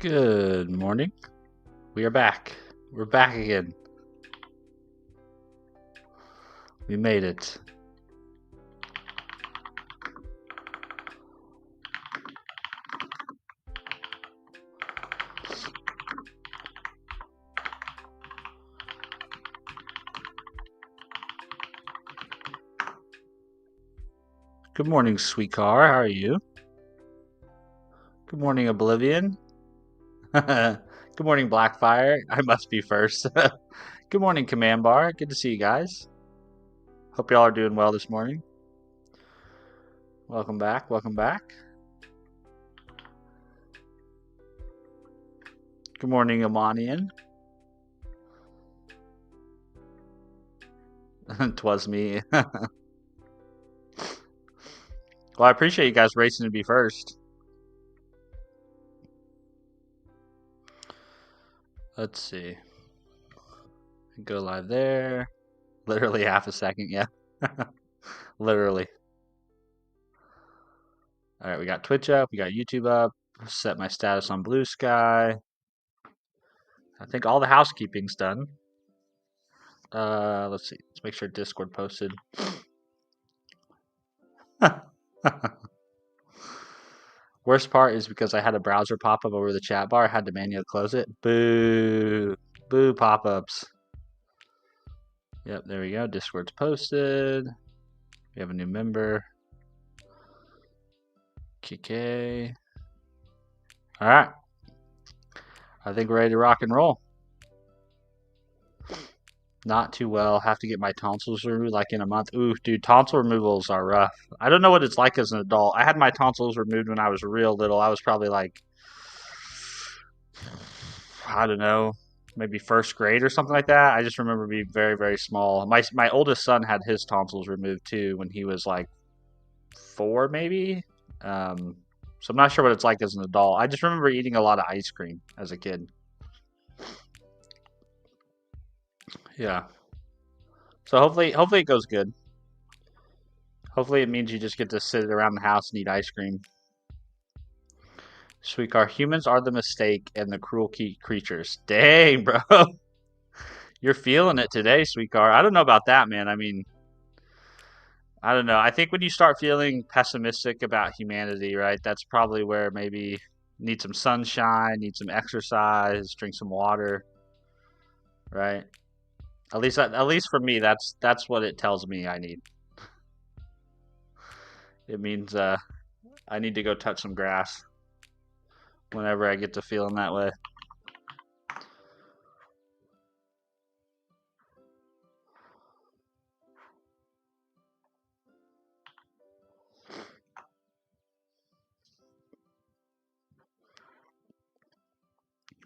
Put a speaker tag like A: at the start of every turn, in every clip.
A: Good morning. We are back. We're back again. We made it. Good morning, sweet car. How are you? Good morning, Oblivion. Good morning, Blackfire. I must be first. Good morning, Command Bar. Good to see you guys. Hope y'all are doing well this morning. Welcome back. Welcome back. Good morning, Amanian. 'Twas me. Well, I appreciate you guys racing to be first. Let's see. Go live there. Literally half a second, yeah. Literally. All right, we got Twitch up, we got YouTube up. Set my status on Blue Sky. I think all the housekeeping's done. Let's see. Let's make sure Discord posted. Worst part is because I had a browser pop up over the chat bar, I had to manually close it. Boo. Boo pop ups. Yep, there we go. Discord's posted. We have a new member. KK. All right. I think we're ready to rock and roll. Not too well. Have to get my tonsils removed like in a month. Ooh, dude, tonsil removals are rough. I don't know what it's like as an adult. I had my tonsils removed when I was real little. I was probably like, I don't know, maybe first grade or something like that. I just remember being very, very small. My oldest son had his tonsils removed too when he was like 4, maybe. So I'm not sure what it's like as an adult. I just remember eating a lot of ice cream as a kid. Yeah. So hopefully it goes good. Hopefully it means you just get to sit around the house and eat ice cream. Sweetcar, humans are the mistake and the cruel creatures. Dang, bro. You're feeling it today, Sweetcar. I don't know about that, man. I mean, I don't know. I think when you start feeling pessimistic about humanity, right, that's probably where maybe need some sunshine, need some exercise, drink some water, right? At least for me, that's what it tells me I need. It means I need to go touch some grass whenever I get to feeling that way.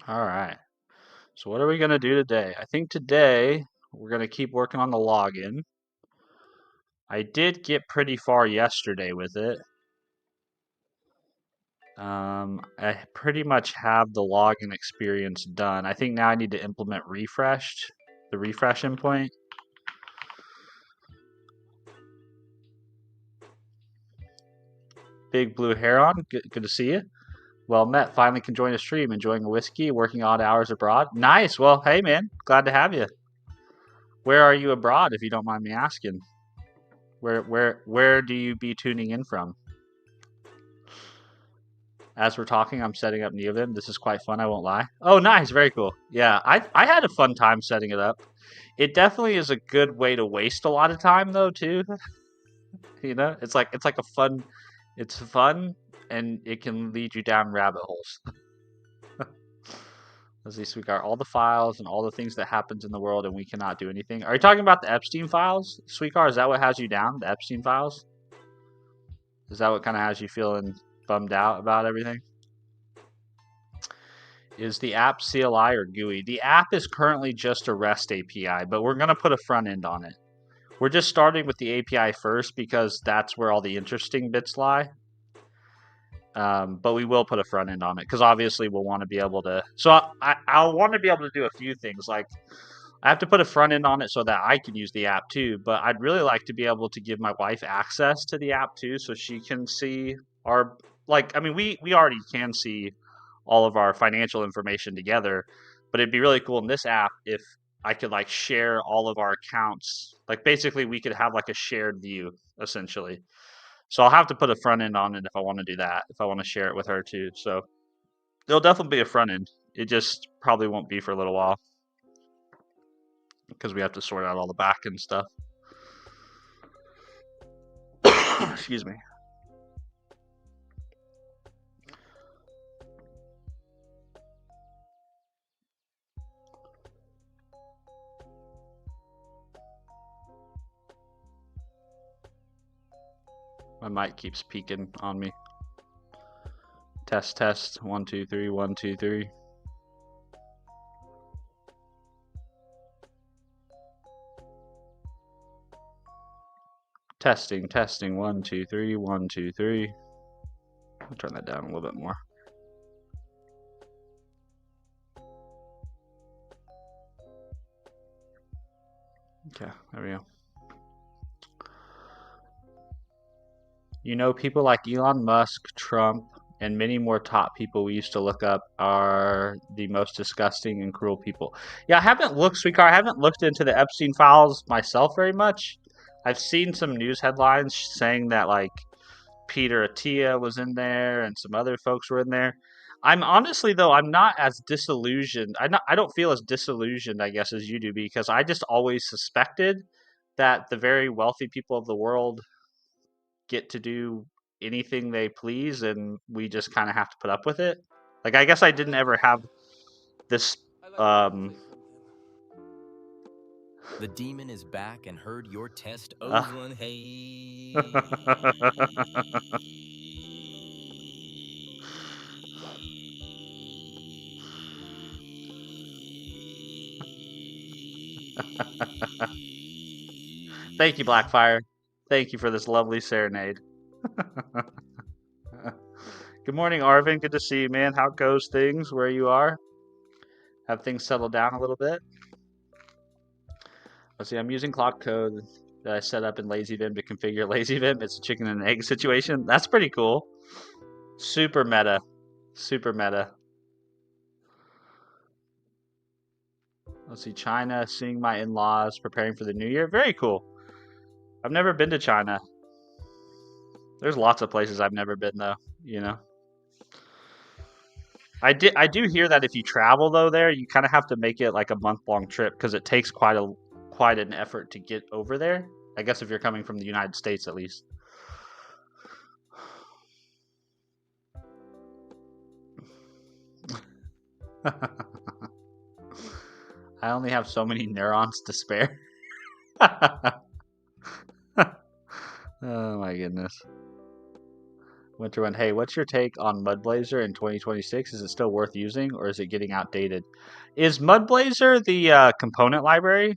A: All right. So what are we going to do today? I think today we're going to keep working on the login. I did get pretty far yesterday with it. I pretty much have the login experience done. I think now I need to implement the refresh endpoint. Big Blue Heron, good to see you. Well met. Finally can join a stream. Enjoying a whiskey, working odd hours abroad. Nice. Well, hey man, glad to have you. Where are you abroad, if you don't mind me asking? Where do you be tuning in from? As we're talking, I'm setting up Neovim. This is quite fun, I won't lie. Oh, nice. Very cool. Yeah, I had a fun time setting it up. It definitely is a good way to waste a lot of time, though, too. You know, it's like a fun. It's fun, and it can lead you down rabbit holes. Let's see, Sweetcar. All the files and all the things that happens in the world, and we cannot do anything. Are you talking about the Epstein files, Sweetcar? Is that what has you down? The Epstein files? Is that what kind of has you feeling bummed out about everything? Is the app CLI or GUI? The app is currently just a REST API, but we're going to put a front end on it. We're just starting with the API first because that's where all the interesting bits lie. But we will put a front end on it because obviously we'll want to be able to. So I'll want to be able to do a few things. Like I have to put a front end on it so that I can use the app too. But I'd really like to be able to give my wife access to the app too, so she can see our. Like, I mean, we already can see all of our financial information together. But it'd be really cool in this app if I could like share all of our accounts. Like basically we could have like a shared view essentially. So I'll have to put a front end on it if I want to do that, if I want to share it with her too. So there'll definitely be a front end. It just probably won't be for a little while because we have to sort out all the back end stuff. Excuse me. My mic keeps peaking on me. Test, test. 1, 2, 3, 1, 2, 3. Testing, testing. 1, 2, 3, 1, 2, 3. I'll turn that down a little bit more. Okay, there we go. You know, people like Elon Musk, Trump, and many more top people we used to look up are the most disgusting and cruel people. Yeah, I haven't looked, sweetheart, I haven't looked into the Epstein files myself very much. I've seen some news headlines saying that, like, Peter Attia was in there and some other folks were in there. I'm honestly, though, I'm not as disillusioned. I don't feel as disillusioned, I guess, as you do, because I just always suspected that the very wealthy people of the world get to do anything they please and we just kind of have to put up with it. Like, I guess I didn't ever have this
B: The demon is back and heard your test.
A: uh,
B: AuthN, hey.
A: Thank you, Blackfire. Thank you for this lovely serenade. Good morning, Arvin. Good to see you, man. How goes things where you are? Have things settled down a little bit? Let's see, I'm using clock code that I set up in LazyVim to configure LazyVim. It's a chicken and egg situation. That's pretty cool. Super meta. Super meta. Let's see, China, seeing my in-laws, preparing for the new year. Very cool. I've never been to China. There's lots of places I've never been, though, you know. I do hear that if you travel though there, you kind of have to make it like a month-long trip because it takes quite an effort to get over there. I guess if you're coming from the United States, at least. I only have so many neurons to spare. Oh my goodness. Winter one, hey, what's your take on Mudblazer in 2026? Is it still worth using or is it getting outdated? Is Mudblazer the component library?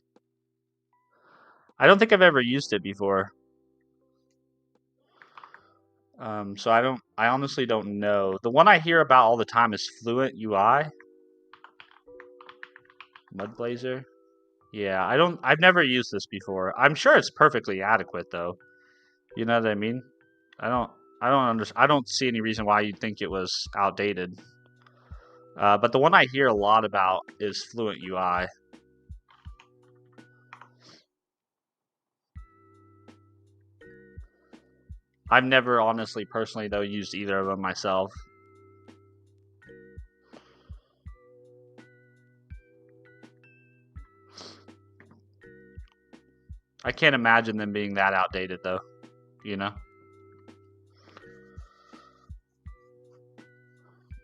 A: I don't think I've ever used it before. So I honestly don't know. The one I hear about all the time is Fluent UI. Mudblazer. Yeah, I've never used this before. I'm sure it's perfectly adequate though. You know what I mean? I don't see any reason why you'd think it was outdated. But the one I hear a lot about is Fluent UI. I've never honestly, personally though, used either of them myself. I can't imagine them being that outdated though, you know?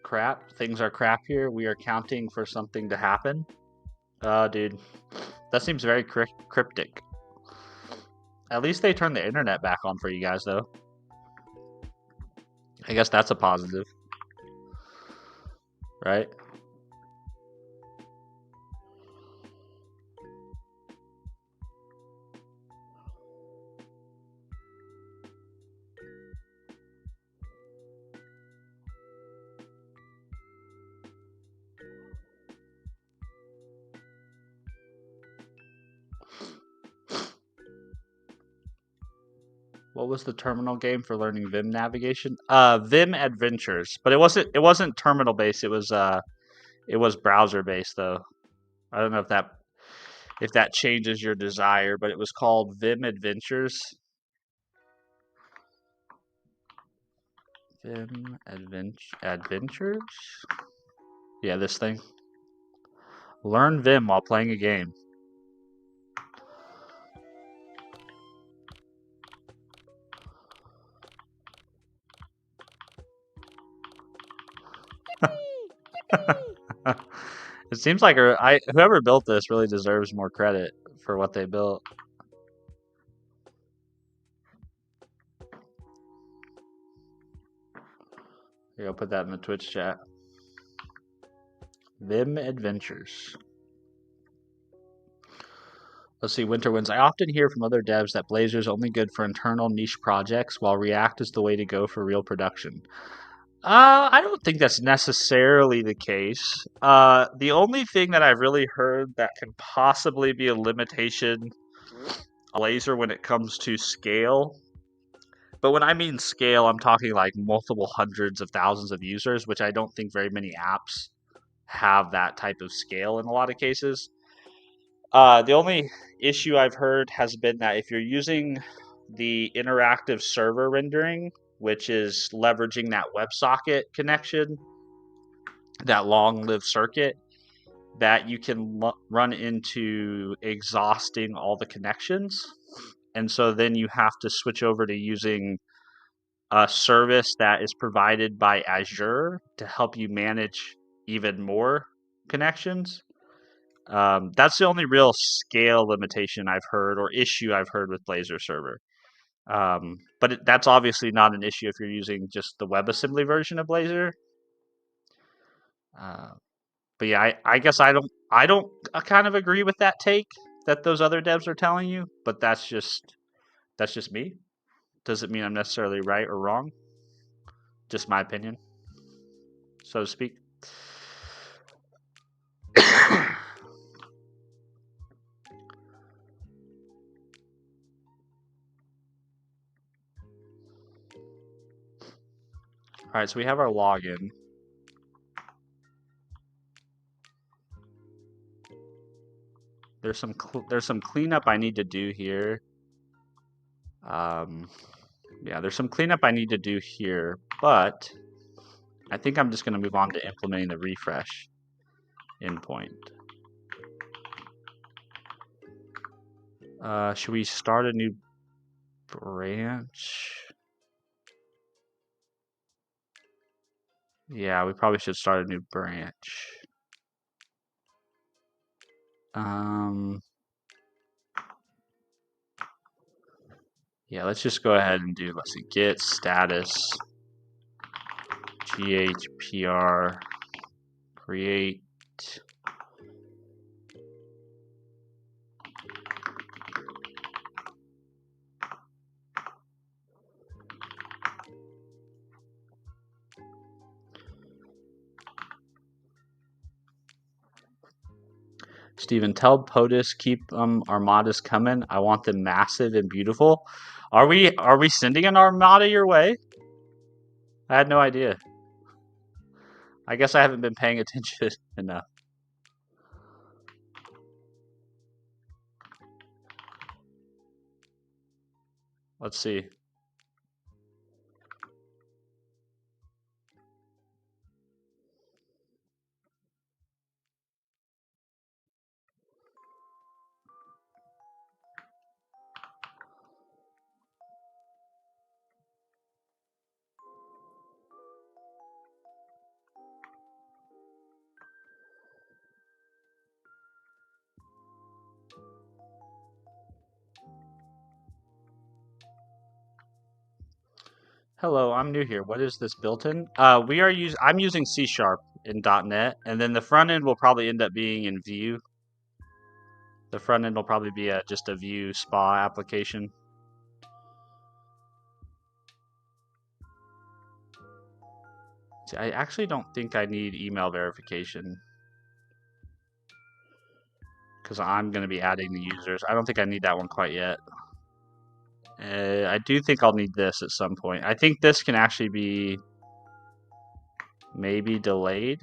A: Crap. Things are crap here. We are counting for something to happen. Dude. That seems very cryptic. At least they turned the internet back on for you guys, though. I guess that's a positive. Right? What was the terminal game for learning Vim navigation? Vim Adventures, but it wasn't terminal based. It was browser based though. I don't know if that changes your desire, but it was called Vim Adventures. Vim Adventures? Yeah, this thing. Learn Vim while playing a game. It seems like whoever built this really deserves more credit for what they built. Here, I'll put that in the Twitch chat. Vim Adventures. Let's see, Winter Winds. I often hear from other devs that Blazor is only good for internal niche projects, while React is the way to go for real production. I don't think that's necessarily the case. The only thing that I've really heard that can possibly be a limitation of Blazor when it comes to scale, but when I mean scale, I'm talking like multiple hundreds of thousands of users, which I don't think very many apps have that type of scale in a lot of cases. The only issue I've heard has been that if you're using the interactive server rendering, which is leveraging that WebSocket connection, that long-lived circuit, that you can run into exhausting all the connections. And so then you have to switch over to using a service that is provided by Azure to help you manage even more connections. That's the only real scale limitation I've heard or issue I've heard with Blazor Server. But that's obviously not an issue if you're using just the WebAssembly version of Blazor. But yeah, I guess I don't kind of agree with that take that those other devs are telling you. But that's just me. Doesn't mean I'm necessarily right or wrong. Just my opinion, so to speak. All right, so we have our login. There's some cleanup I need to do here. Yeah, there's some cleanup I need to do here, but I think I'm just going to move on to implementing the refresh endpoint. Should we start a new branch? Yeah, we probably should start a new branch. Yeah, let's just go ahead and do, let's see, git status ghpr create. Steven, tell POTUS keep armadas coming. I want them massive and beautiful. Are we sending an armada your way? I had no idea. I guess I haven't been paying attention enough. Let's see. Hello, I'm new here. What is this built-in? I'm using C# in .NET, and then the front end will probably end up being in Vue. The front end will probably be just a Vue SPA application. See, I actually don't think I need email verification because I'm going to be adding the users. I don't think I need that one quite yet. I do think I'll need this at some point. I think this can actually be maybe delayed.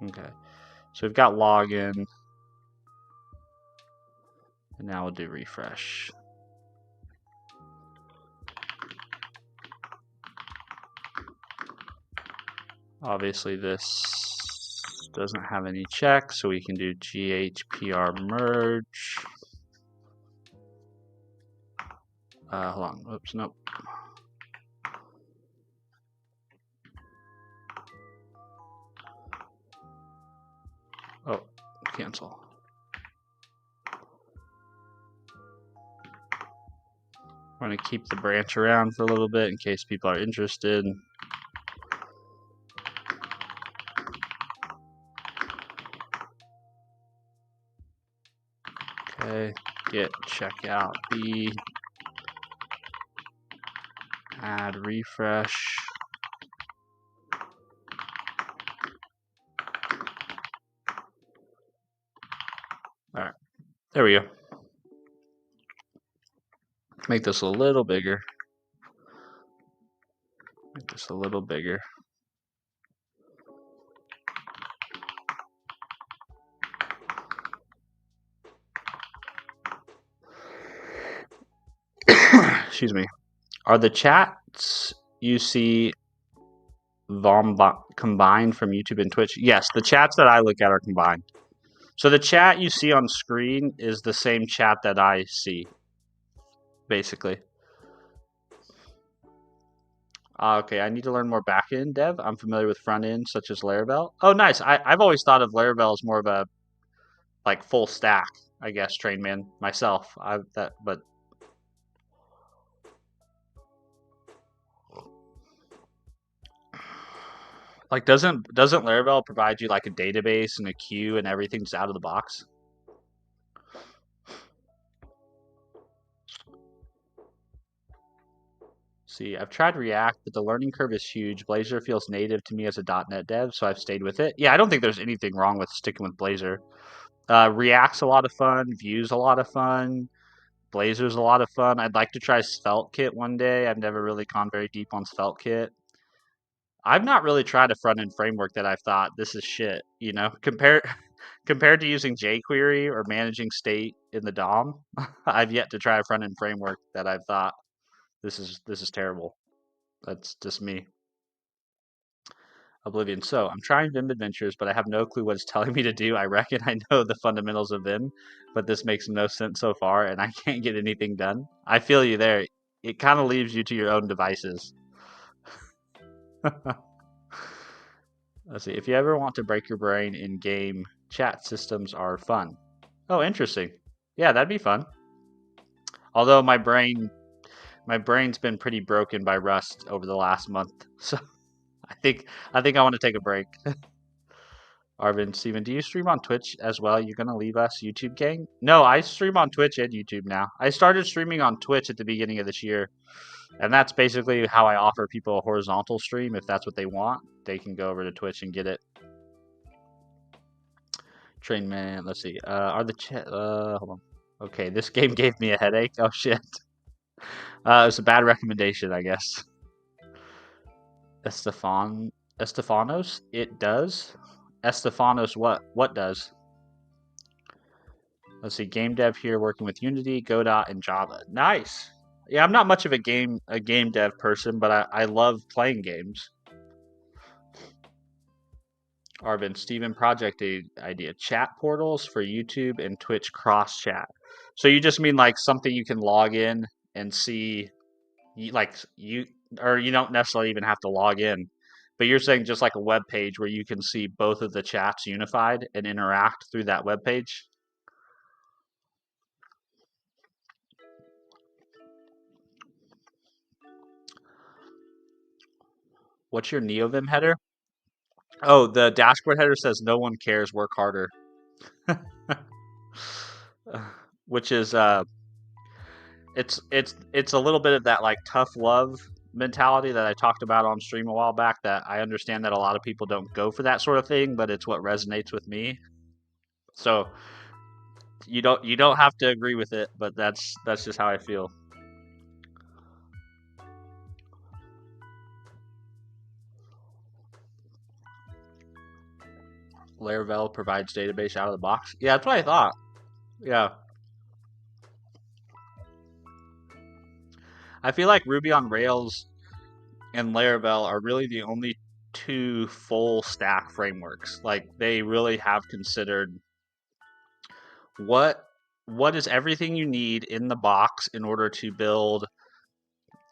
A: Okay, so we've got login, and now we'll do refresh. Obviously this doesn't have any checks, so we can do GHPR merge. Hold on, oops, nope. Oh, cancel. I'm going to keep the branch around for a little bit in case people are interested. Okay, get checkout B, add refresh. All right, there we go. Make this a little bigger. Make this a little bigger. Excuse me. Are the chats you see combined from YouTube and Twitch? Yes, the chats that I look at are combined. So the chat you see on screen is the same chat that I see, basically. Okay, I need to learn more back-end dev. I'm familiar with front-end, such as Laravel. Oh, nice. I've always thought of Laravel as more of a like full stack, I guess, train man myself. But like doesn't Laravel provide you like a database and a queue and everything's out of the box? See, I've tried React, but the learning curve is huge. Blazor feels native to me as a .NET dev, so I've stayed with it. Yeah, I don't think there's anything wrong with sticking with Blazor. React's a lot of fun. Vue's a lot of fun. Blazor's a lot of fun. I'd like to try SvelteKit one day. I've never really gone very deep on SvelteKit. I've not really tried a front-end framework that I've thought this is shit. You know, compared to using jQuery or managing state in the DOM, I've yet to try a front-end framework that I've thought this is terrible. That's just me. Oblivion. So I'm trying Vim Adventures, but I have no clue what it's telling me to do. I reckon I know the fundamentals of Vim, but this makes no sense so far, and I can't get anything done. I feel you there. It kind of leaves you to your own devices. Let's see. If you ever want to break your brain in game, chat systems are fun. Oh, interesting. Yeah, that'd be fun. Although my brain's been pretty broken by Rust over the last month, so I think I want to take a break. Arvin, Steven, do you stream on Twitch as well? You're gonna leave us, YouTube gang? No, I stream on Twitch and YouTube now. I started streaming on Twitch at the beginning of this year, and that's basically how I offer people a horizontal stream. If that's what they want, they can go over to Twitch and get it. Train man, let's see. Are the chat? Hold on. Okay, this game gave me a headache. Oh shit. It's a bad recommendation, I guess. Estefanos? It does. Estefanos, what does? Let's see. Game dev here, working with Unity, Godot, and Java. Nice. Yeah, I'm not much of a game dev person, but I love playing games. Arvin, Steven, project idea: chat portals for YouTube and Twitch cross chat. So you just mean like something you can log in and see, or you don't necessarily even have to log in, but you're saying just like a web page where you can see both of the chats unified and interact through that web page. What's your NeoVim header? Oh, the dashboard header says "No one cares, work harder," which is it's a little bit of that like tough love mentality that I talked about on stream a while back. That I understand that a lot of people don't go for that sort of thing, but it's what resonates with me. So you don't have to agree with it, but that's just how I feel. Laravel provides database out of the box. Yeah, that's what I thought. Yeah. I feel like Ruby on Rails and Laravel are really the only two full stack frameworks. Like they really have considered what what is everything you need in the box in order to build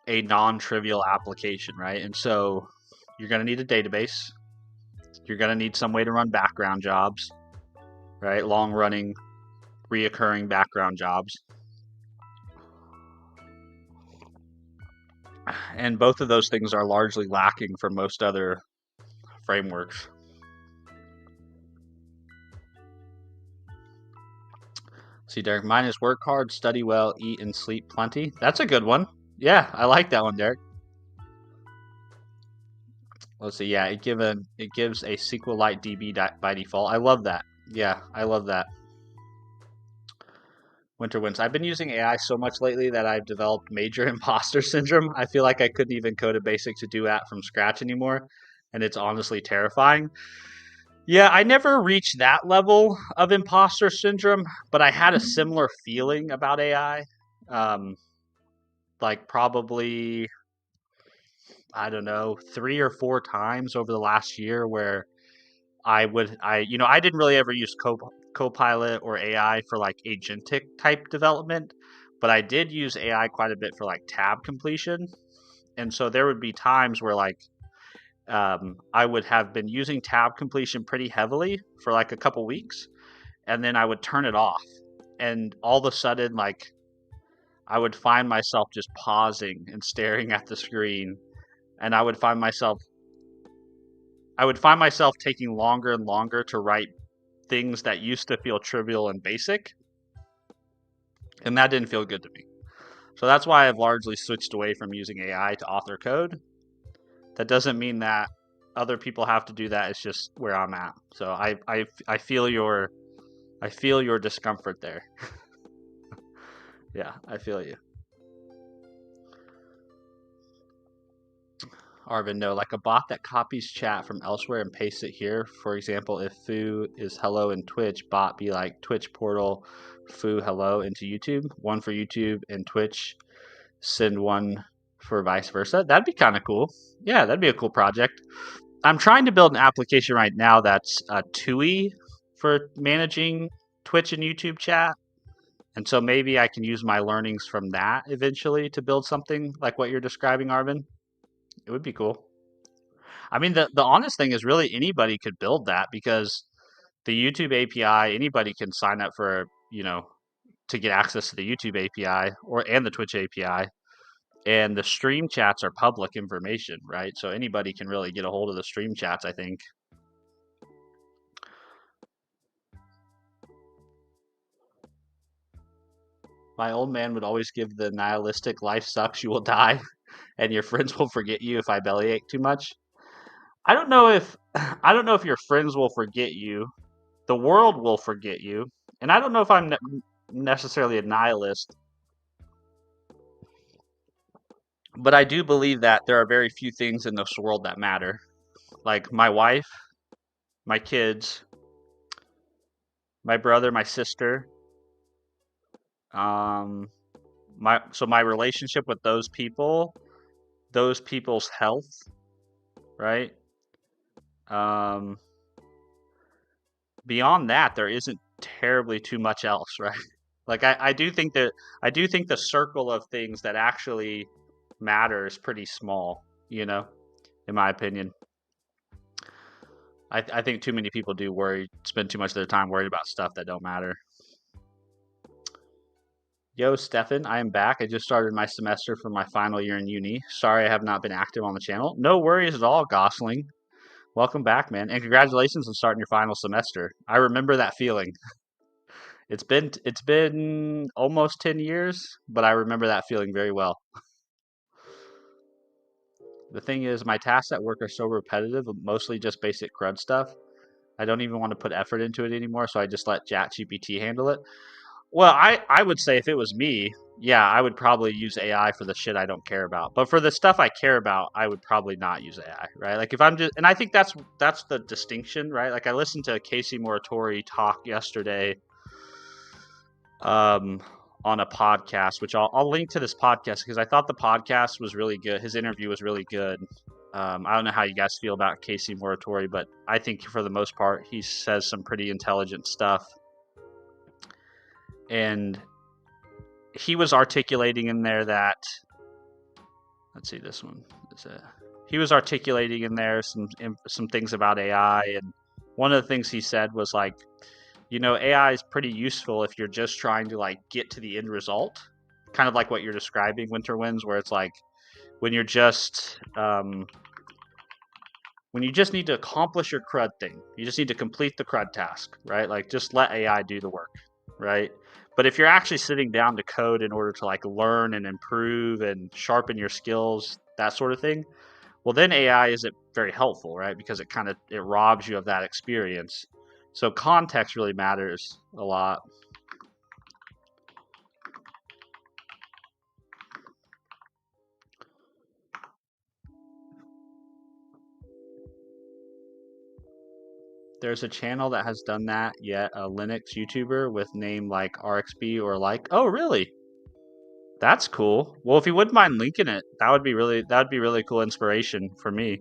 A: a non-trivial application, right? And so you're going to need a database. You're going to need some way to run background jobs, right? Long-running, reoccurring background jobs. And both of those things are largely lacking from most other frameworks. See, Derek, mine is work hard, study well, eat and sleep plenty. That's a good one. Yeah, I like that one, Derek. Let's see. Yeah, it gives a SQLite DB by default. I love that. Yeah, I love that. Winter Winds. I've been using AI so much lately that I've developed major imposter syndrome. I feel like I couldn't even code a basic to do that from scratch anymore, and it's honestly terrifying. Yeah, I never reached that level of imposter syndrome, but I had a similar feeling about AI. Um, like probably, I don't know, 3 or 4 times over the last year where I didn't really ever use Copilot or AI for like agentic type development, but I did use AI quite a bit for like tab completion. And so there would be times where like I would have been using tab completion pretty heavily for like a couple weeks, and then I would turn it off, and all of a sudden, like I would find myself just pausing and staring at the screen, and I would find myself taking longer and longer to write things that used to feel trivial and basic, and that didn't feel good to me. So that's why I've largely switched away from using AI to author code. That doesn't mean that other people have to do that. It's just where I'm at. So I feel your discomfort there. Yeah, I feel you. Arvin, no, like a bot that copies chat from elsewhere and pastes it here. For example, if foo is hello in Twitch, bot be like Twitch portal foo hello into YouTube, one for YouTube and Twitch, send one for vice versa. That'd be kind of cool. Yeah, that'd be a cool project. I'm trying to build an application right now that's a TUI for managing Twitch and YouTube chat. And so maybe I can use my learnings from that eventually to build something like what you're describing, Arvin. It would be cool. I mean, the honest thing is really anybody could build that because the YouTube API, anybody can sign up for, to get access to the YouTube API and the Twitch API. And the stream chats are public information, right? So anybody can really get a hold of the stream chats, I think. My old man would always give the nihilistic life sucks, you will die, and your friends will forget you if I bellyache too much. I don't know if I don't know if your friends will forget you. The world will forget you. And I don't know if I'm necessarily a nihilist, but I do believe that there are very few things in this world that matter. Like my wife, my kids, my brother, my sister, um my relationship with those people's health, right? Um Beyond that there isn't terribly too much else, right? Like I do think the circle of things that actually matter is pretty small, in my opinion. I think too many people do spend too much of their time worried about stuff that don't matter. Yo, Stefan, I am back. I just started my semester for my final year in uni. Sorry I have not been active on the channel. No worries at all, Gosling. Welcome back, man. And congratulations on starting your final semester. I remember that feeling. It's been almost 10 years, but I remember that feeling very well. The thing is, my tasks at work are so repetitive, mostly just basic CRUD stuff. I don't even want to put effort into it anymore, so I just let ChatGPT handle it. Well, I would say if it was me, yeah, I would probably use AI for the shit I don't care about. But for the stuff I care about, I would probably not use AI, right? Like if I'm just, and I think that's the distinction, right? Like I listened to Casey Moratori talk yesterday, um, on a podcast, which I'll link to this podcast because I thought the podcast was really good. His interview was really good. I don't know how you guys feel about Casey Moratori, but I think for the most part, he says some pretty intelligent stuff. And he was articulating in there that, let's see, this one is it. He was articulating in there some things about AI, and one of the things he said was like, AI is pretty useful if you're just trying to like get to the end result, kind of like what you're describing, Winter Winds, where it's like when you're just when you just need to accomplish your CRUD thing, you just need to complete the CRUD task, right? Like just let AI do the work, right? But if you're actually sitting down to code in order to like learn and improve and sharpen your skills, that sort of thing, well then AI isn't very helpful, right? Because it robs you of that experience. So context really matters a lot. There's a channel that has done that yet, a Linux YouTuber with name like RXB or like. Oh, really? That's cool. Well, if you wouldn't mind linking it, that'd be really cool inspiration for me.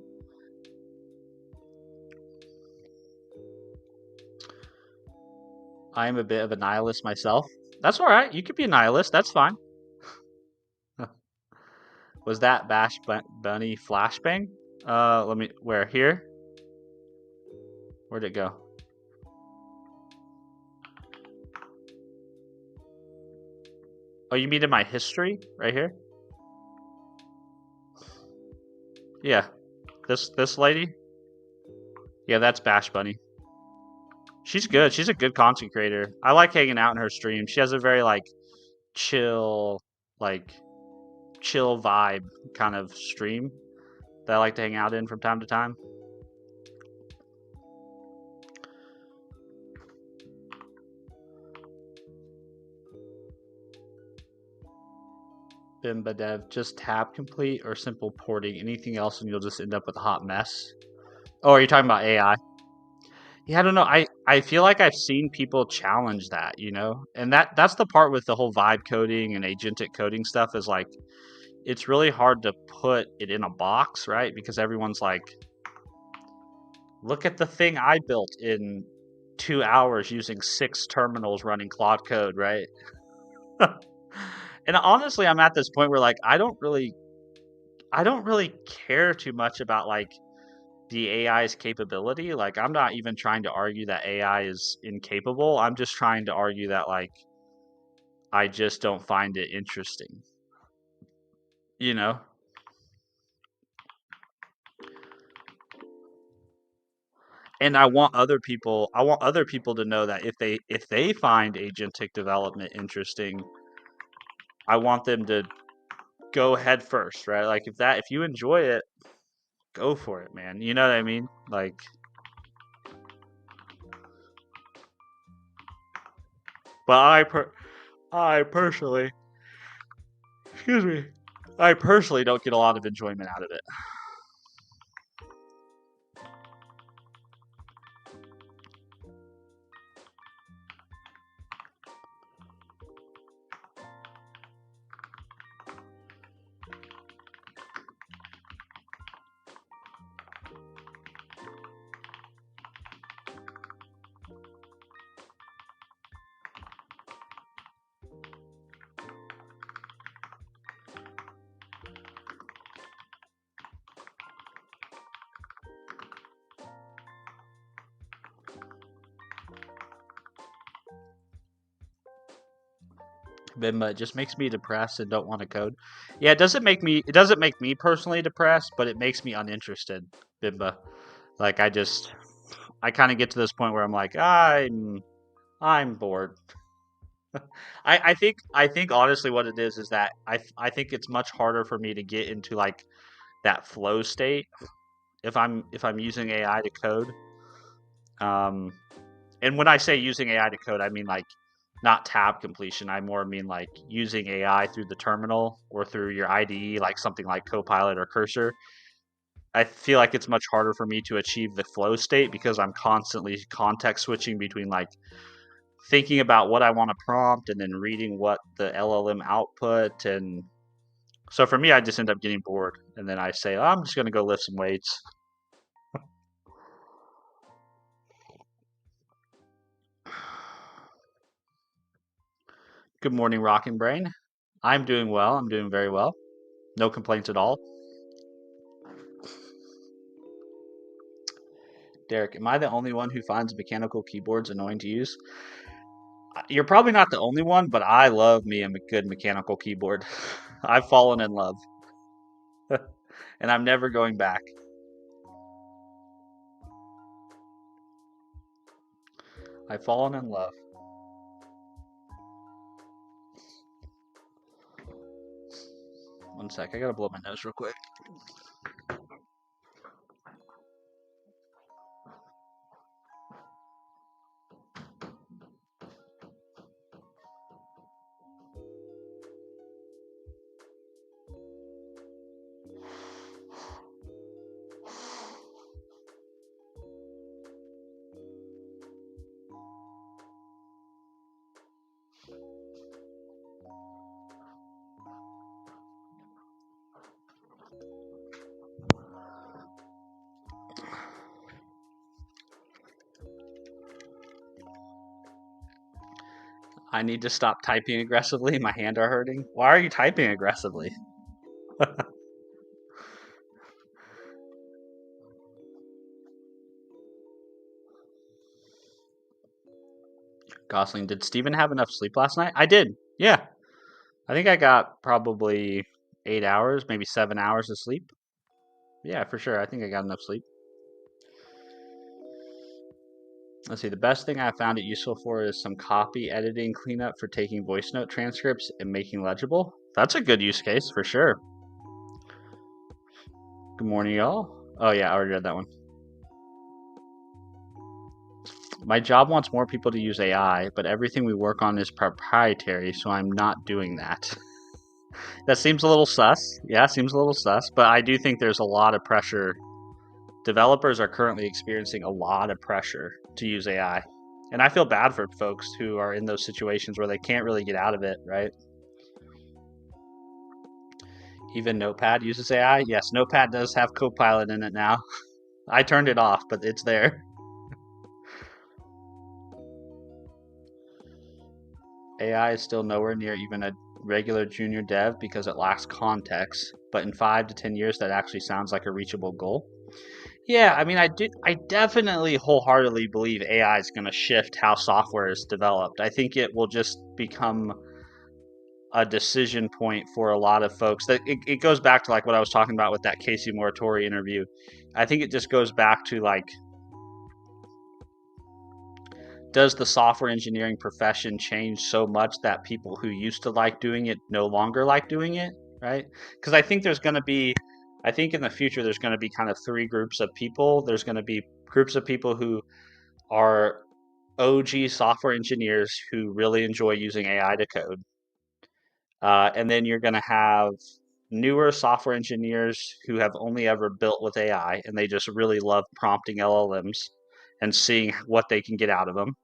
A: I am a bit of a nihilist myself. That's all right. You could be a nihilist. That's fine. Was that Bash Bunny flashbang? Let me. Where here? Where'd it go? Oh, you mean in my history right here? Yeah, this lady. Yeah, that's Bash Bunny. She's good. She's a good content creator. I like hanging out in her stream. She has a very like chill, like chill vibe kind of stream that I like to hang out in from time to time. Bimba dev, just tab complete or simple porting. Anything else and you'll just end up with a hot mess. Oh, are you talking about AI? Yeah, I don't know. I feel like I've seen people challenge that, and that's the part with the whole vibe coding and agentic coding stuff is like it's really hard to put it in a box, right? Because everyone's like, look at the thing I built in 2 hours using 6 terminals running Claude code, right? And honestly, I'm at this point where like I don't really care too much about like the AI's capability. Like I'm not even trying to argue that AI is incapable. I'm just trying to argue that like I just don't find it interesting. You know? And I want other people to know that if they find agentic development interesting, I want them to go head first, right? Like if you enjoy it, go for it, man. You know what I mean? Like but I personally, excuse me, I personally don't get a lot of enjoyment out of it. Bimba, it just makes me depressed and don't want to code. Yeah, it doesn't make me personally depressed, but it makes me uninterested, Bimba. Like I kind of get to this point where I'm like, I'm bored. I think honestly what it is that I think it's much harder for me to get into like that flow state if I'm using AI to code. And when I say using AI to code, I mean like not tab completion. I more mean like using AI through the terminal or through your IDE, like something like Copilot or Cursor. I feel like it's much harder for me to achieve the flow state because I'm constantly context switching between like thinking about what I want to prompt and then reading what the LLM output. And so for me, I just end up getting bored. And then I say, oh, I'm just going to go lift some weights. Good morning, Rocking Brain. I'm doing well. I'm doing very well. No complaints at all. Derek, am I the only one who finds mechanical keyboards annoying to use? You're probably not the only one, but I love me a good mechanical keyboard. I've fallen in love, and I'm never going back. I've fallen in love. One sec, I gotta blow my nose real quick. I need to stop typing aggressively. My hands are hurting. Why are you typing aggressively? Gosling, did Steven have enough sleep last night? I did. Yeah. I think I got probably 8 hours, maybe 7 hours of sleep. Yeah, for sure. I think I got enough sleep. Let's see. The best thing I found it useful for is some copy editing cleanup for taking voice note transcripts and making legible. That's a good use case for sure. Good morning, y'all. Oh, yeah, I already read that one. My job wants more people to use AI, but everything we work on is proprietary, so I'm not doing that. That seems a little sus. Yeah, seems a little sus, but I do think there's a lot of pressure. Developers are currently experiencing a lot of pressure to use AI. And I feel bad for folks who are in those situations where they can't really get out of it, right? Even Notepad uses AI. Yes, Notepad does have Copilot in it now. I turned it off, but it's there. AI is still nowhere near even a regular junior dev because it lacks context, but in 5 to 10 years that actually sounds like a reachable goal. Yeah, I mean, I definitely wholeheartedly believe AI is going to shift how software is developed. I think it will just become a decision point for a lot of folks. That it goes back to like what I was talking about with that Casey Moratori interview. I think it just goes back to like, does the software engineering profession change so much that people who used to like doing it no longer like doing it, right? Because I think there's going to be, I think in the future there's going to be kind of three groups of people. There's going to be groups of people who are OG software engineers who really enjoy using AI to code. And then you're going to have newer software engineers who have only ever built with AI and they just really love prompting LLMs and seeing what they can get out of them.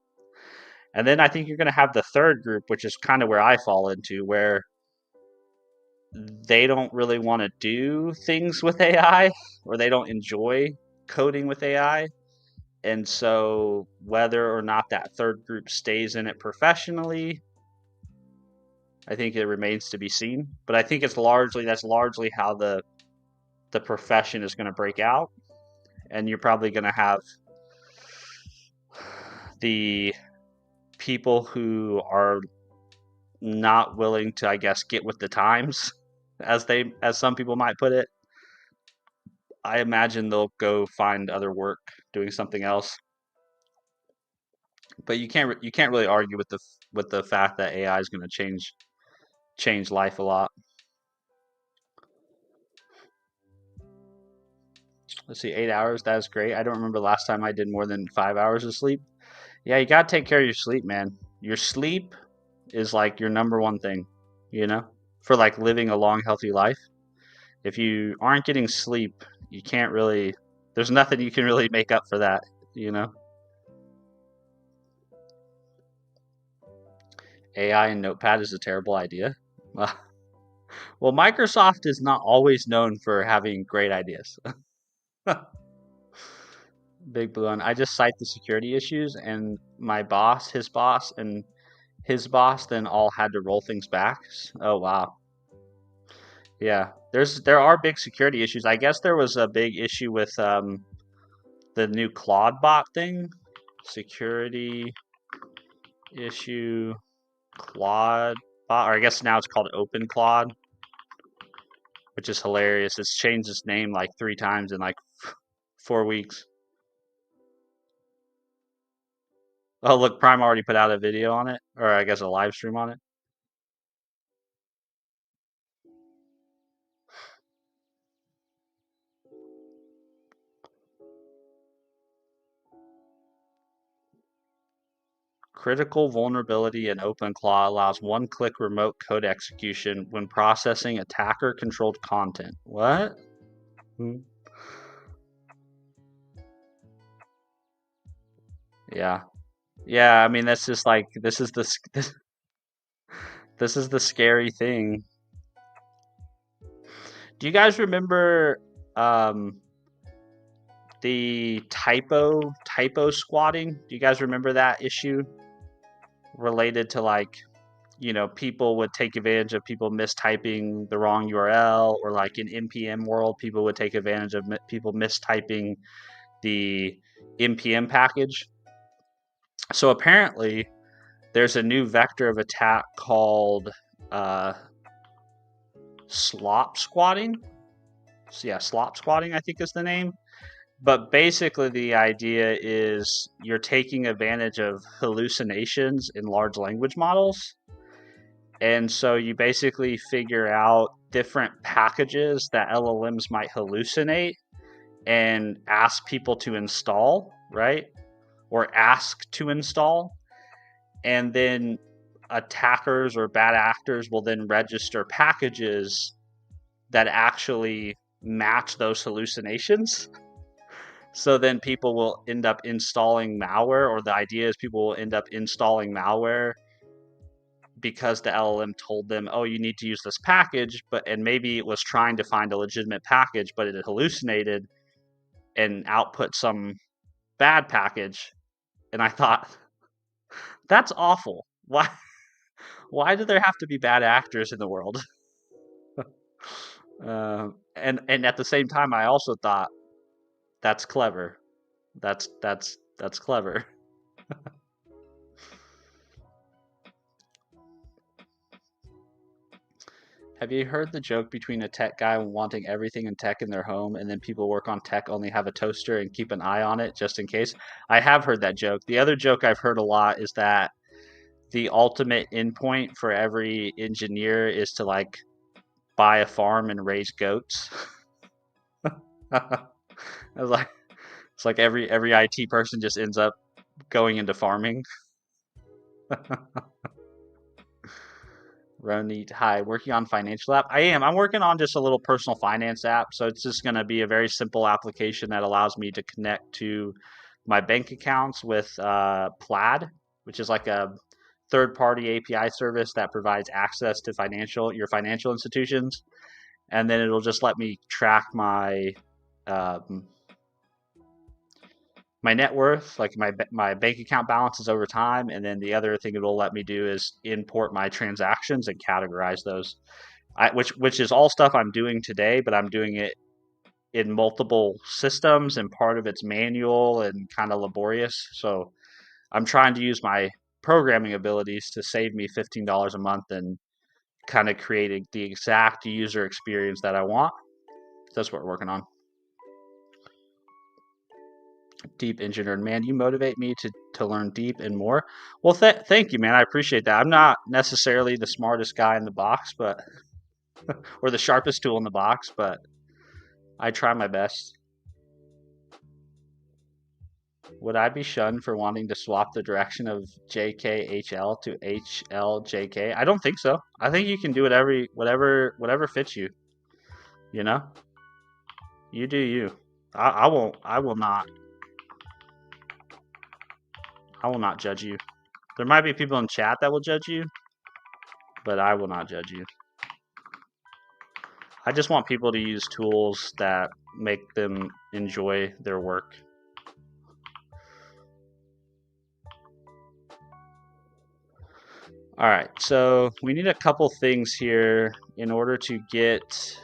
A: And then I think you're going to have the third group, which is kind of where I fall into, where they don't really want to do things with AI or they don't enjoy coding with AI. And so whether or not that third group stays in it professionally, I think it remains to be seen. But I think that's largely how the profession is going to break out. And you're probably going to have the people who are not willing to, I guess, get with the times, as some people might put it. I imagine they'll go find other work doing something else. But you can't really argue with the fact that AI is going to change life a lot. Let's see, 8 hours. That is great. I don't remember the last time I did more than 5 hours of sleep. Yeah, you gotta take care of your sleep, man. Your sleep is like your number one thing, you know, for like living a long, healthy life. If you aren't getting sleep, you can't really. There's nothing you can really make up for that, you know. AI and Notepad is a terrible idea. Well, Microsoft is not always known for having great ideas. Big Blue one. I just cite the security issues, and my boss, his boss, and his boss then all had to roll things back. Oh wow, yeah. There are big security issues. I guess there was a big issue with the new Claude bot thing. Security issue Claude bot, or I guess now it's called Open Claude, which is hilarious. It's changed its name like 3 times in like 4 weeks. Oh, look, Prime already put out a video on it, or I guess a live stream on it. Critical vulnerability in OpenClaw allows one-click remote code execution when processing attacker-controlled content. What? Hmm. Yeah. Yeah, I mean that's just like this is the scary thing. Do you guys remember um the typo squatting? Do you guys remember that issue related to like, people would take advantage of people mistyping the wrong URL, or like in npm world, people would take advantage of people mistyping the npm package. So apparently there's a new vector of attack called uh, slop squatting. So yeah, slop squatting I think is the name. But basically the idea is you're taking advantage of hallucinations in large language models. And so you basically figure out different packages that LLMs might hallucinate and ask people to install, right? Or ask to install. And then attackers or bad actors will then register packages that actually match those hallucinations. So then people will end up installing malware, or the idea is people will end up installing malware because the LLM told them, "Oh, you need to use this package," and maybe it was trying to find a legitimate package, but it hallucinated and output some bad package. And I thought, that's awful. Why do there have to be bad actors in the world? And at the same time, I also thought that's clever. That's clever. Have you heard the joke between a tech guy wanting everything in tech in their home, and then people work on tech only have a toaster and keep an eye on it just in case? I have heard that joke. The other joke I've heard a lot is that the ultimate endpoint for every engineer is to like buy a farm and raise goats. I was like, it's like every IT person just ends up going into farming. Ronit, hi, working on financial app. I am. I'm working on just a little personal finance app. So it's just going to be a very simple application that allows me to connect to my bank accounts with Plaid, which is like a third-party API service that provides access to your financial institutions, and then it'll just let me track um, my net worth, like my bank account balances over time, and then the other thing it'll let me do is import my transactions and categorize those. Which is all stuff I'm doing today, but I'm doing it in multiple systems, and part of it's manual and kind of laborious. So I'm trying to use my programming abilities to save me $15 a month and kind of create the exact user experience that I want. That's what we're working on. Deep engineer, man, you motivate me to learn deep and more. Well, thank you, man. I appreciate that. I'm not necessarily the smartest guy in the box, but or the sharpest tool in the box, but I try my best. Would I be shunned for wanting to swap the direction of JKHL to HLJK? I don't think so. I think you can do whatever fits you. You know, you do you. I won't. I will not. I will not judge you. There might be people in chat that will judge you, but I will not judge you. I just want people to use tools that make them enjoy their work. All right, so we need a couple things here in order to get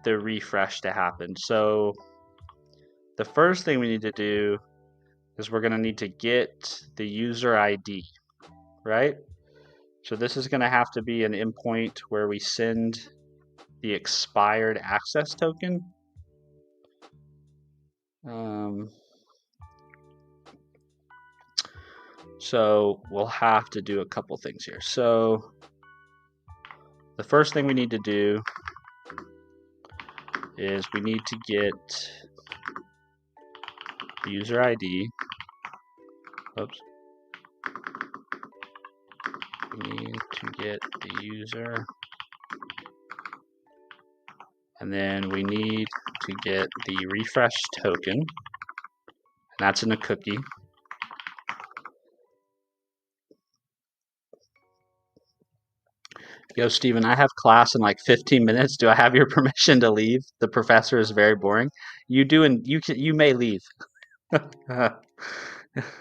A: the refresh to happen. So the first thing we need to do is we're going to need to get the user ID, right? So this is going to have to be an endpoint where we send the expired access token. So we'll have to do a couple things here. So the first thing we need to do is we need to get the user ID. Oops. We need to get the user. And then we need to get the refresh token. And that's in a cookie. Yo, Steven, I have class in like 15 minutes. Do I have your permission to leave? The professor is very boring. You do, and you may leave.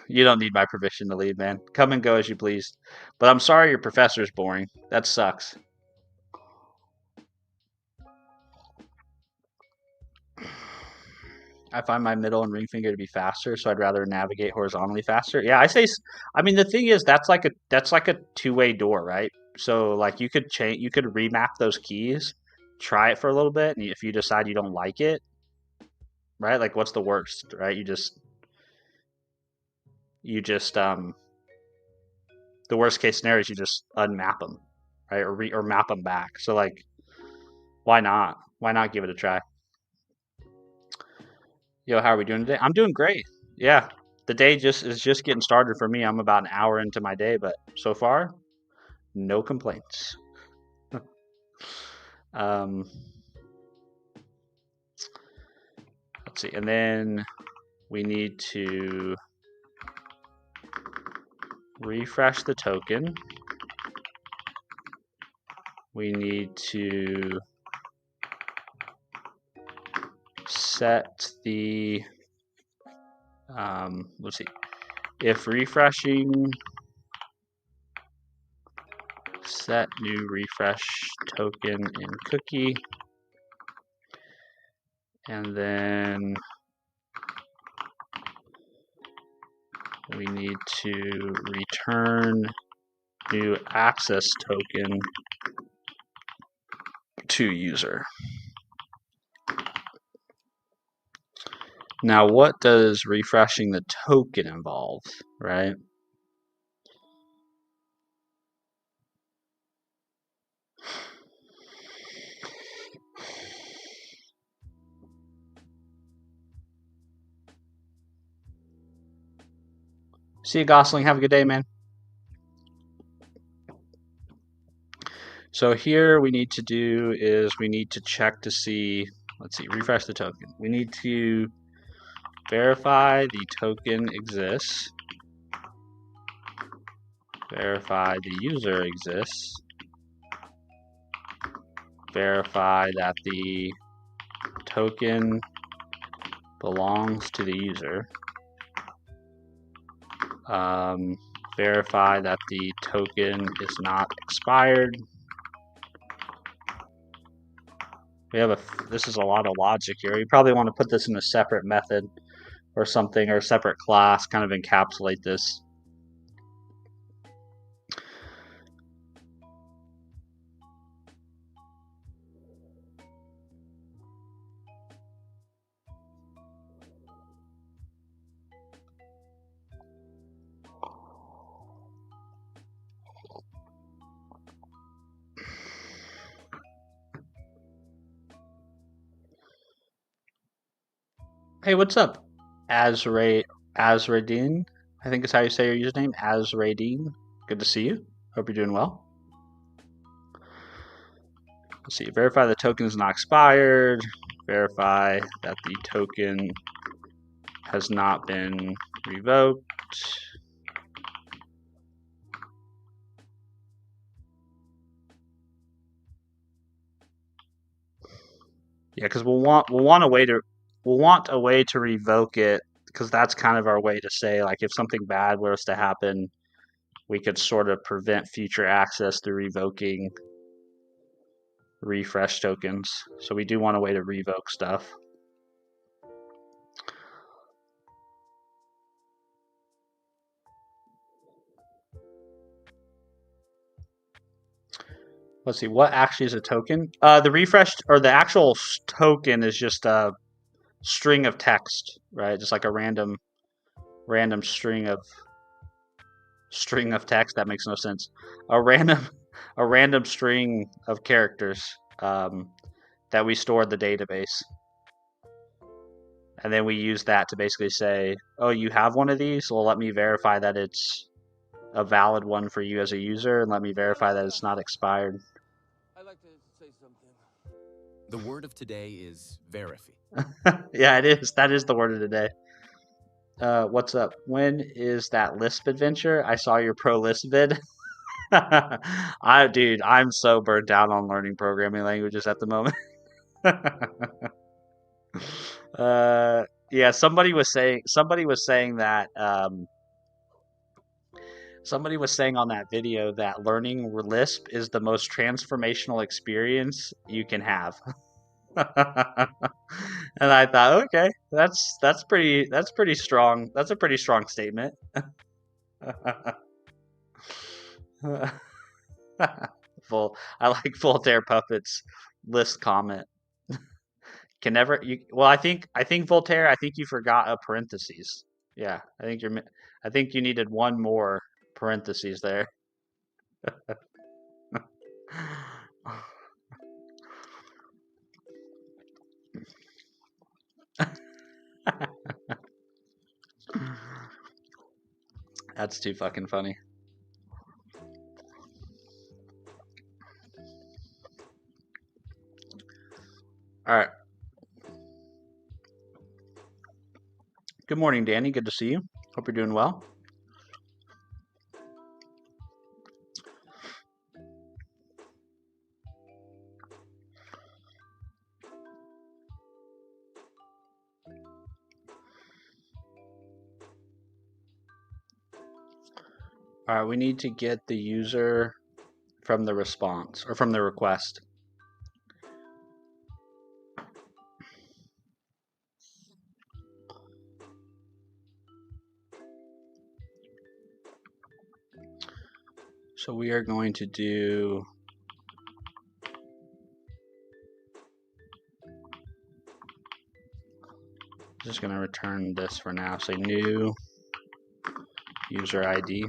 A: You don't need my permission to leave, man. Come and go as you please. But I'm sorry your professor is boring. That sucks. I find my middle and ring finger to be faster, so I'd rather navigate horizontally faster. Yeah, I mean the thing is that's like a two-way door, right? So like you could remap those keys, try it for a little bit, and if you decide you don't like it, right? Like what's the worst, right? The worst case scenario is you just unmap them, right? Or map them back. So like why not? Why not give it a try? Yo, how are we doing today? I'm doing great. Yeah. The day is just getting started for me. I'm about an hour into my day, but so far, no complaints. um, let's see. And then we need to refresh the token. We need to set the, let's see, if refreshing, set new refresh token in cookie. And then we need to return new access token to user. Now, what does refreshing the token involve, right? See you, Gosling. Have a good day, man. So here we need to do is we need to check to see, let's see, refresh the token. We need to verify the token exists, verify the user exists, verify that the token belongs to the user, verify that the token is not expired. This is a lot of logic here. You probably want to put this in a separate method or something, or a separate class, kind of encapsulate this. Hey, what's up, Azray Azradine, I think is how you say your username. Azradine. Good to see you. Hope you're doing well. Let's see. Verify the token is not expired. Verify that the token has not been revoked. Yeah, because we'll want a way to revoke it, because that's kind of our way to say, like, if something bad was to happen, we could sort of prevent future access through revoking refresh tokens. So we do want a way to revoke stuff. Let's see, what actually is a token? The refresh, or the actual token, is just a string of text, right? Just like a random string of text. That makes no sense. A random string of characters that we store in the database, and then we use that to basically say, oh, you have one of these, well, let me verify that it's a valid one for you as a user, and let me verify that it's not expired.
C: I'd like to say something.
B: The word of today is verify.
A: Yeah, it is. That is the word of the day. What's up? When is that Lisp adventure? I saw your pro Lisp vid. Dude, I'm so burnt out on learning programming languages at the moment. Yeah, somebody was saying that somebody was saying on that video that learning Lisp is the most transformational experience you can have. And I thought, okay, that's pretty strong. That's a pretty strong statement. I like Voltaire Puppet's list comment. Can never you well I think Voltaire, I think you forgot a parentheses. Yeah, I think you needed one more parentheses there. That's too fucking funny. All right. Good morning, Danny. Good to see you. Hope you're doing well. All right, we need to get the user from the response, or from the request. So we are going to do just going to return this for now. Say new user ID.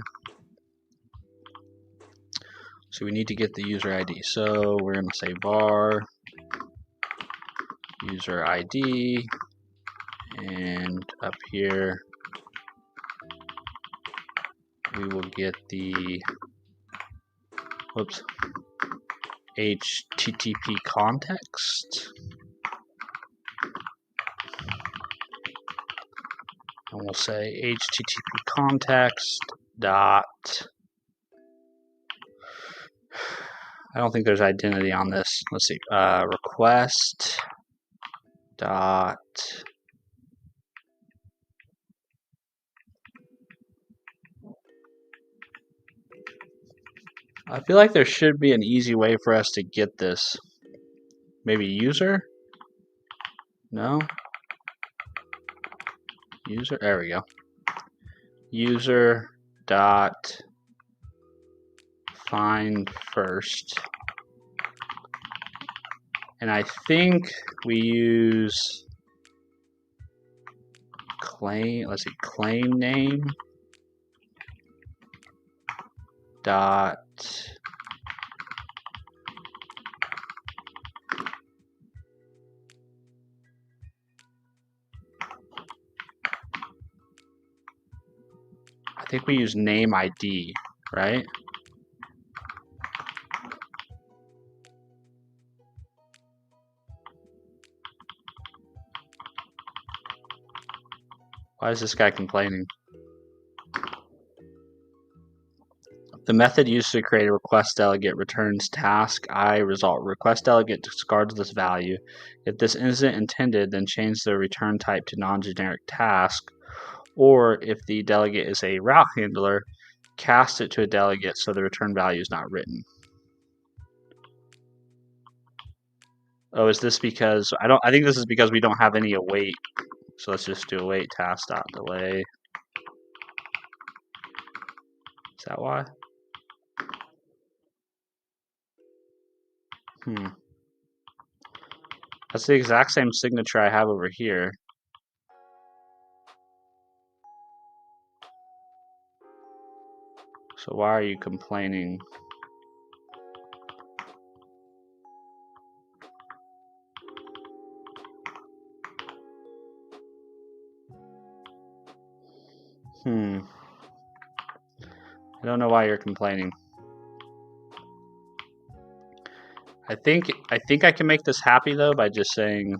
A: So we need to get the user ID. So we're going to say var user ID, and up here we will get the HTTP context, and we'll say HTTP context dot. I don't think there's identity on this. Let's see. Request dot. I feel like there should be an easy way for us to get this. Maybe user? No? User? There we go. User dot find first. And I think we use claim, let's see, claim name dot think we use name ID, right? Why is this guy complaining? The method used to create a request delegate returns task I result. Request delegate discards this value. If this isn't intended, then change the return type to non-generic task. Or if the delegate is a route handler, cast it to a delegate so the return value is not written. Oh, is this because I think this is because we don't have any await. So let's just do await task dot delay. Is that why? That's the exact same signature I have over here. So why are you complaining? I don't know why you're complaining. I think I can make this happy though by just saying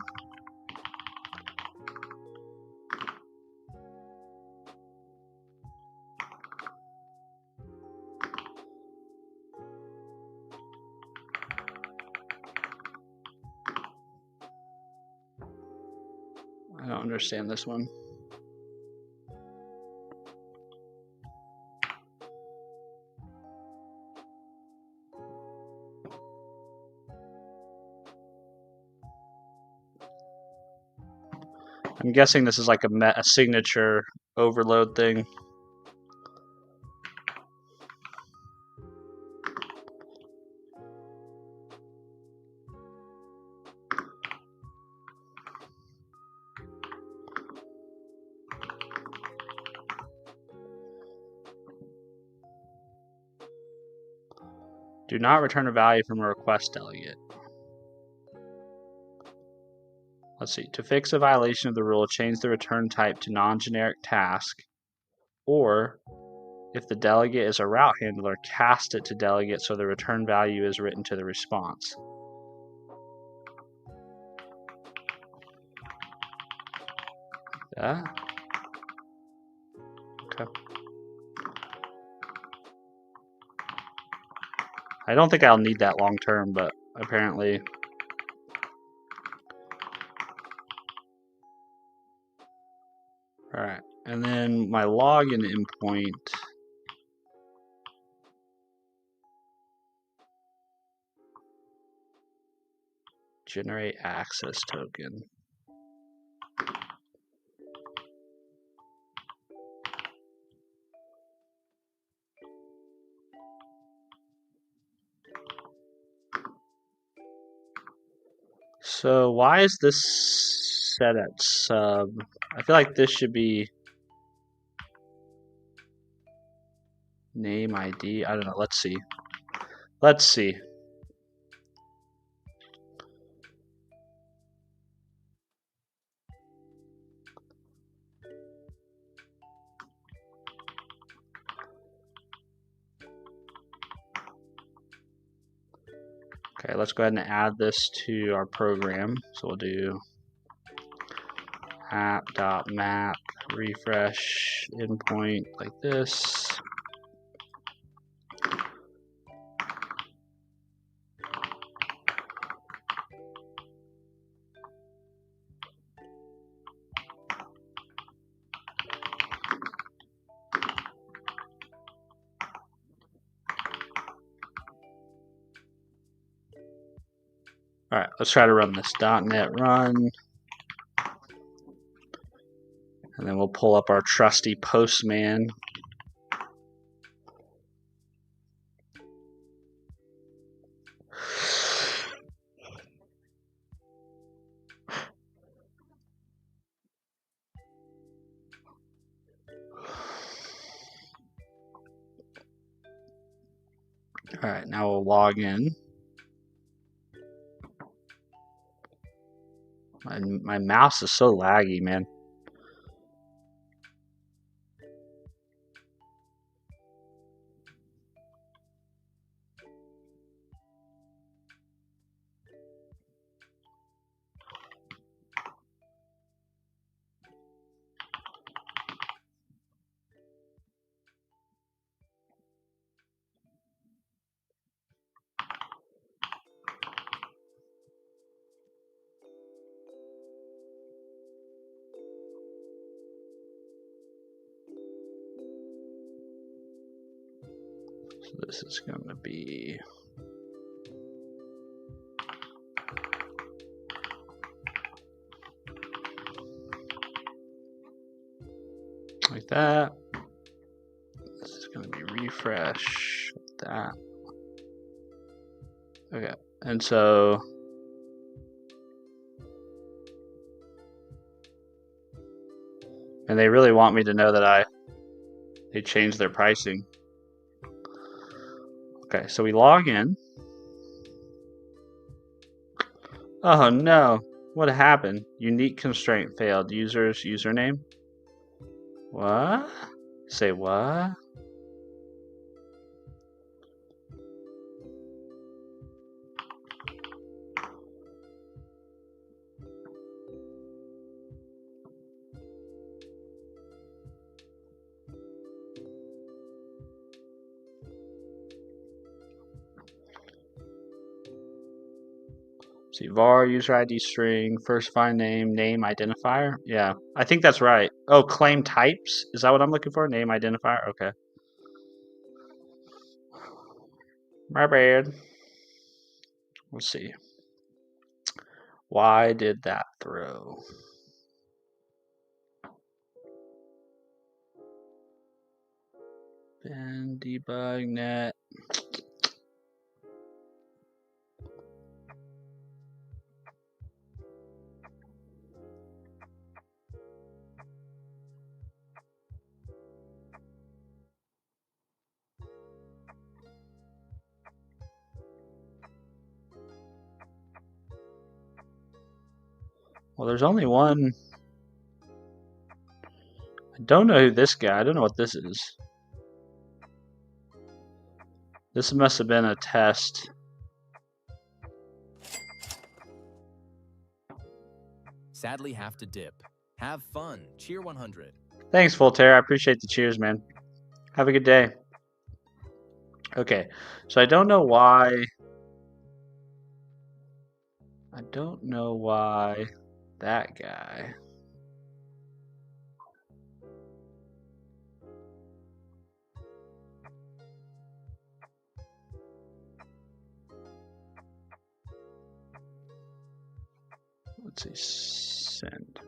A: I don't understand this one. I'm guessing this is like a signature overload thing. Do not return a value from a request delegate. Let's see. To fix a violation of the rule, change the return type to non-generic task, or if the delegate is a route handler, cast it to delegate so the return value is written to the response. Yeah. Okay. I don't think I'll need that long term, but apparently. All right, and then my login endpoint. Generate access token. So why is this set at sub? I feel like this should be name ID. I don't know. Let's see. Let's see. Okay, let's go ahead and add this to our program. So we'll do app.map refresh endpoint like this. All right, let's try to run this .NET run. And then we'll pull up our trusty Postman. All right, now we'll log in. My mouse is so laggy, man. So this is going to be like that. This is going to be refresh that. Okay, and so and they really want me to know that they changed their pricing. Okay, so we log in. Oh no, what happened? Unique constraint failed. User's username. What? Say what? See, var, user ID string, first find name, name identifier. Yeah, I think that's right. Oh, claim types. Is that what I'm looking for? Name identifier. Okay. My bad. Let's see. Why did that throw? Ben debug net. Well, there's only one. I don't know who this guy. I don't know what this is. This must have been a test.
B: Sadly, have to dip. Have fun. Cheer 100.
A: Thanks, Voltaire. I appreciate the cheers, man. Have a good day. Okay, so I don't know why. I don't know why that guy. Let's see, send.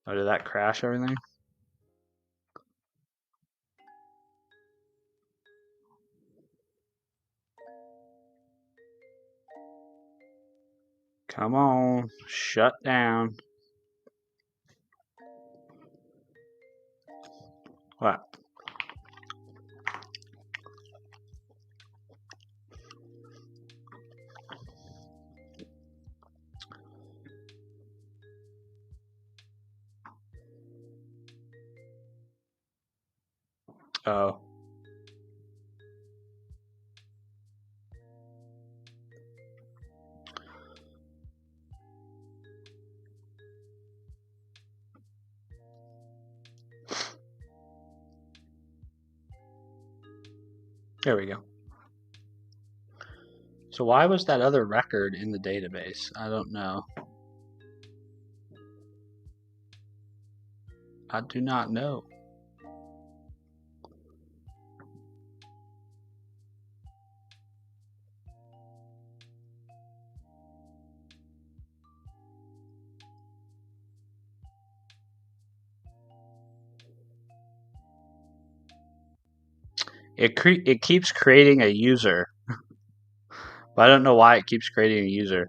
A: Oh, did that crash everything? Come on, shut down. What? Oh. There we go. So why was that other record in the database? I don't know. I do not know. It keeps creating a user, but I don't know why it keeps creating a user.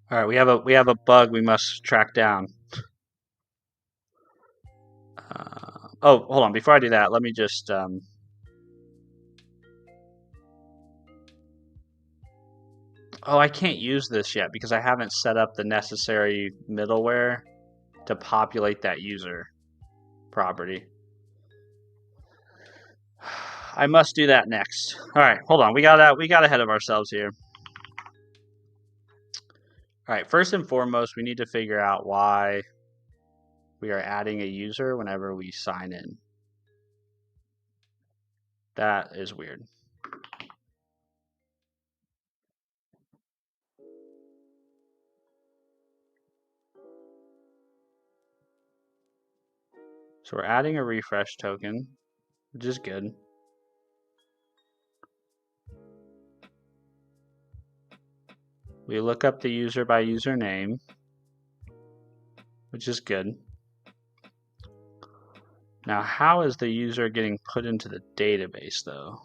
A: All right, we have a bug we must track down. Oh, hold on. Before I do that, let me just oh, I can't use this yet because I haven't set up the necessary middleware to populate that user property. I must do that next. All right, hold on. We got ahead of ourselves here. All right, first and foremost, we need to figure out why we are adding a user whenever we sign in. That is weird. So we're adding a refresh token, which is good. We look up the user by username, which is good. Now, how is the user getting put into the database, though?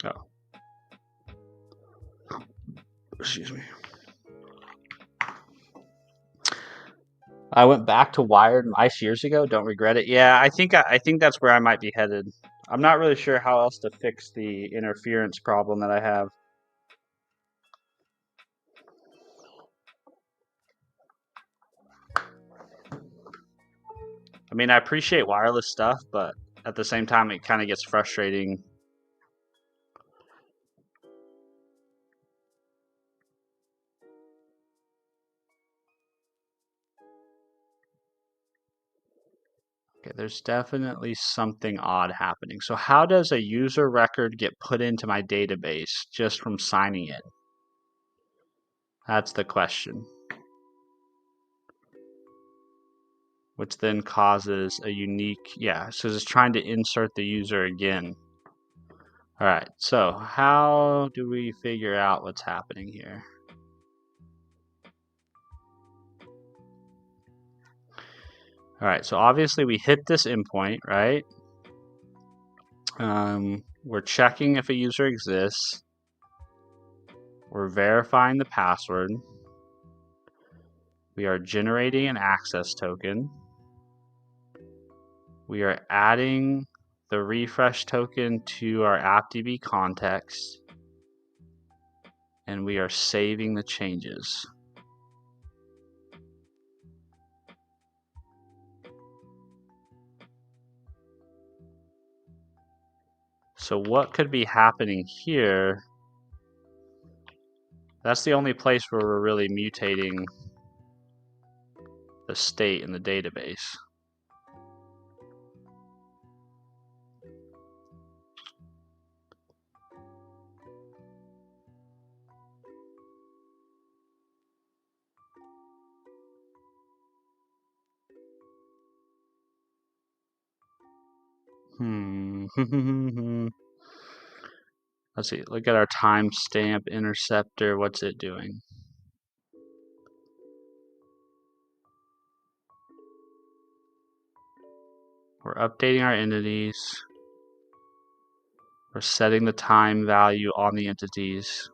A: Oh. Excuse me. I went back to wired mice years ago. Don't regret it. Yeah, I think that's where I might be headed. I'm not really sure how else to fix the interference problem that I have. I mean, I appreciate wireless stuff, but at the same time, it kind of gets frustrating. Okay, there's definitely something odd happening. So how does a user record get put into my database just from signing in? That's the question. Which then causes a unique, yeah, so it's trying to insert the user again. All right, so how do we figure out what's happening here? All right, so obviously we hit this endpoint, right? We're checking if a user exists. We're verifying the password. We are generating an access token. We are adding the refresh token to our AppDB context. And we are saving the changes. So what could be happening here? That's the only place where we're really mutating the state in the database. Let's see, look at our timestamp interceptor. What's it doing? We're updating our entities. We're setting the time value on the entities.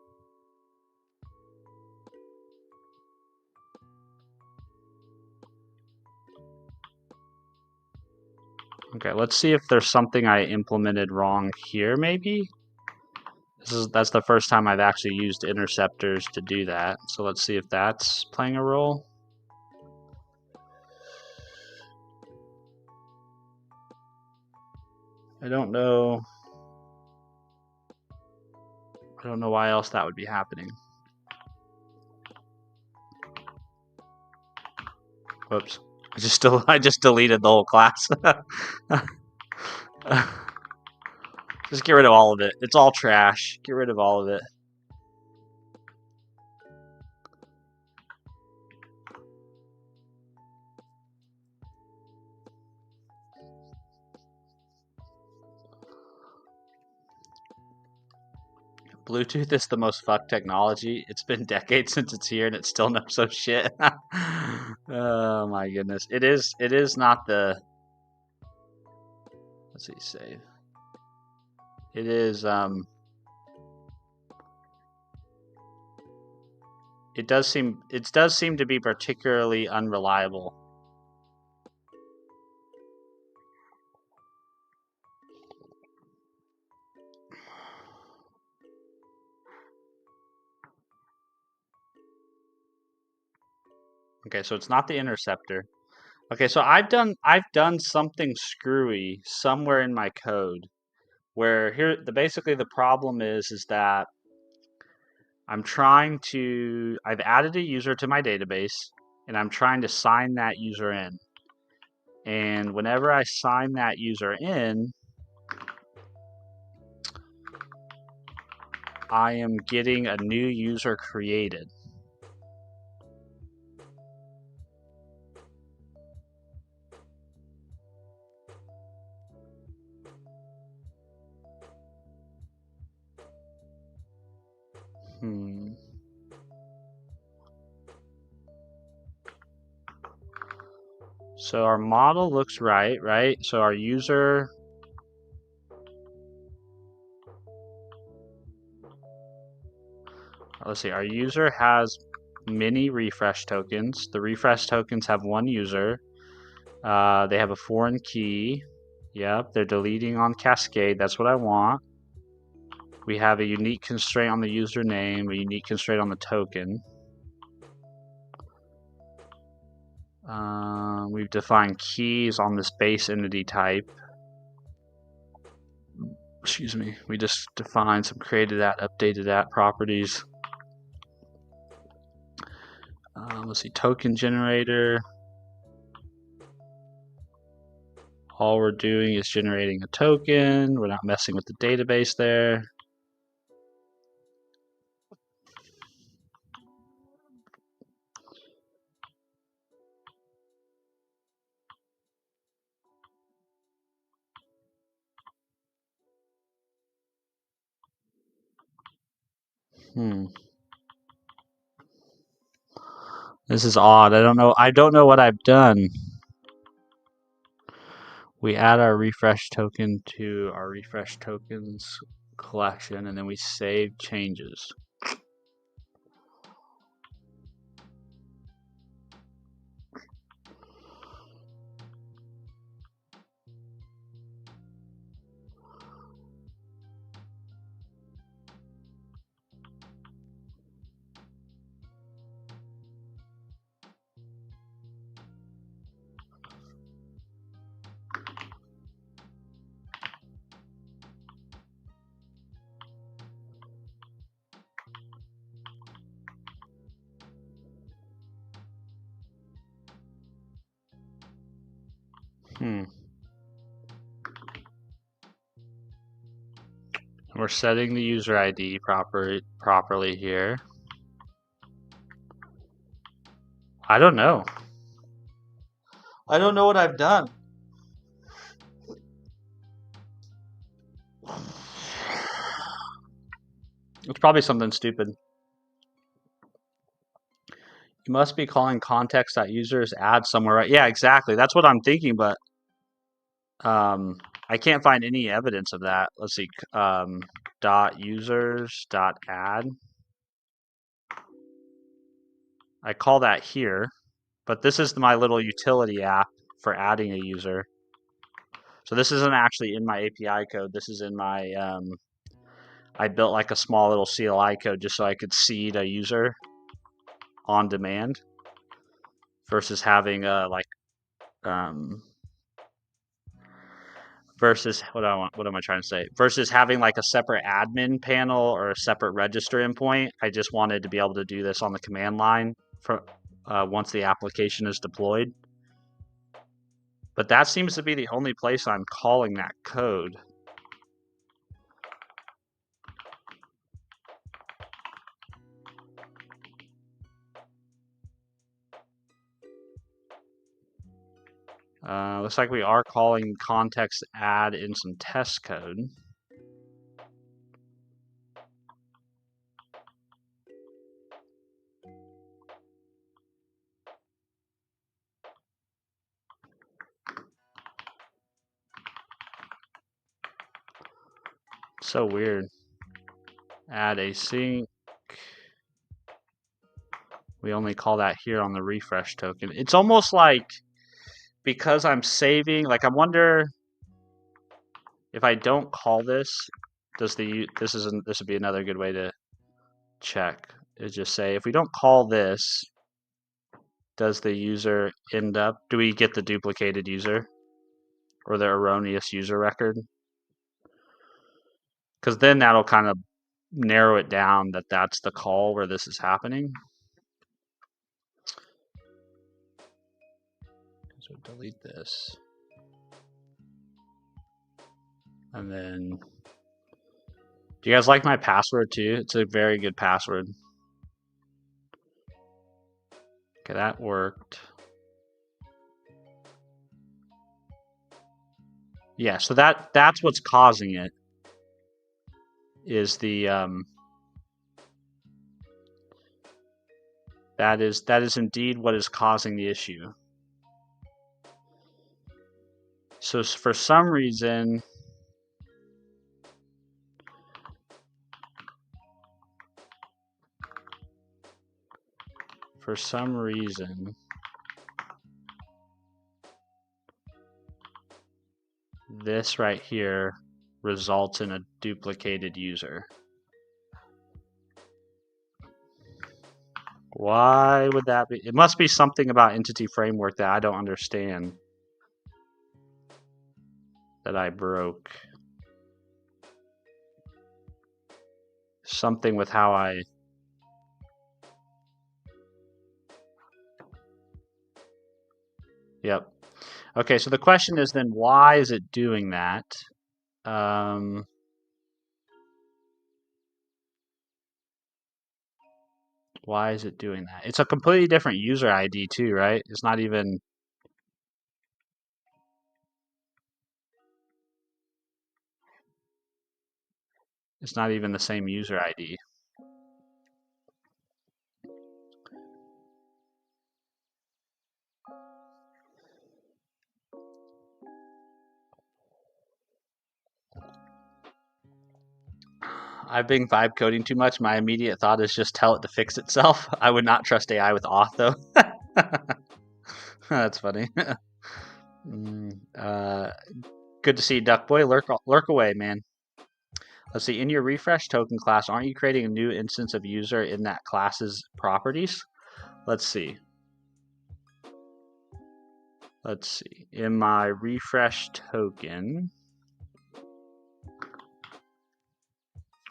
A: Okay, let's see if there's something I implemented wrong here, maybe? That's the first time I've actually used interceptors to do that. So let's see if that's playing a role. I don't know. I don't know why else that would be happening. Whoops. I just deleted the whole class. Just get rid of all of it. It's all trash. Get rid of all of it. Bluetooth is the most fucked technology. It's been decades since it's here and it still knows some shit. Oh my goodness. It is not the, let's see, save. It is it does seem to be particularly unreliable. Okay, so it's not the interceptor. Okay, so I've done something screwy somewhere in my code where basically the problem is that I've added a user to my database and I'm trying to sign that user in. And whenever I sign that user in, I am getting a new user created. Hmm. So our model looks right? So our user, let's see, our user has many refresh tokens. The refresh tokens have one user. They have a foreign key. Yep, they're deleting on cascade. That's what I want. We have a unique constraint on the username, a unique constraint on the token. We've defined keys on this base entity type. Excuse me. We just defined some created at, updated at properties. Let's see, token generator. All we're doing is generating a token. We're not messing with the database there. This is odd. I don't know what I've done. We add our refresh token to our refresh tokens collection and then we save changes. We're setting the user ID properly here. I don't know. I don't know what I've done. It's probably something stupid. You must be calling context.users add somewhere, right? Yeah, exactly. That's what I'm thinking, but I can't find any evidence of that. Let's see. Dot users dot add. I call that here, but this is my little utility app for adding a user. So this isn't actually in my API code. This is in my I built like a small little CLI code just so I could seed a user on demand versus having versus what am I trying to say? Versus having like a separate admin panel or a separate register endpoint. I just wanted to be able to do this on the command line for once the application is deployed. But that seems to be the only place I'm calling that code. Looks like we are calling context add in some test code. So weird. Add async. We only call that here on the refresh token. It's almost like because I'm saving, like I wonder if I don't call this, this would be another good way to check. Is just say if we don't call this, does the user end up? Do we get the duplicated user or the erroneous user record? Because then that'll kind of narrow it down that that's the call where this is happening. So delete this. And then, do you guys like my password too? It's a very good password. Okay, that worked. Yeah, so that's what's causing it. Is the that is indeed what is causing the issue. So for some reason, this right here results in a duplicated user. Why would that be? It must be something about entity framework that I don't understand, that I broke. Something with how I... Yep. Okay, so the question is then, why is it doing that? Why is it doing that? It's a completely different user ID too, right? It's not even... It's not even the same user ID. I've been vibe coding too much. My immediate thought is just tell it to fix itself. I would not trust AI with auth though. That's funny. Good to see you, Duck Boy. Lurk away, man. Let's see. In your refresh token class, aren't you creating a new instance of user in that class's properties? Let's see. Let's see. In my refresh token.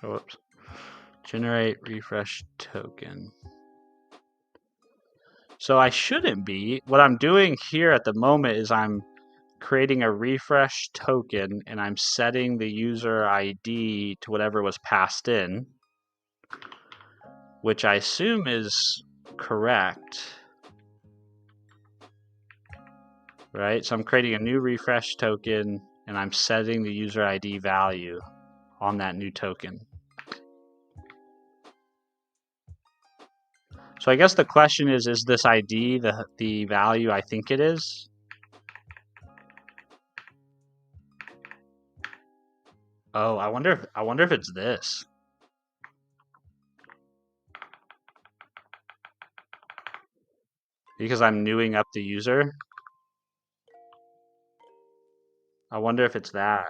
A: Whoops. Generate refresh token. So I shouldn't be. What I'm doing here at the moment is I'm creating a refresh token and I'm setting the user ID to whatever was passed in, which I assume is correct. Right? So I'm creating a new refresh token and I'm setting the user ID value on that new token. So I guess the question is this ID the value I think it is? Oh, I wonder if it's this. Because I'm newing up the user. I wonder if it's that.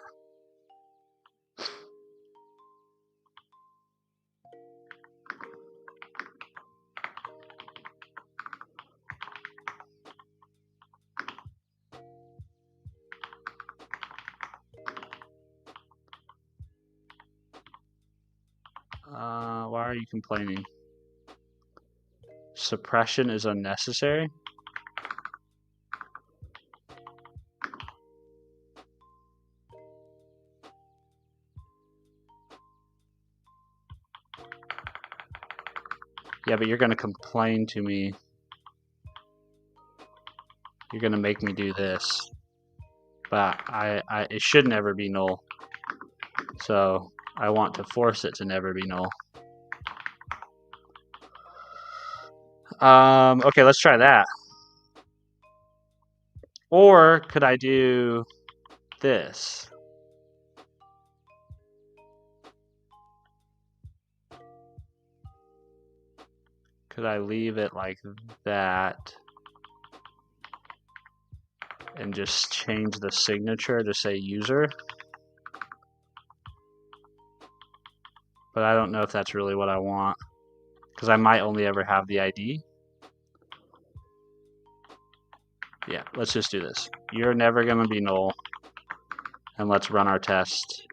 A: Why are you complaining? Suppression is unnecessary? Yeah, but you're going to complain to me. You're going to make me do this. But it should never be null. So I want to force it to never be null. Okay, let's try that. Or could I do this? Could I leave it like that and just change the signature to say user? But I don't know if that's really what I want, because I might only ever have the ID. Yeah, let's just do this. You're never going to be null. And let's run our test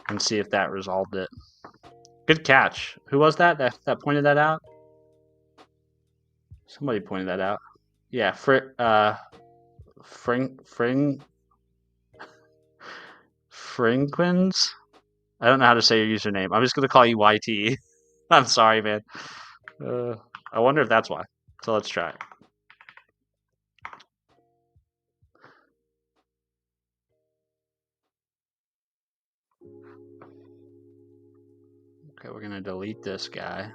A: and see if that resolved it. Good catch. Who was that pointed that out? Somebody pointed that out. Yeah, Frinquins? I don't know how to say your username. I'm just going to call you YT. I'm sorry, man. I wonder if that's why. So let's try it. Okay, we're going to delete this guy.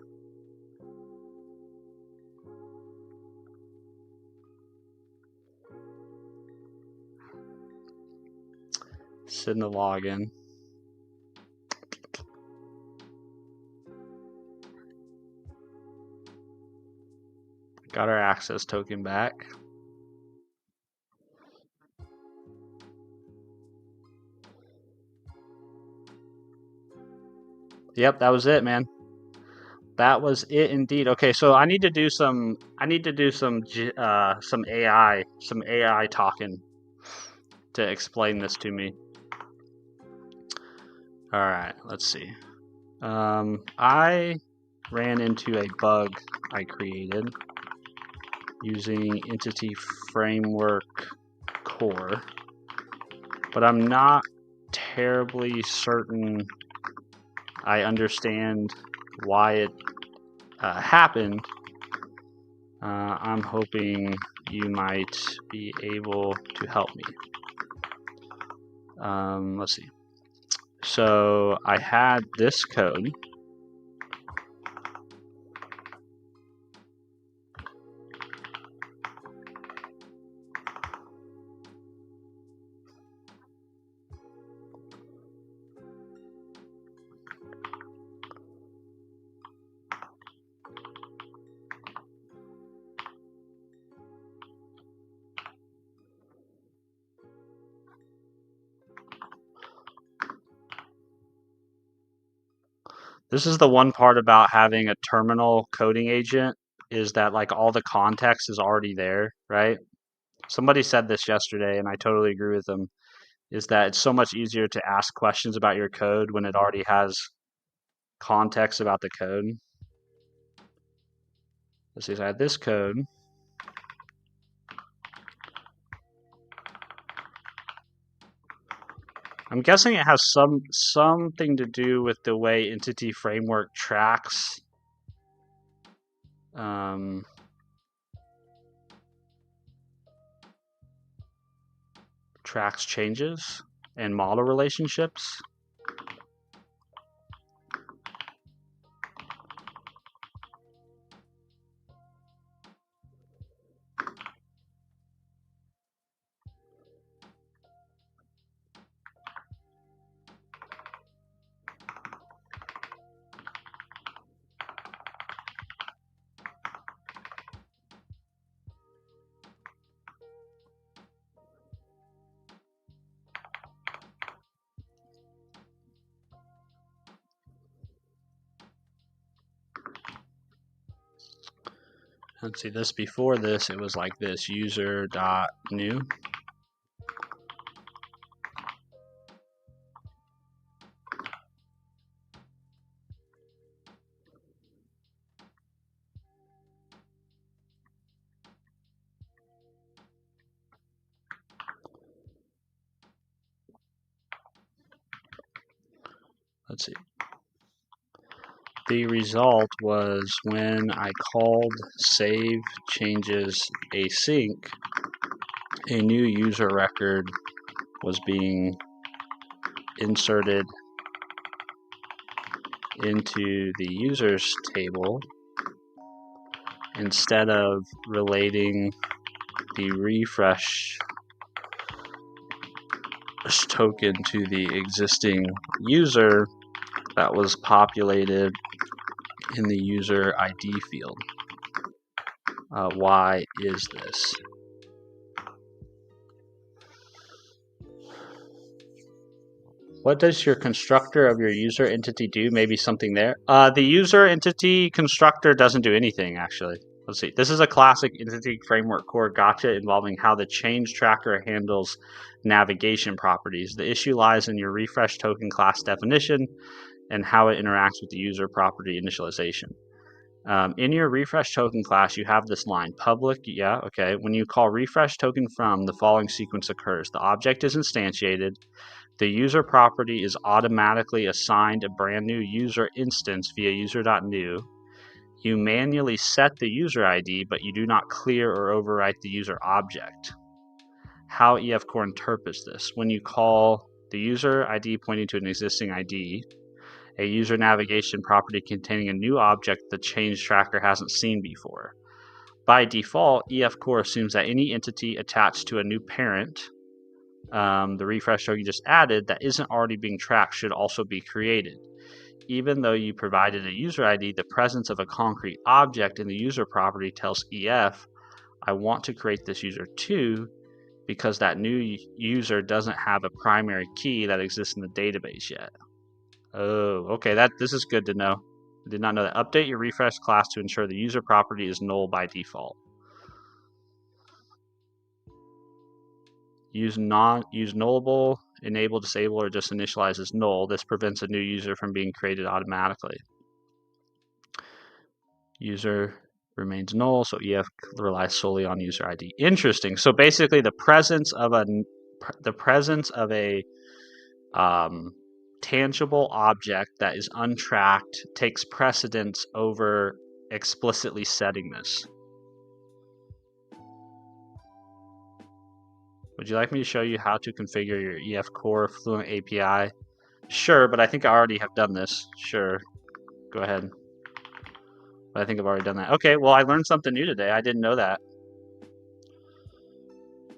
A: Send the login. Got our access token back. Yep, that was it, man. That was it indeed. Okay, so I need to do some AI talking to explain this to me. All right, let's see. I ran into a bug I created using Entity Framework Core, but I'm not terribly certain I understand why it happened. I'm hoping you might be able to help me. Let's see. So I had this code. This is the one part about having a terminal coding agent, is that like all the context is already there, right? Somebody said this yesterday and I totally agree with them, is that it's so much easier to ask questions about your code when it already has context about the code. Let's see, so I had this code. I'm guessing it has something to do with the way Entity Framework tracks tracks changes and model relationships. Let's see, this before this, it was like this, user.new. Let's see. The result was when I called save changes async, a new user record was being inserted into the users table instead of relating the refresh token to the existing user that was populated in the user ID field. Why is this? What does your constructor of your user entity do? Maybe something there. The user entity constructor doesn't do anything, actually. Let's see. This is a classic entity framework core gotcha involving how the change tracker handles navigation properties. The issue lies in your refresh token class definition and how it interacts with the user property initialization. In your refresh token class, you have this line, public, yeah, okay. When you call refresh token from, the following sequence occurs. The object is instantiated. The user property is automatically assigned a brand new user instance via user.new. You manually set the user ID, but you do not clear or overwrite the user object. How EF Core interprets this. When you call the user ID pointing to an existing ID, a user navigation property containing a new object the change tracker hasn't seen before. By default, EF Core assumes that any entity attached to a new parent, the refresh token you just added, that isn't already being tracked should also be created. Even though you provided a user ID, the presence of a concrete object in the user property tells EF, I want to create this user too, because that new user doesn't have a primary key that exists in the database yet. Oh, okay, this is good to know. I did not know that. Update your refresh class to ensure the user property is null by default. Use nullable, enable, disable, or just initialize as null. This prevents a new user from being created automatically. User remains null, so EF relies solely on user ID. Interesting. So basically, the presence of a tangible object that is untracked takes precedence over explicitly setting this. Would you like me to show you how to configure your EF Core Fluent API? Sure, but I think I already have done this. Sure, go ahead. But I think I've already done that. Okay, well, I learned something new today. I didn't know that.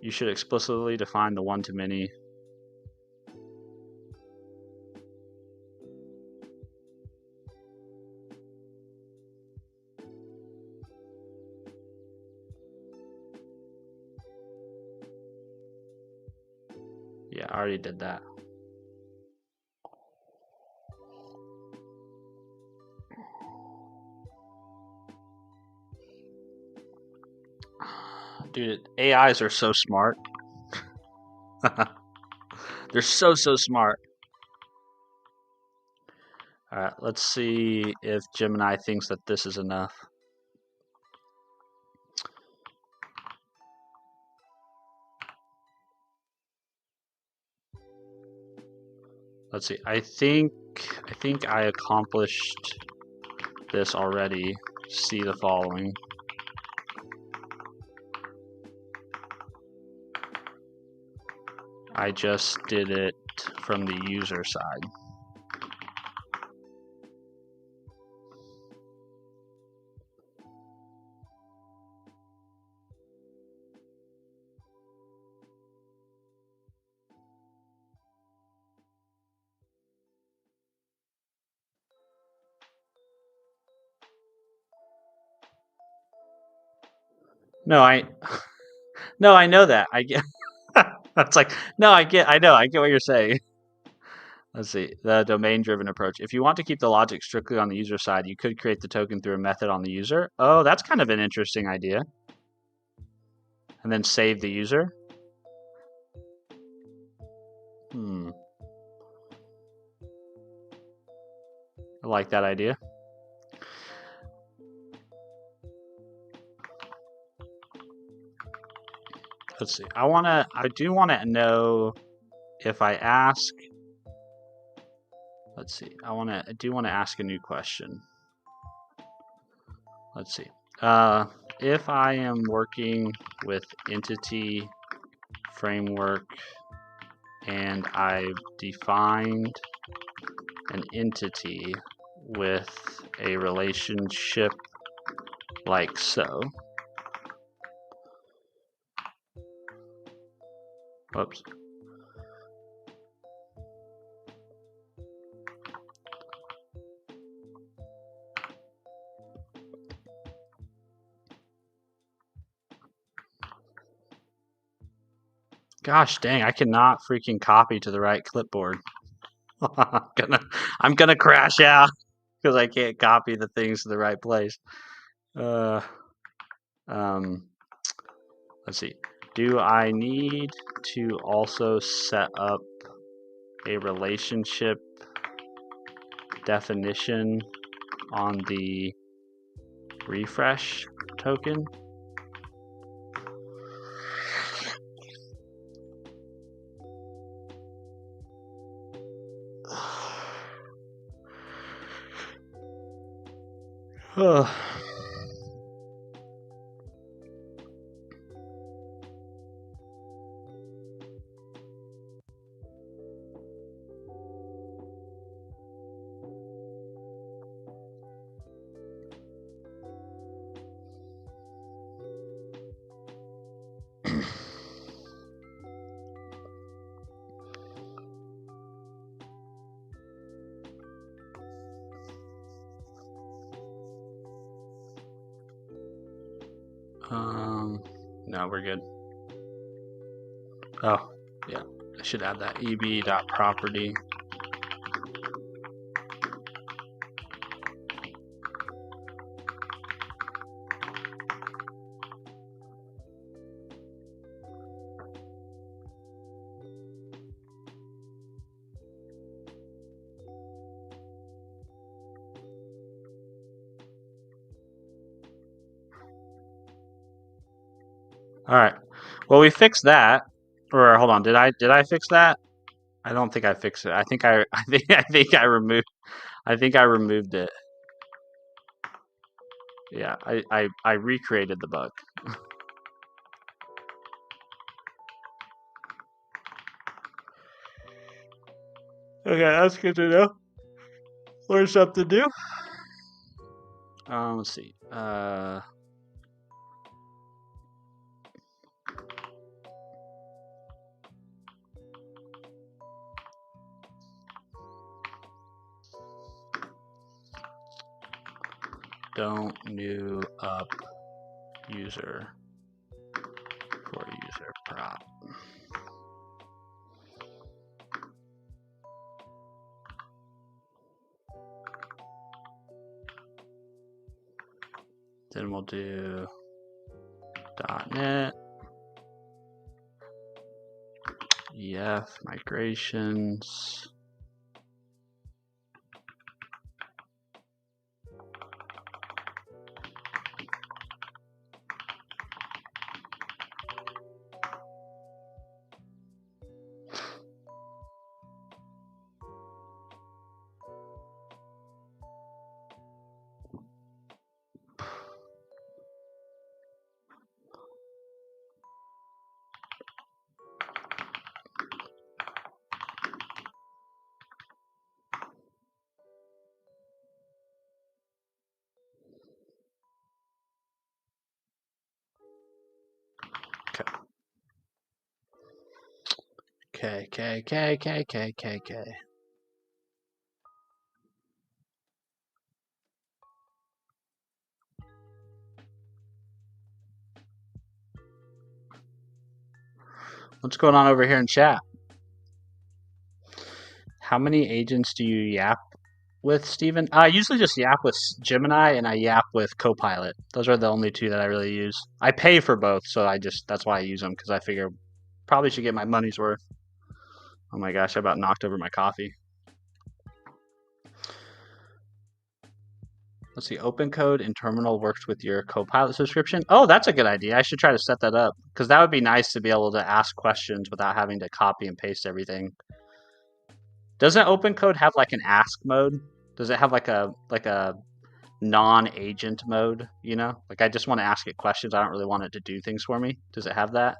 A: You should explicitly define the one-to-many. Yeah, I already did that. Dude, AIs are so smart. They're so smart. All right, let's see if Gemini thinks that this is enough. Let's see. I think I accomplished this already. See the following. I just did it from the user side. No, I know that. I get. That's like, no, I get what you're saying. Let's see, the domain-driven approach. If you want to keep the logic strictly on the user side, you could create the token through a method on the user. Oh, that's kind of an interesting idea. And then save the user. I like that idea. Let's see. I do want to know if I ask. Let's see. I do want to ask a new question. Let's see. If I am working with entity framework and I've defined an entity with a relationship like so. Whoops. Gosh dang, I cannot freaking copy to the right clipboard. I'm gonna crash out because I can't copy the things to the right place. Let's see. Do I need to also set up a relationship definition on the refresh token? No, we're good. Oh, yeah. I should add that eb.property. All right. Well, we fixed that. Or hold on, did I fix that? I don't think I fixed it. I think I removed it. Yeah, I recreated the bug. Okay, that's good to know. Learn something new. Let's see. Don't new up user for user prop. Then we'll do .NET EF migrations. K. What's going on over here in chat? How many agents do you yap with, Steven? I usually just yap with Gemini and I yap with Copilot. Those are the only two that I really use. I pay for both, so that's why I use them, because I figure probably should get my money's worth. Oh my gosh, I about knocked over my coffee. Let's see, OpenCode in Terminal works with your Copilot subscription. Oh, that's a good idea. I should try to set that up, because that would be nice to be able to ask questions without having to copy and paste everything. Doesn't OpenCode have like an ask mode? Does it have like a non-agent mode, you know? Like I just want to ask it questions. I don't really want it to do things for me. Does it have that?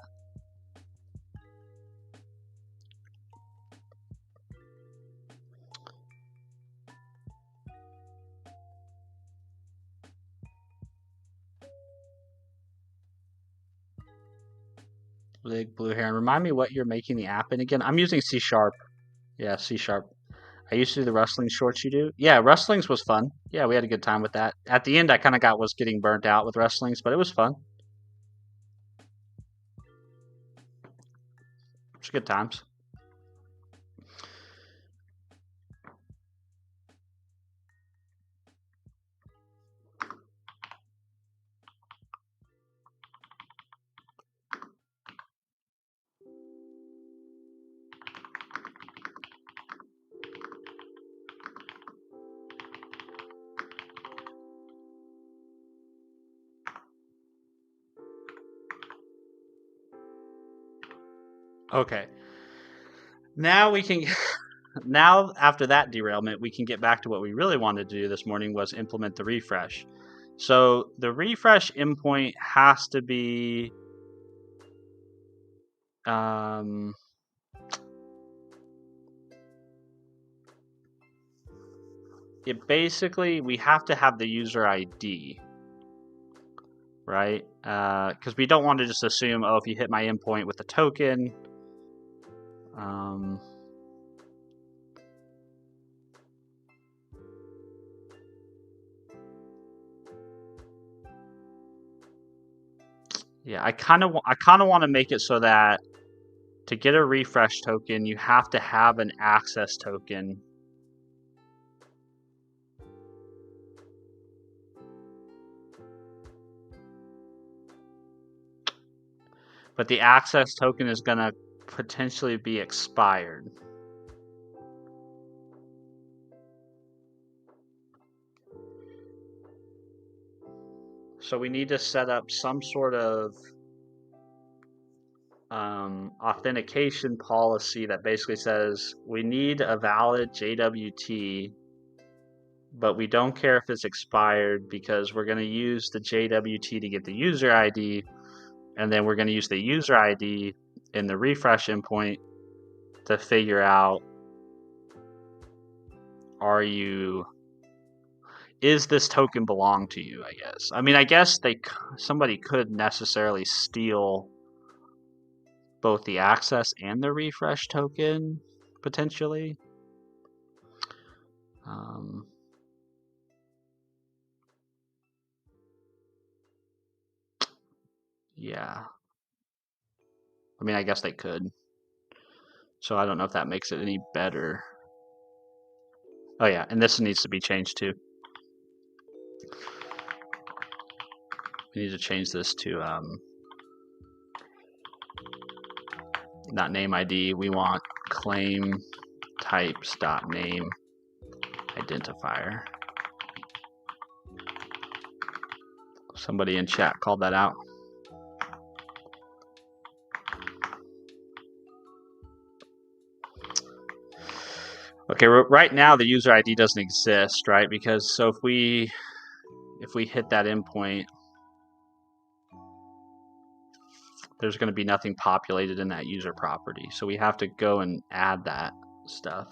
A: Big blue hair. And remind me what you're making the app in again. I'm using C#. Yeah, C#. I used to do the wrestling shorts you do. Yeah, wrestlings was fun. Yeah, we had a good time with that. At the end, I kind of was getting burnt out with wrestlings, but it was fun. It was good times. Okay. Now we can now after that derailment, we can get back to what we really wanted to do this morning was implement the refresh. So the refresh endpoint has to be it basically we have to have the user ID, right? Because we don't want to just assume, oh, if you hit my endpoint with the token, yeah, I kind of want to make it so that to get a refresh token, you have to have an access token. But the access token is going to potentially be expired. So we need to set up some sort of authentication policy that basically says we need a valid JWT, but we don't care if it's expired because we're going to use the JWT to get the user ID, and then we're going to use the user ID in the refresh endpoint to figure out, is this token belong to you, I guess. I mean, I guess somebody could necessarily steal both the access and the refresh token, potentially. Yeah. I mean, I guess they could. So I don't know if that makes it any better. Oh yeah, and this needs to be changed too. We need to change this to not name ID. We want claim types dot name identifier. Somebody in chat called that out. Okay, right now the user ID doesn't exist, right? Because so if we hit that endpoint, there's going to be nothing populated in that user property. So we have to go and add that stuff.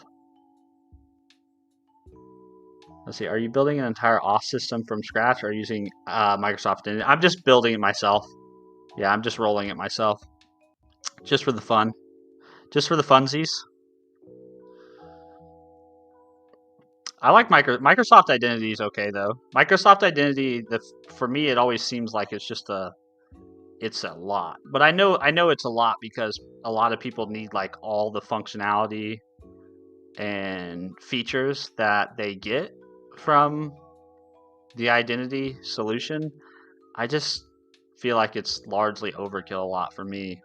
A: Let's see, are you building an entire auth system from scratch or using Microsoft? I'm just building it myself. Yeah, I'm just rolling it myself. Just for the fun. Just for the funsies. I like Microsoft Identity is okay though. Microsoft Identity, for me, it always seems like it's a lot. But I know it's a lot because a lot of people need like all the functionality and features that they get from the identity solution. I just feel like it's largely overkill a lot for me.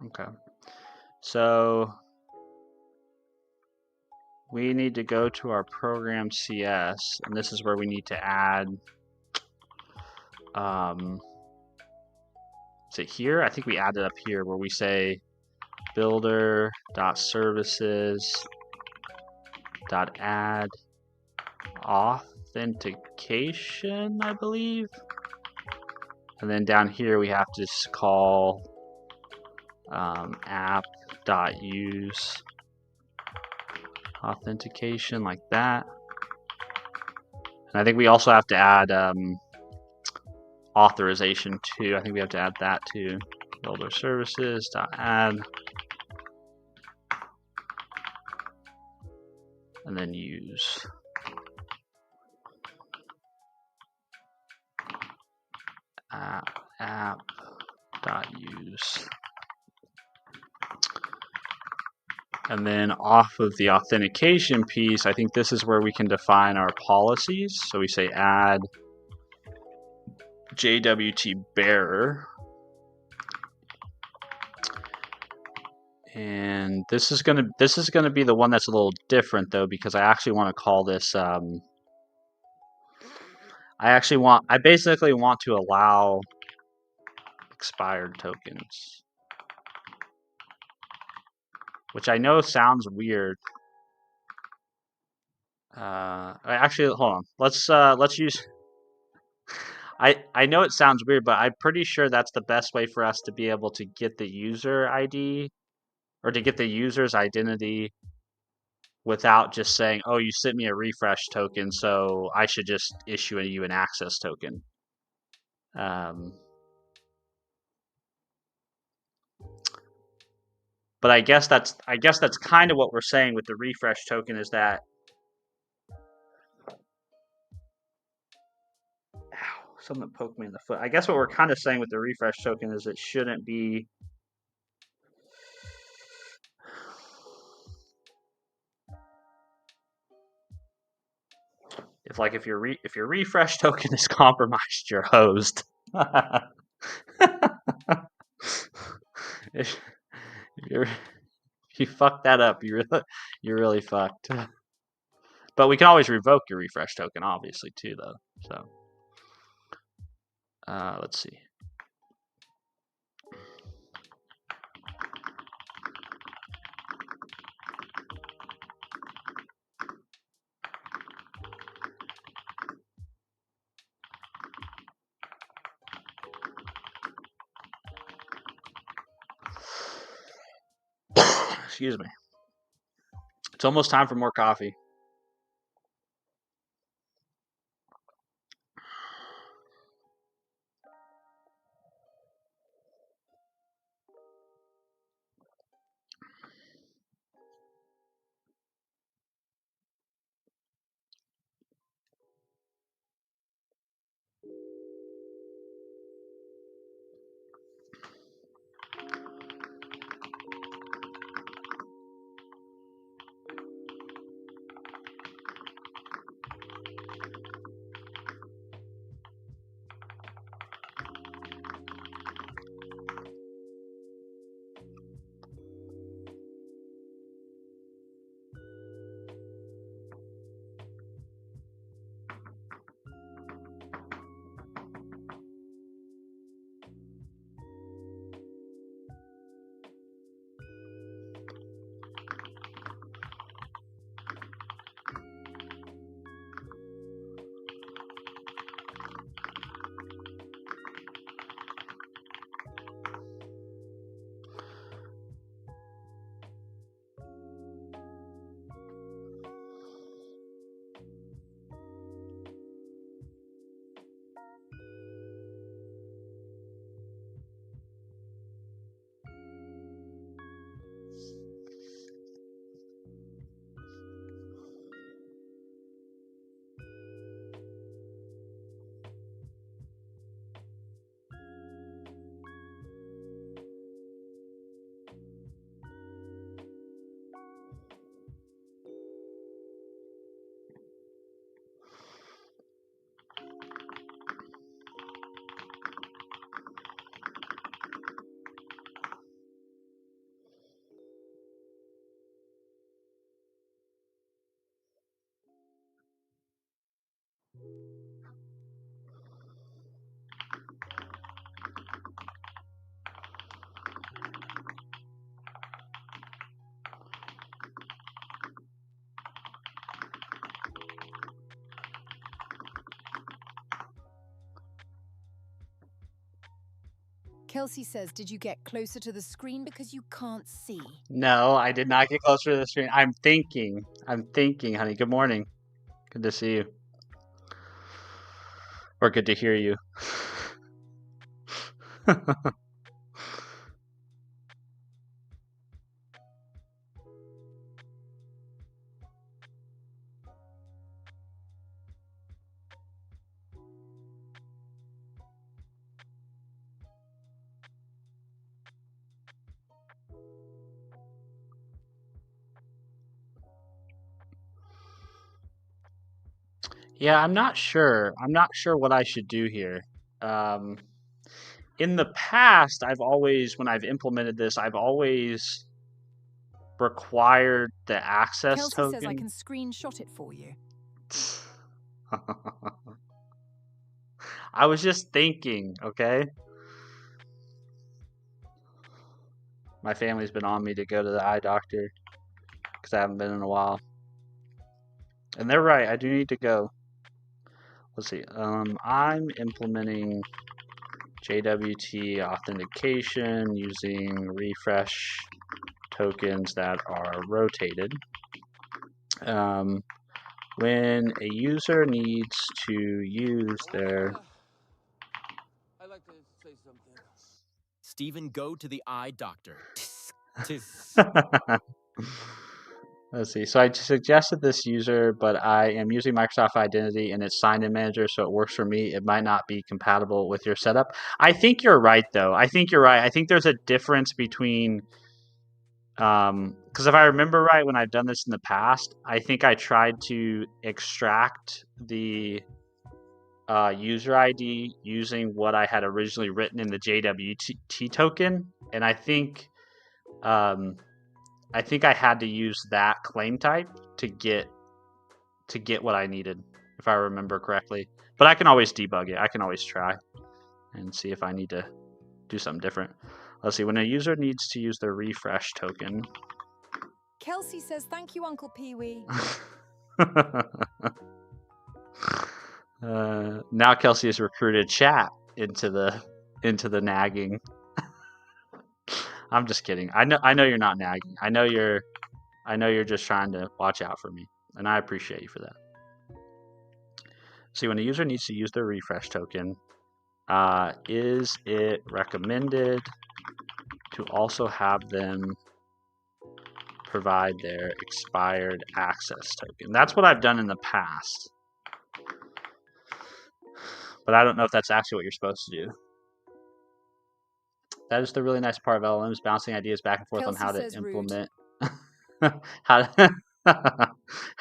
A: Okay. So we need to go to our program CS, and this is where we need to add, is it here? I think we added up here where we say builder.services.add authentication, I believe. And then down here we have to just call app.use authentication like that. And I think we also have to add authorization too. I think we have to add that too. Builder services.add and then use. app.use. And then off of the authentication piece, I think this is where we can define our policies. So we say add JWT bearer. And this is gonna be the one that's a little different though, because I actually want to call this I basically want to allow expired tokens, which I know sounds weird. Actually, hold on. Let's use. I know it sounds weird, but I'm pretty sure that's the best way for us to be able to get the user ID or to get the user's identity without just saying, "Oh, you sent me a refresh token, so I should just issue you an access token." But I guess that's kind of what we're saying with the refresh token is that. Ow, something poked me in the foot. I guess what we're kind of saying with the refresh token is it shouldn't be. If your refresh token is compromised, you're hosed. if you're if you fuck that up, you're really fucked. But we can always revoke your refresh token, obviously, too, though. So let's see. Excuse me. It's almost time for more coffee.
D: Kelsey says, did you get closer to the screen because you can't see?
A: No, I did not get closer to the screen. I'm thinking, honey. Good morning. Good to see you. Or good to hear you. Yeah, I'm not sure. I'm not sure what I should do here. In the past, when I've implemented this, I've always required the access
D: Kelsey
A: token.
D: says I can screenshot it for you.
A: I was just thinking, okay? My family's been on me to go to the eye doctor because I haven't been in a while. And they're right, I do need to go. Let's see. I'm implementing JWT authentication using refresh tokens that are rotated. When a user needs to use their...
C: I'd like to say something.
B: Stephen, go to the eye doctor.
A: Let's see. So I suggested this user, but I am using Microsoft Identity and its sign-in manager, so it works for me. It might not be compatible with your setup. I think you're right, though. I think you're right. I think there's a difference between... because if I remember right, when I've done this in the past, I think I tried to extract the user ID using what I had originally written in the JWT token, and I think I had to use that claim type to get what I needed, if I remember correctly. But I can always debug it. I can always try and see if I need to do something different. Let's see. When a user needs to use their refresh token.
D: Kelsey says thank you, Uncle Pee-wee.
A: Now Kelsey has recruited chat into the nagging. I'm just kidding. I know you're not nagging. I know you're just trying to watch out for me, and I appreciate you for that. See, when a user needs to use their refresh token, is it recommended to also have them provide their expired access token? That's what I've done in the past, but I don't know if that's actually what you're supposed to do. That is the really nice part of LLMs, bouncing ideas back and forth
D: Kelsey
A: on how to
D: says
A: implement how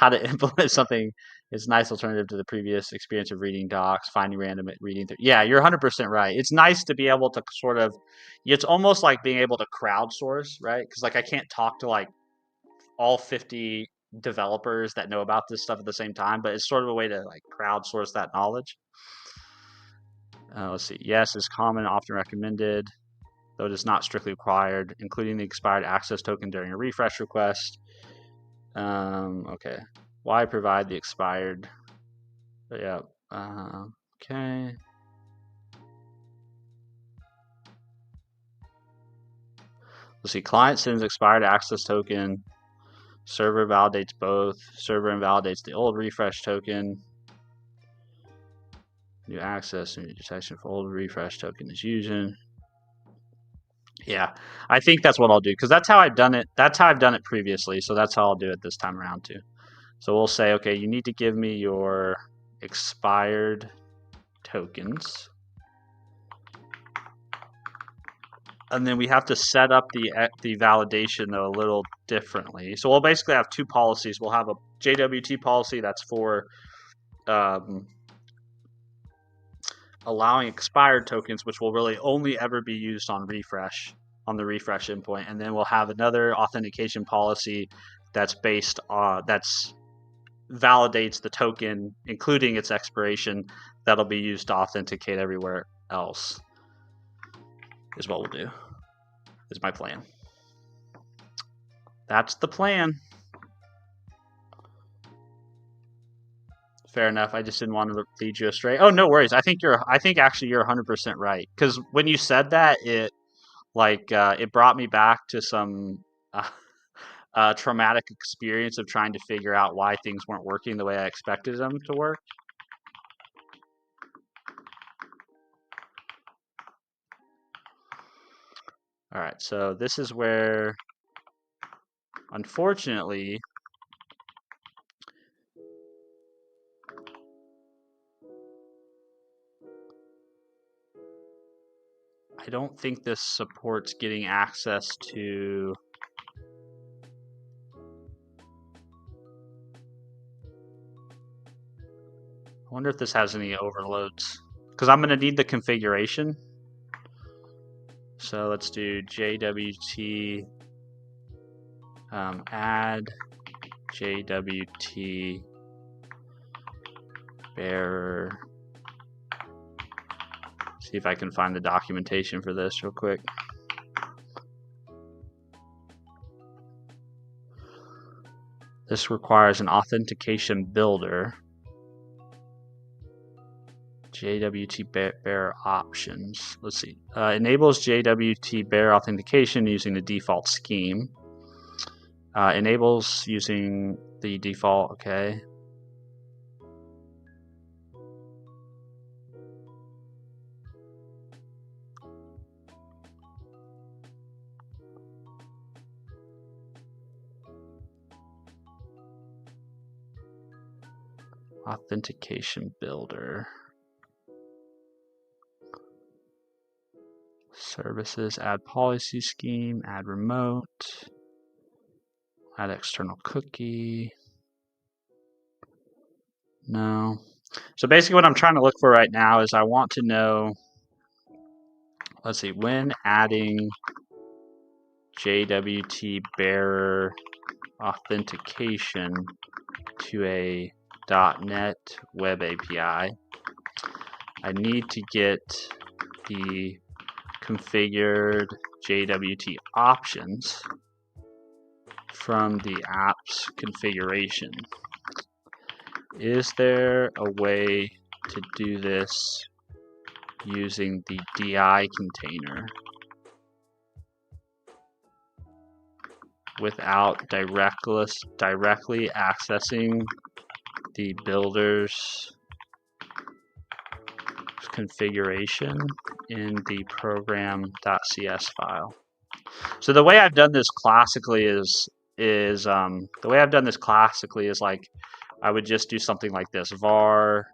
A: to implement something. It's a nice alternative to the previous experience of reading docs, finding random reading. Yeah, you're 100% right. It's nice to be able to sort of, it's almost like being able to crowdsource, right? Because like I can't talk to like all 50 developers that know about this stuff at the same time, but it's sort of a way to like crowdsource that knowledge. Let's see. Yes is common, often recommended, though it is not strictly required, including the expired access token during a refresh request. Okay. Why provide the expired? Yeah. Okay. Let's see. Client sends expired access token. Server validates both. Server invalidates the old refresh token. New access, new detection for old refresh token is using. Yeah, I think that's what I'll do because that's how I've done it. That's how I've done it previously, so that's how I'll do it this time around too. So we'll say, okay, you need to give me your expired tokens. And then we have to set up the validation though a little differently. So we'll basically have two policies. We'll have a JWT policy that's for allowing expired tokens, which will really only ever be used on refresh, on the refresh endpoint. And then we'll have another authentication policy that's based on, that's validates the token, including its expiration, that'll be used to authenticate everywhere else, is what we'll do, is my plan. That's the plan. Fair enough. I just didn't want to lead you astray. Oh, no worries. I think actually you're 100% right. Because when you said that, it brought me back to some traumatic experience of trying to figure out why things weren't working the way I expected them to work. All right, so this is where, unfortunately, I don't think this supports getting access to... I wonder if this has any overloads. because I'm going to need the configuration. So let's do JWT add JWT bearer. See if I can find the documentation for this real quick. This requires an authentication builder. JWT bearer options. Let's see. Enables JWT bearer authentication using the default scheme. Enables using the default, okay. Authentication builder. Services, add policy scheme, add remote, add external cookie. No. So basically what I'm trying to look for right now is I want to know, let's see, when adding JWT bearer authentication to a .NET web API, I need to get the configured JWT options from the app's configuration. Is there a way to do this using the DI container without directly accessing the builder's configuration in the program.cs file? So the way I've done this classically is like I would just do something like this: var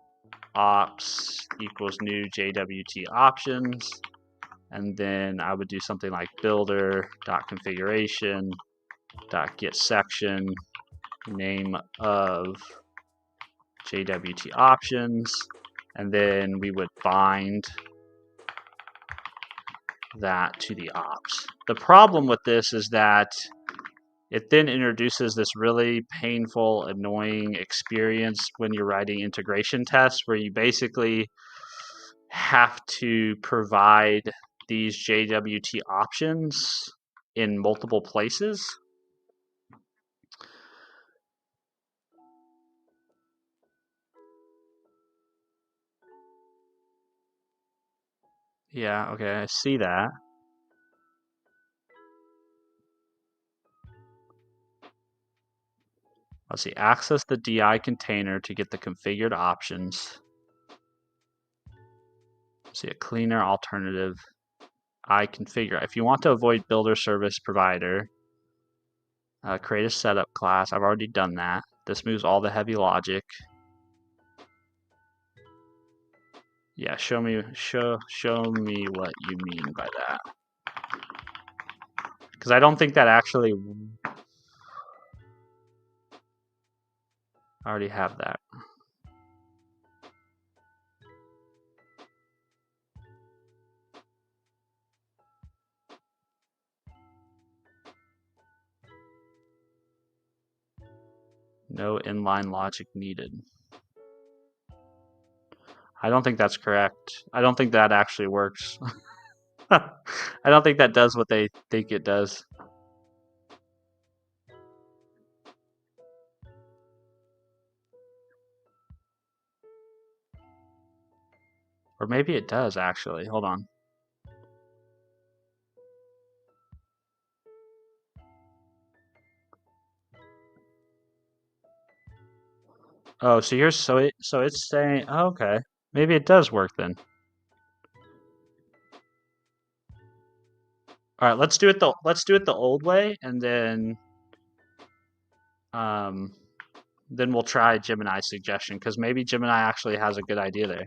A: ops equals new JWT options, and then I would do something like builder.configuration.get section name of JWT options, and then we would bind that to the ops. The problem with this is that it then introduces this really painful, annoying experience when you're writing integration tests, where you basically have to provide these JWT options in multiple places. Yeah, okay, I see that. Let's see, access the DI container to get the configured options. Let's see, a cleaner alternative. I configure. If you want to avoid builder service provider, create a setup class. I've already done that. This moves all the heavy logic. Yeah, show me what you mean by that. Because I don't think that actually. I already have that. No inline logic needed. I don't think that's correct. I don't think that actually works. I don't think that does what they think it does. Or maybe it does actually. Hold on. Oh, so you're so it's saying, oh, okay, maybe it does work then. All right, let's do it the old way, and then we'll try Gemini's suggestion, because maybe Gemini actually has a good idea there.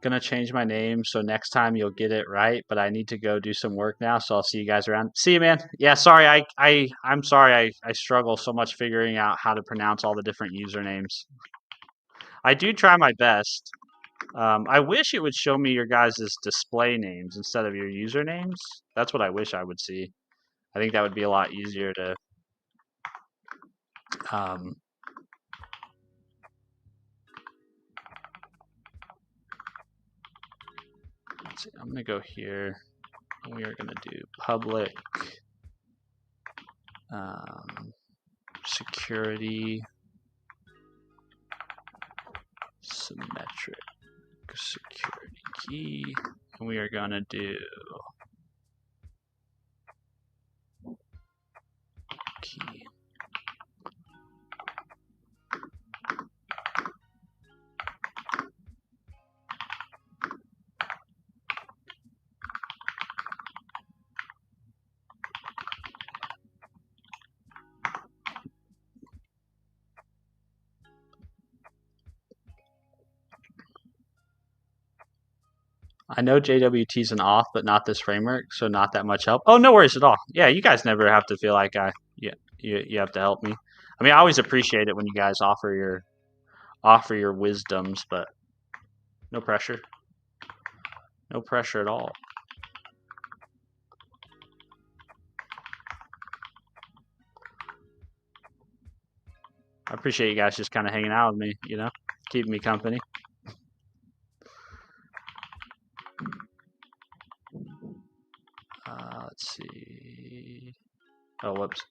A: gonna change my name so next time you'll get it right. But I need to go do some work now, so I'll see you guys around. See you, man. Yeah, sorry. I'm sorry. I struggle so much figuring out how to pronounce all the different usernames. I do try my best. I wish it would show me your guys' display names instead of your usernames. That's what I wish I would see. I think that would be a lot easier to. Let's see, I'm gonna go here. We are gonna do public security symmetric security key, and we are gonna do key. I know JWT's an auth, but not this framework, so not that much help. Oh, no worries at all. Yeah, you guys never have to feel like you have to help me. I mean, I always appreciate it when you guys offer your wisdoms, but no pressure. No pressure at all. I appreciate you guys just kind of hanging out with me, you know, keeping me company. Let's see. Oh, whoops.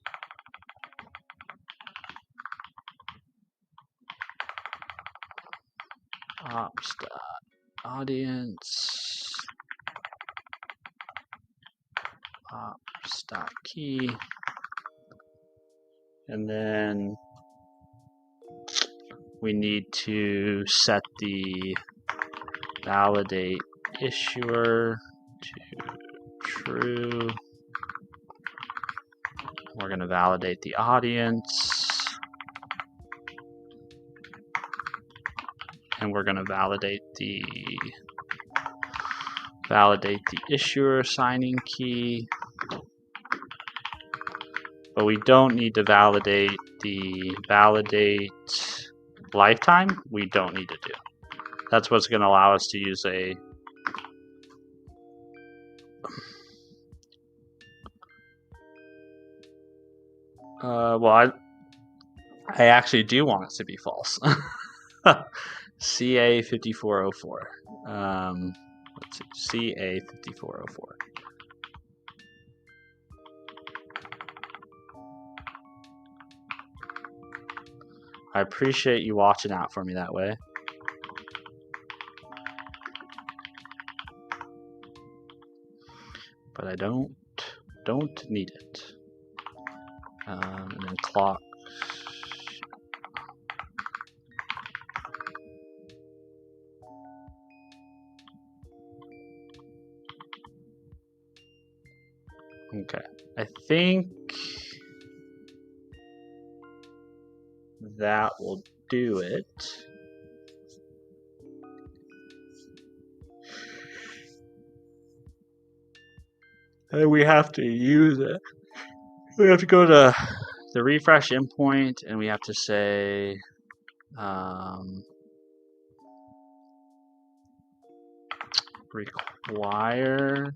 A: Ops.audience. Ops.key. And then we need to set the validate issuer to true. We're going to validate the audience. And we're going to validate the issuer signing key. But we don't need to validate the lifetime. We don't need to do. That's what's going to allow us to use a well, I actually do want it to be false. CA5404. Let's see, CA5404. I appreciate you watching out for me that way. But I don't need it. And then clock. Okay, I think that will do it. And we have to use it. We have to go to the refresh endpoint, and we have to say require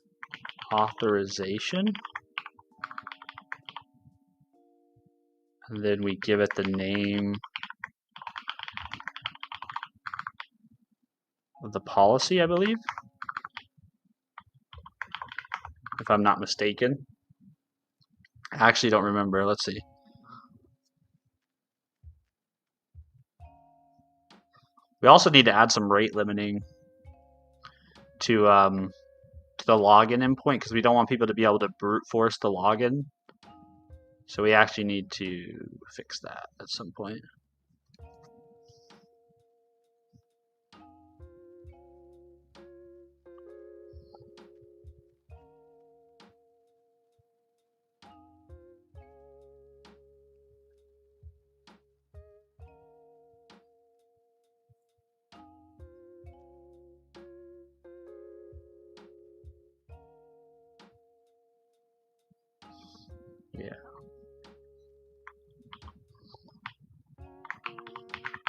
A: authorization, and then we give it the name of the policy, I believe, if I'm not mistaken. I actually don't remember. Let's see. We also need to add some rate limiting to the login endpoint, because we don't want people to be able to brute force the login. So we actually need to fix that at some point. Yeah.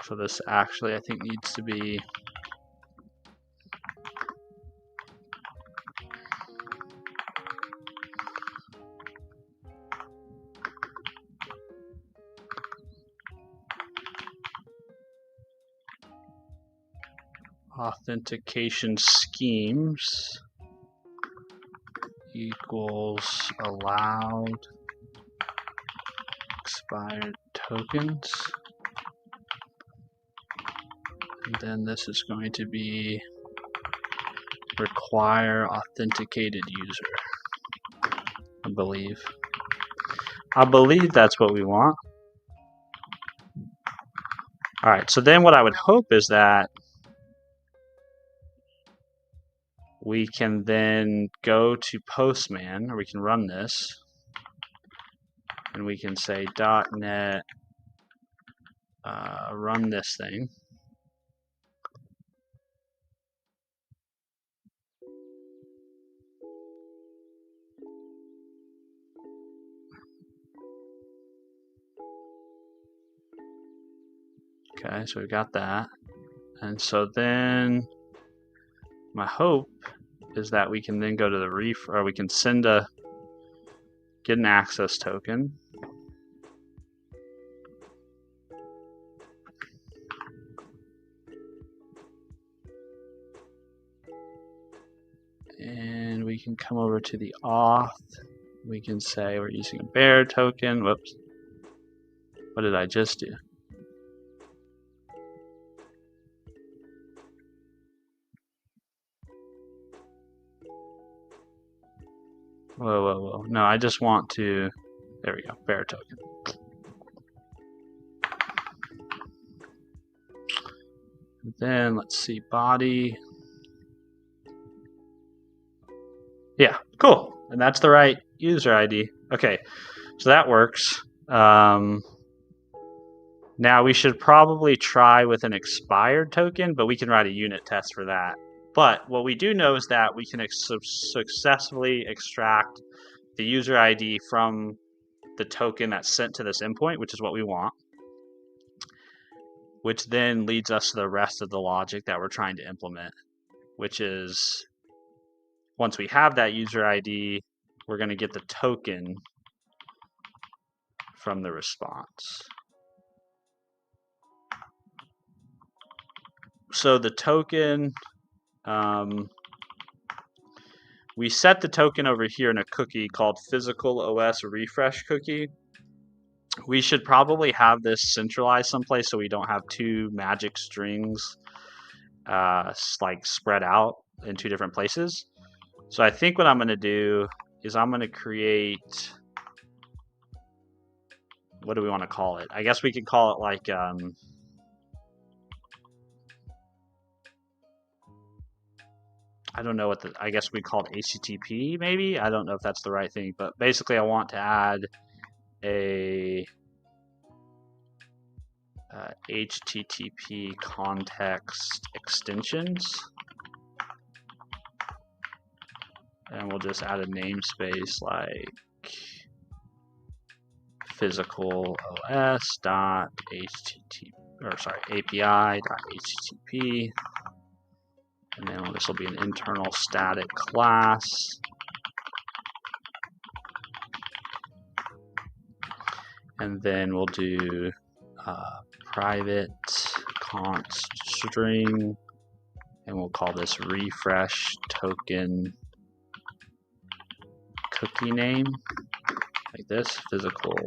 A: So this actually, I think, needs to be authentication schemes equals allowed expired tokens. And then this is going to be require authenticated user. I believe that's what we want. All right, so then what I would hope is that we can then go to Postman, or we can run this, and we can say .NET run this thing. Okay, so we've got that. And so then my hope is that we can then go to the or we can get an access token. And we can come over to the auth. We can say we're using a bear token. Whoops. What did I just do? Whoa. No, I just want to, there we go, bear token. And then let's see, body. Yeah, cool. And that's the right user ID. Okay, so that works. Now we should probably try with an expired token, but we can write a unit test for that. But what we do know is that we can successfully extract the user ID from the token that's sent to this endpoint, which is what we want, which then leads us to the rest of the logic that we're trying to implement, which is once we have that user ID, we're going to get the token from the response. So the token, we set the token over here in a cookie called physical OS refresh cookie. We should probably have this centralized someplace so we don't have two magic strings like spread out in two different places. So I think what I'm going to do is I'm going to create, what do we want to call it? I guess we could call it like I don't know what I guess we call it HTTP maybe. I don't know if that's the right thing, but basically I want to add a HTTP context extensions, and we'll just add a namespace like physical OS dot HTTP, or sorry, API dot HTTP. And then this will be an internal static class. And then we'll do private const string, and we'll call this refresh token cookie name, like this, physical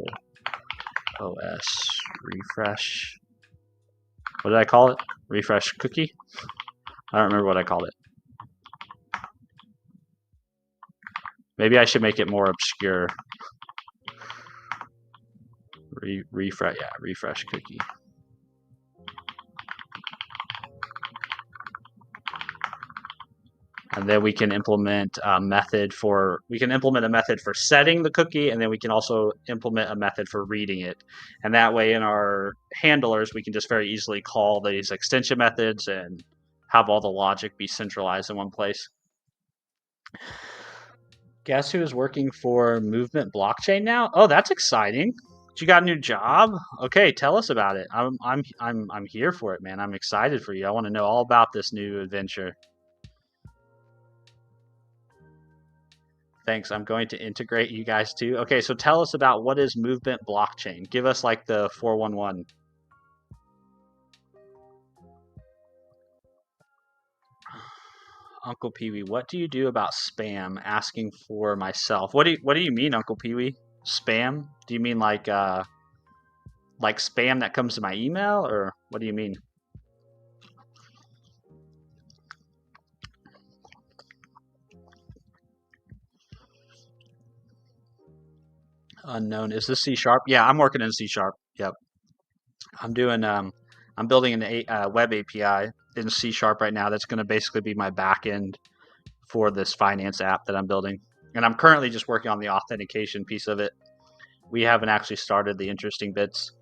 A: OS refresh. What did I call it? Refresh cookie? I don't remember what I called it. Maybe I should make it more obscure. Refresh cookie. And then we can implement a method for setting the cookie, and then we can also implement a method for reading it. And that way in our handlers, we can just very easily call these extension methods and have all the logic be centralized in one place. Guess who is working for Movement Blockchain now? Oh, that's exciting. You got a new job? Okay, tell us about it. I'm here for it, man. I'm excited for you. I want to know all about this new adventure. Thanks. I'm going to integrate you guys too. Okay, so tell us about what is Movement Blockchain. Give us like the 411. Uncle Pee-wee, what do you do about spam asking for myself? What do you mean, Uncle Pee-wee? Spam? Do you mean like spam that comes to my email, or what do you mean? Unknown. Is this C sharp? Yeah, I'm working in C sharp. Yep. I'm doing I'm building an web API in C sharp right now. That's going to basically be my backend for this finance app that I'm building. And I'm currently just working on the authentication piece of it. We haven't actually started the interesting bits.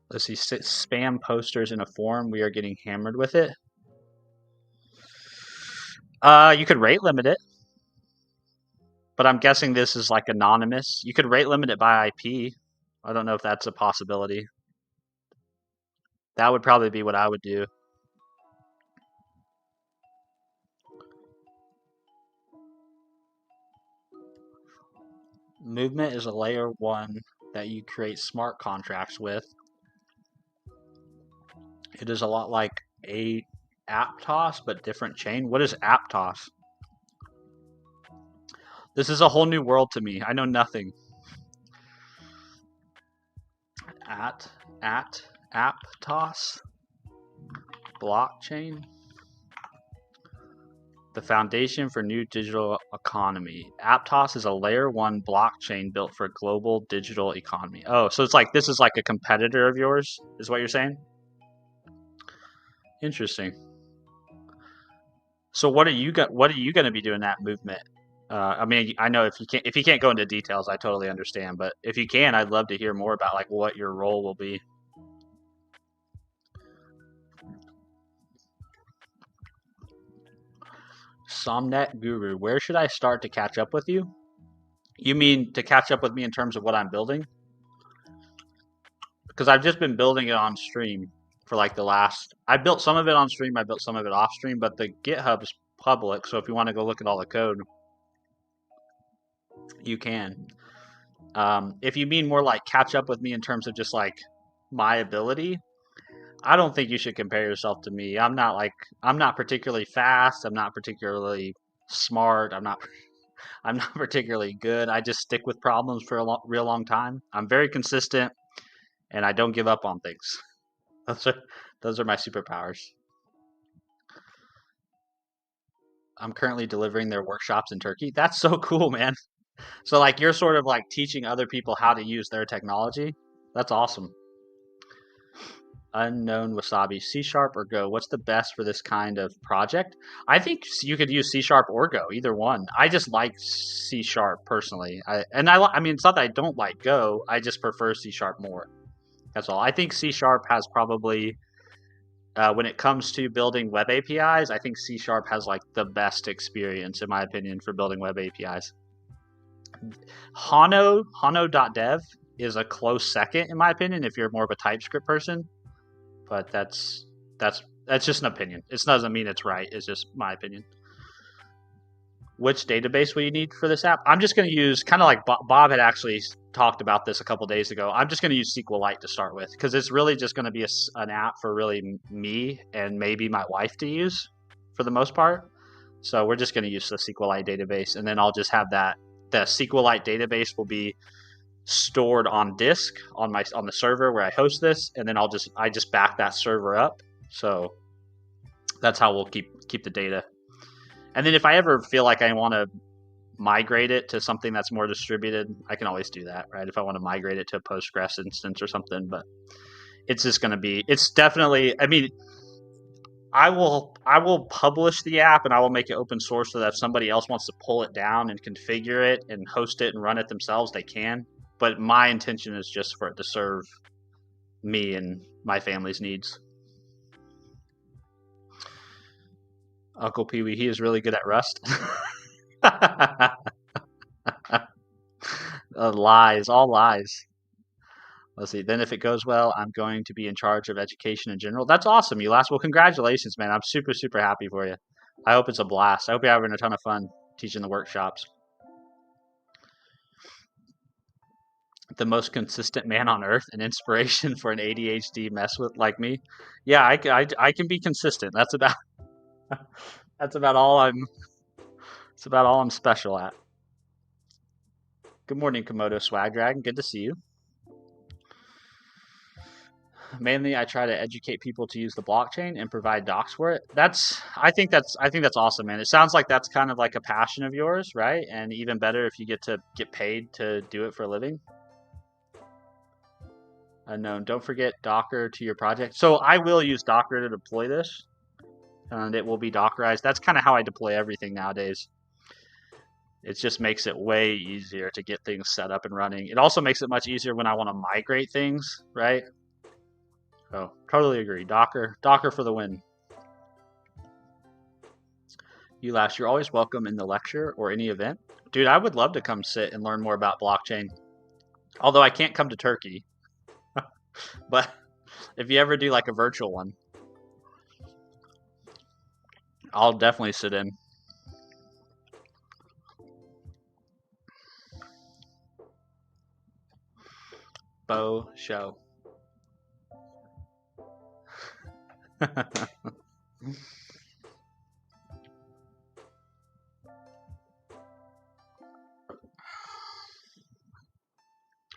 A: Let's see, spam posters in a form. We are getting hammered with it. You could rate limit it, but I'm guessing this is like anonymous. You could rate limit it by IP. I don't know if that's a possibility. That would probably be what I would do. Movement is a layer 1 that you create smart contracts with. It is a lot like Aptos, but different chain. What is Aptos? This is a whole new world to me. I know nothing. Aptos blockchain. The foundation for new digital economy. Aptos is a layer 1 blockchain built for a global digital economy. Oh, so it's like this is like a competitor of yours, is what you're saying? Interesting. So what are you going to be doing that movement? I mean, I know if you can't go into details, I totally understand. But if you can, I'd love to hear more about like what your role will be. Somnet Guru, where should I start to catch up with you? You mean to catch up with me in terms of what I'm building? Because I've just been building it on stream for like the last. I built some of it on stream. I built some of it off stream, but the GitHub's public. So if you want to go look at all the code, you can. If you mean more like catch up with me in terms of just like my ability, I don't think you should compare yourself to me. I'm not particularly fast. I'm not particularly smart. I'm not particularly good. I just stick with problems for a real long time. I'm very consistent, and I don't give up on things. Those are my superpowers. I'm currently delivering their workshops in Turkey. That's so cool, man. So like you're sort of like teaching other people how to use their technology. That's awesome. Unknown Wasabi, C Sharp or Go? What's the best for this kind of project? I think you could use C Sharp or Go, either one. I just like C Sharp personally. I mean, it's not that I don't like Go. I just prefer C Sharp more. That's all. I think C Sharp has probably, when it comes to building web APIs, I think C Sharp has like the best experience, in my opinion, for building web APIs. Hano.dev is a close second, in my opinion, if you're more of a TypeScript person. But that's just an opinion. It doesn't mean it's right. It's just my opinion. Which database will you need for this app? I'm just going to use, kind of like Bob had actually talked about this a couple days ago. I'm just going to use SQLite to start with because it's really just going to be an app for really me and maybe my wife to use for the most part. So we're just going to use the SQLite database, and then I'll just have that. The SQLite database will be stored on disk on the server where I host this, and then I just back that server up. So that's how we'll keep the data. And then if I ever feel like I want to migrate it to something that's more distributed, I can always do that, right? If I want to migrate it to a Postgres instance or something, but it's just going to be, it's definitely, I mean, I will publish the app and I will make it open source so that if somebody else wants to pull it down and configure it and host it and run it themselves, they can. But my intention is just for it to serve me and my family's needs. Uncle Pee-wee, he is really good at Rust. Lies, all lies. Let's see. Then if it goes well, I'm going to be in charge of education in general. That's awesome, you last. Well, congratulations, man. I'm super, super happy for you. I hope it's a blast. I hope you're having a ton of fun teaching the workshops. The most consistent man on earth, an inspiration for an ADHD mess with like me. Yeah, I can be consistent. That's about that's about all I'm. It's about all I'm special at. Good morning, Komodo Swag Dragon. Good to see you. Mainly, I try to educate people to use the blockchain and provide docs for it. I think that's awesome, man. It sounds like that's kind of like a passion of yours, right? And even better if you get paid to do it for a living. Unknown. Don't forget Docker to your project. So I will use Docker to deploy this, and it will be Dockerized. That's kind of how I deploy everything nowadays. It just makes it way easier to get things set up and running. It also makes it much easier when I want to migrate things, right? So totally agree. Docker for the win. You last, you're always welcome in the lecture or any event. Dude, I would love to come sit and learn more about blockchain. Although I can't come to Turkey. But if you ever do like a virtual one, I'll definitely sit in. Bo show.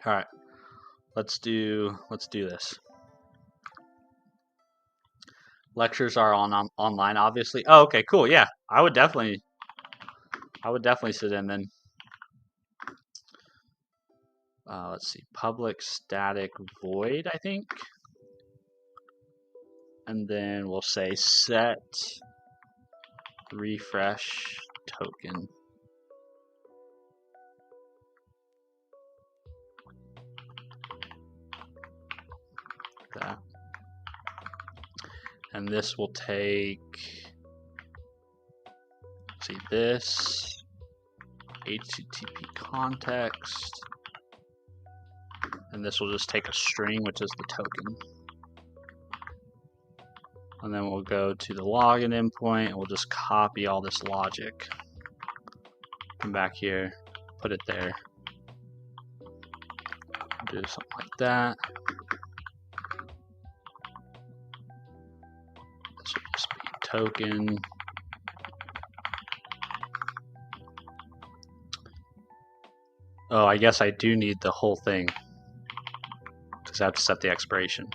A: All right, let's do this. Lectures are online, obviously. Oh, okay, cool. Yeah, I would definitely sit in then. Let's see, public static void, I think, and then we'll say set refresh token. That. And this will take, see this, HTTP context, and this will just take a string, which is the token. And then we'll go to the login endpoint, and we'll just copy all this logic. Come back here, put it there. Do something like that. This will just be token. Oh, I guess I do need the whole thing, because I have to set the expiration.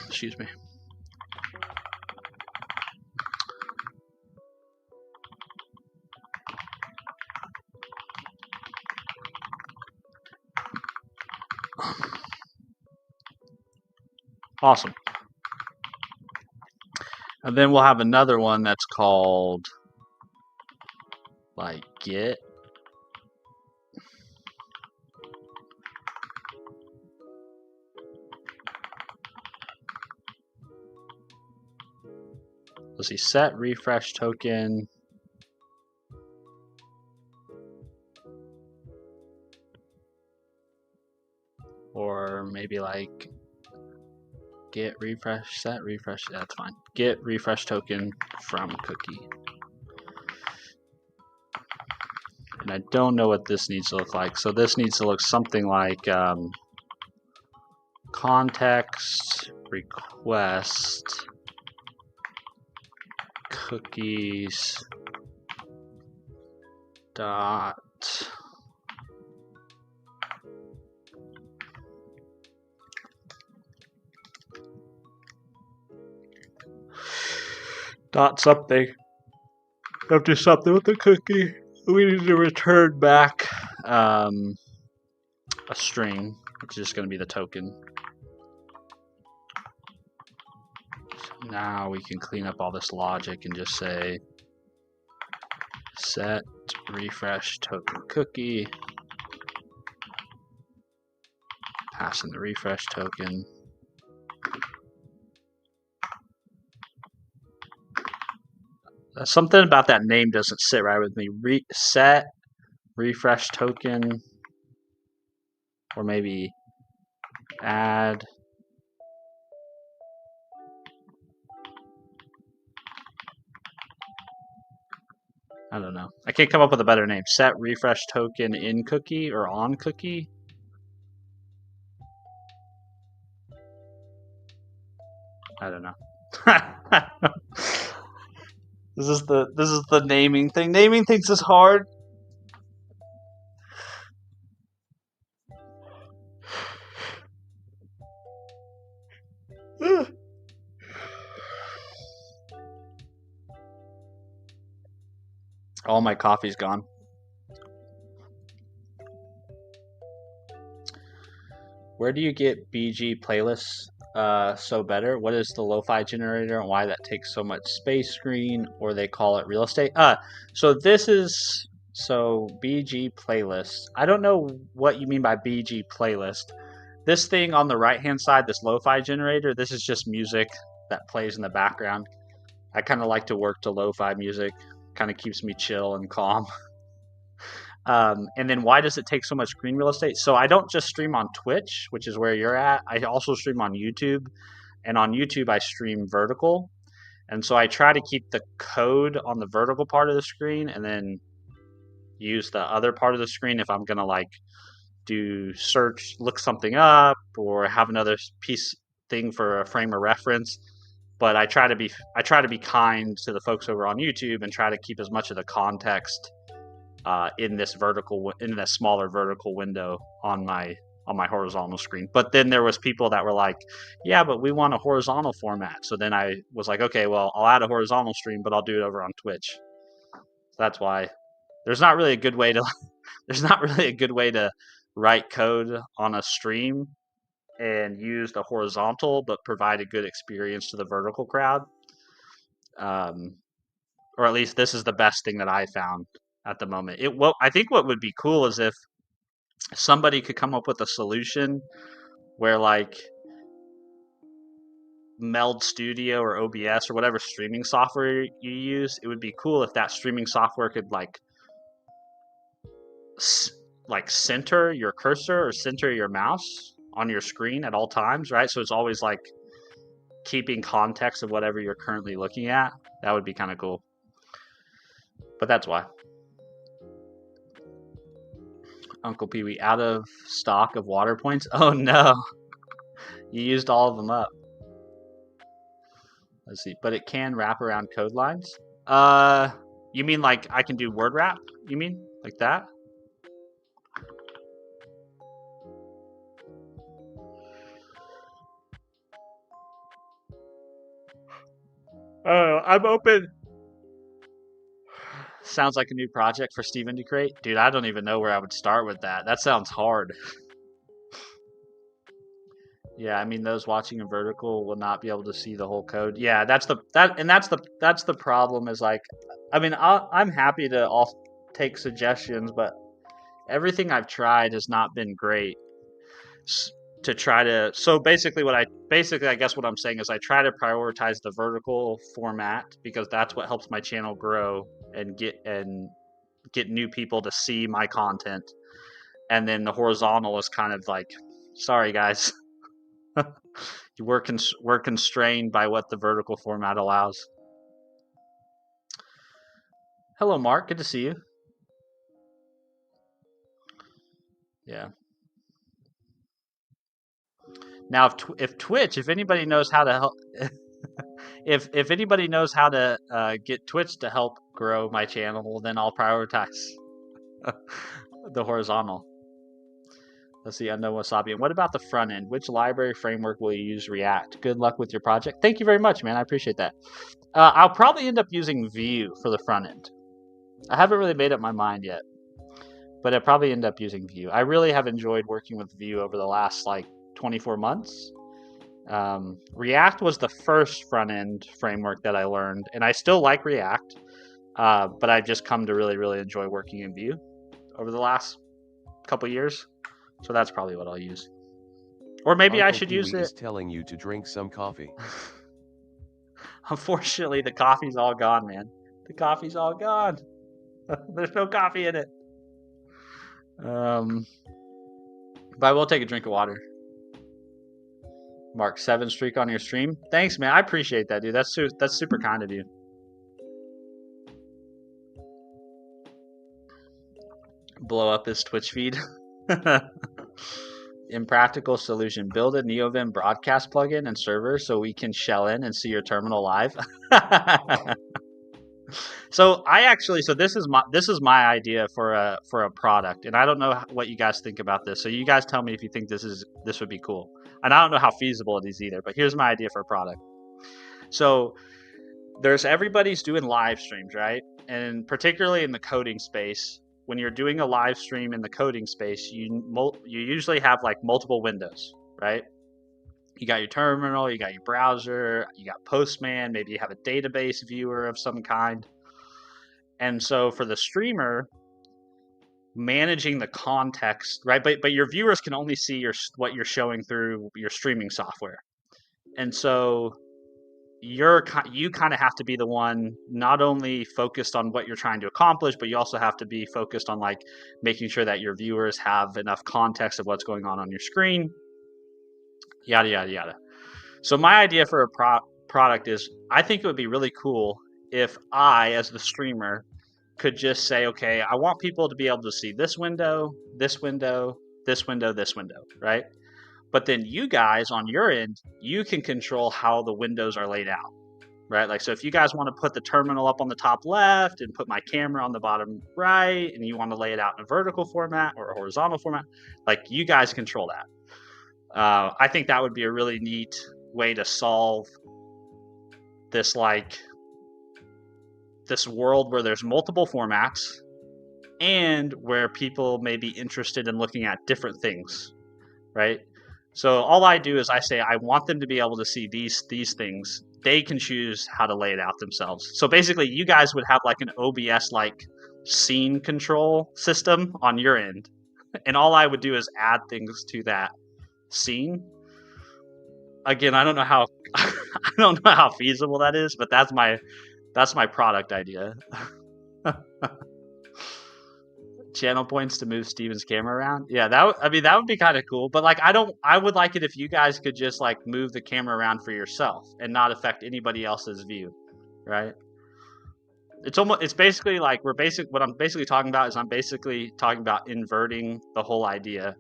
A: Excuse me. Awesome. And then we'll have another one that's called like get. Let's see, set refresh token. Or maybe like get refresh, set refresh. Yeah, that's fine. Get refresh token from cookie. And I don't know what this needs to look like. So this needs to look something like context request cookies dot something. Have to something with the cookie. We need to return back a string, which is just going to be the token. So now we can clean up all this logic and just say Set refresh token cookie. Pass in the refresh token. Something about that name doesn't sit right with me. Set refresh token, or maybe add. I don't know. I can't come up with a better name. Set refresh token in cookie or on cookie. I don't know. This is the naming thing. Naming things is hard. All my coffee's gone. Where do you get BG playlists so better? What is the lo-fi generator and why that takes so much space screen, or they call it real estate? So this is BG playlist. I don't know what you mean by BG playlist. This thing on the right hand side, this lo-fi generator, this is just music that plays in the background. I kind of like to work to lo-fi music. Kind of keeps me chill and calm. And then why does it take so much screen real estate? So I don't just stream on Twitch, which is where you're at. I also stream on YouTube. And on YouTube, I stream vertical. And so I try to keep the code on the vertical part of the screen and then use the other part of the screen if I'm going to like do search, look something up, or have another thing for a frame of reference. But I try to be kind to the folks over on YouTube and try to keep as much of the context in this smaller vertical window on my horizontal screen. But then there was people that were like, yeah, but we want a horizontal format. So then I was like, okay, well, I'll add a horizontal stream, but I'll do it over on Twitch. So that's why there's not really a good way to write code on a stream and use the horizontal but provide a good experience to the vertical crowd. Or at least this is the best thing that I found at the moment. I think what would be cool is if somebody could come up with a solution where like Meld Studio or OBS or whatever streaming software you use, it would be cool if that streaming software could like center your cursor or center your mouse on your screen at all times, right? So it's always like keeping context of whatever you're currently looking at. That would be kind of cool. But that's why. Uncle Pee Wee, out of stock of water points? Oh no. You used all of them up. Let's see. But it can wrap around code lines? You mean like I can do word wrap? You mean? Like that? Oh, I'm open. Sounds like a new project for Steven to create. Dude, I don't even know where I would start with that. That sounds hard. Yeah, I mean those watching in vertical will not be able to see the whole code. Yeah, that's the problem is like, I mean I'm happy to take suggestions, but everything I've tried has not been great. So basically I guess what I'm saying is I try to prioritize the vertical format because that's what helps my channel grow and get new people to see my content. And then the horizontal is kind of like, sorry guys, we're constrained by what the vertical format allows. Hello Mark, good to see you. Yeah. Now, if Twitch, if anybody knows how to help, if anybody knows how to get Twitch to help grow my channel, then I'll prioritize the horizontal. Let's see, Unknown Wasabi. And what about the front end? Which library framework will you use? React. Good luck with your project. Thank you very much, man. I appreciate that. I'll probably end up using Vue for the front end. I haven't really made up my mind yet, but I'll probably end up using Vue. I really have enjoyed working with Vue over the last like 24 months. React was the first front-end framework that I learned, and I still like React. but I've just come to really, really enjoy working in Vue over the last couple years. So that's probably what I'll use. Or maybe I
E: Uncle
A: should
E: Pee
A: use
E: Wee
A: it.
E: is telling you to drink some coffee.
A: Unfortunately, the coffee's all gone, man. The coffee's all gone. There's no coffee in it. But I will take a drink of water. Mark, 7 streak on your stream. Thanks, man. I appreciate that, dude. That's super kind of you. Blow up his Twitch feed. Impractical solution. Build a NeoVim broadcast plugin and server so we can shell in and see your terminal live. So this is my idea for a product, and I don't know what you guys think about this. So you guys tell me if you think this would be cool. And I don't know how feasible it is either, but here's my idea for a product. So everybody's doing live streams, right? And particularly in the coding space, when you're doing a live stream in the coding space, you usually have like multiple windows, right? You got your terminal, you got your browser, you got Postman, maybe you have a database viewer of some kind. And so for the streamer, managing the context, right? But your viewers can only see what you're showing through your streaming software. And so you kind of have to be the one not only focused on what you're trying to accomplish, but you also have to be focused on like making sure that your viewers have enough context of what's going on your screen, yada yada yada. So my idea for a product is, I think it would be really cool if I, as the streamer, could just say, okay, I want people to be able to see this window, this window, this window, this window, right? But then you guys on your end, you can control how the windows are laid out, right? Like, so if you guys want to put the terminal up on the top left and put my camera on the bottom right, and you want to lay it out in a vertical format or a horizontal format, like, you guys control that. I think that would be a really neat way to solve this, like, this world where there's multiple formats and where people may be interested in looking at different things, right? So all I do is I say I want them to be able to see these things. They can choose how to lay it out themselves. So basically, you guys would have like an OBS-like scene control system on your end, and all I would do is add things to that scene. Again, I don't know how feasible that is, but that's my product idea. Channel points to move Steven's camera around. Yeah, that would be kind of cool. But like, I would like it if you guys could just like move the camera around for yourself and not affect anybody else's view, right? It's basically like what I'm basically talking about is I'm basically talking about inverting the whole idea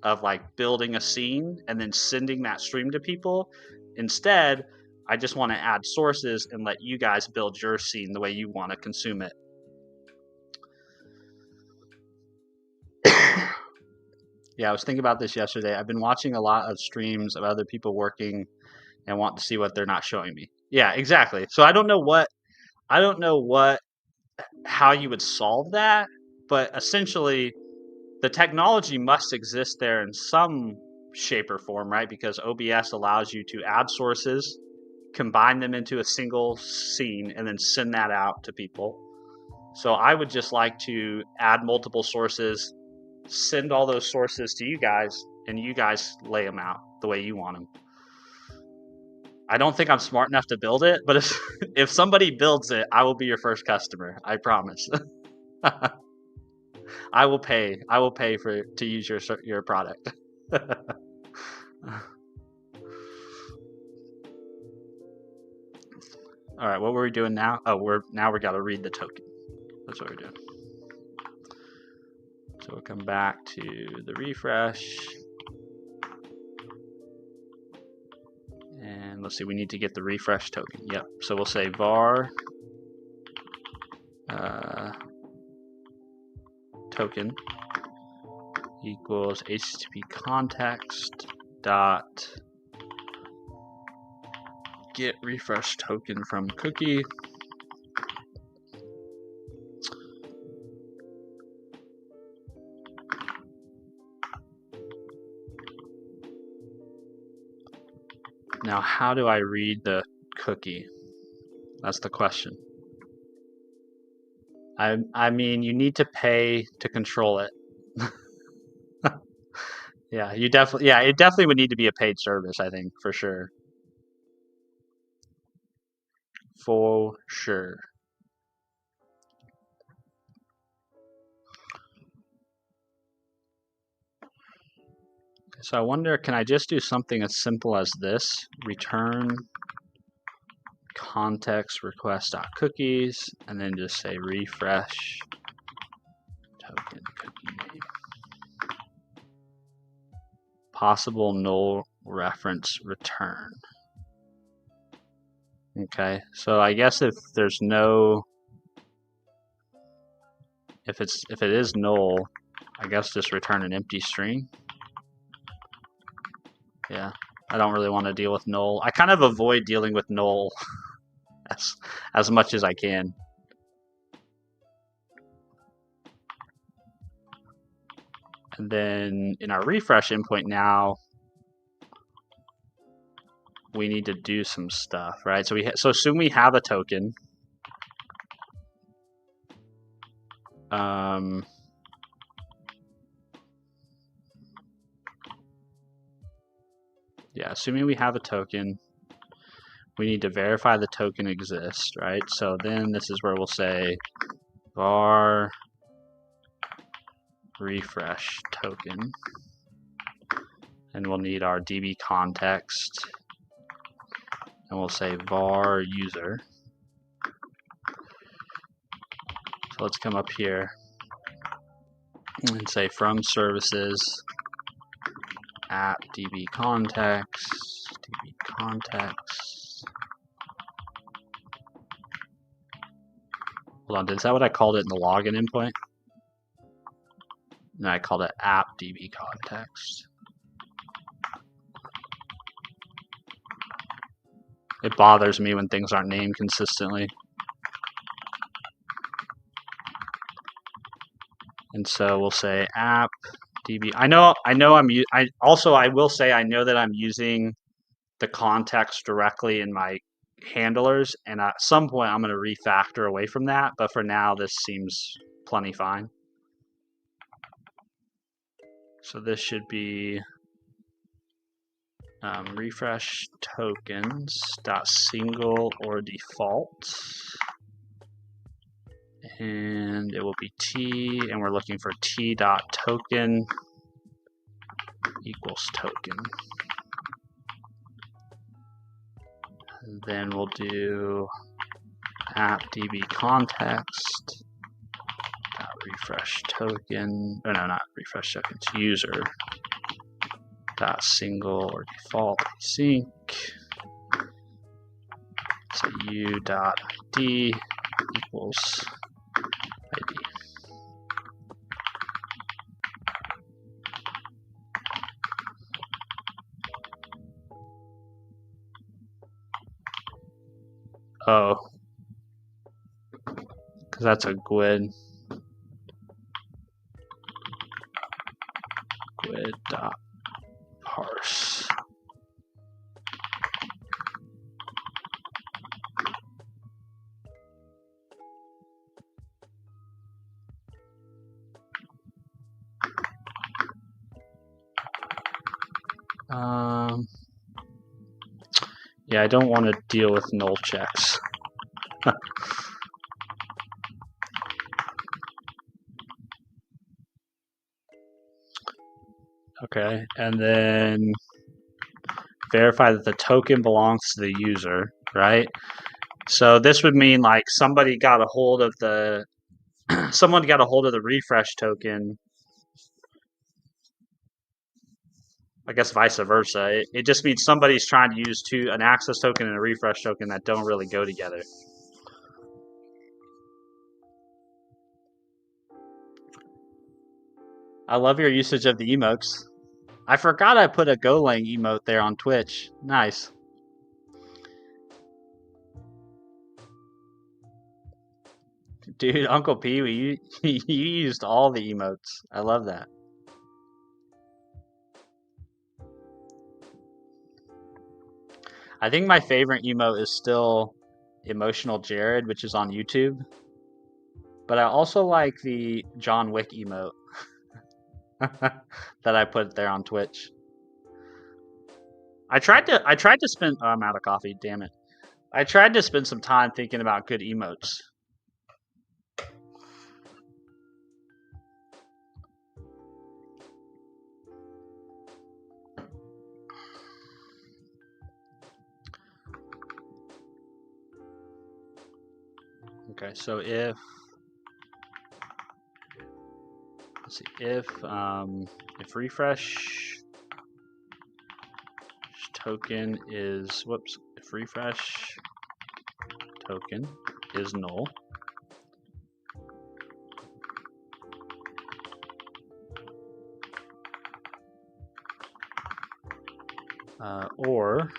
A: of like building a scene and then sending that stream to people. Instead, I just want to add sources and let you guys build your scene the way you want to consume it. Yeah, I was thinking about this yesterday. I've been watching a lot of streams of other people working and want to see what they're not showing me. Yeah, exactly. So I don't know how you would solve that, but essentially the technology must exist there in some shape or form, right? Because OBS allows you to add sources, combine them into a single scene, and then send that out to people. So I would just like to add multiple sources, send all those sources to you guys, and you guys lay them out the way you want them. I don't think I'm smart enough to build it, but if somebody builds it, I will be your first customer. I promise. I will pay to use your product. All right, what were we doing now? Oh, we got to read the token. That's what we're doing. So we'll come back to the refresh. And let's see, we need to get the refresh token. Yep. So we'll say var token equals HTTP context dot get refresh token from cookie. Now, how do I read the cookie? That's the question. I mean, you need to pay to control it. Yeah, it definitely would need to be a paid service, I think, for sure. For sure. So I wonder, can I just do something as simple as this? Return context request.cookies, and then just say refresh token cookie name. Possible null reference return. Okay, so I guess if there's no, if it is null, I guess just return an empty string. Yeah, I don't really want to deal with null. I kind of avoid dealing with null as much as I can. And then in our refresh endpoint now, we need to do some stuff, right? So assume we have a token. Yeah, assuming we have a token, we need to verify the token exists, right? So then this is where we'll say var refresh token, and we'll need our DB context, and we'll say var user. So let's come up here and say from services app DB context, DB context. Hold on, is that what I called it in the login endpoint? No, I called it app DB context. It bothers me when things aren't named consistently. And so we'll say app DB. I will say I know that I'm using the context directly in my handlers, and at some point I'm going to refactor away from that, but for now this seems plenty fine. So this should be refresh tokens dot single or default, and it will be t, and we're looking for t dot token equals token. And then we'll do app DB context dot refresh token. Oh no, not refresh tokens. User dot single or default sync. So u dot id equals ID. Oh, because that's a GUID. GUID dot parse. Yeah, I don't want to deal with null checks. Okay, and then verify that the token belongs to the user, right? So this would mean like somebody got a hold of the someone got a hold of the refresh token. I guess vice versa. It just means somebody's trying to use an access token and a refresh token that don't really go together. I love your usage of the emotes. I forgot I put a Golang emote there on Twitch. Nice. Dude, Uncle Pee Wee, you used all the emotes. I love that. I think my favorite emote is still Emotional Jared, which is on YouTube. But I also like the John Wick emote that I put there on Twitch. I tried to spend oh, I'm out of coffee, damn it. I tried to spend some time thinking about good emotes. Okay, so if let's see, if refresh token is if refresh token is null, or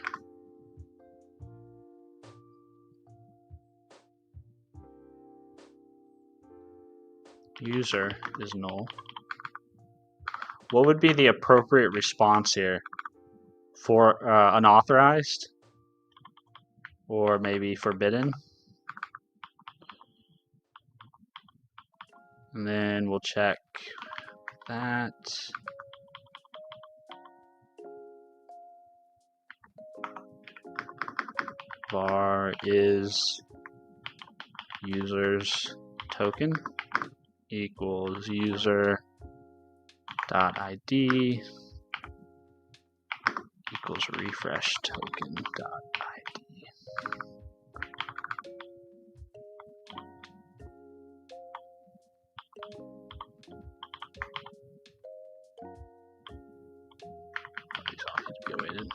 A: user is null, what would be the appropriate response here for unauthorized or maybe forbidden? And then we'll check that. Var is users token equals user dot ID equals refresh token dot ID. These all need to be awaited.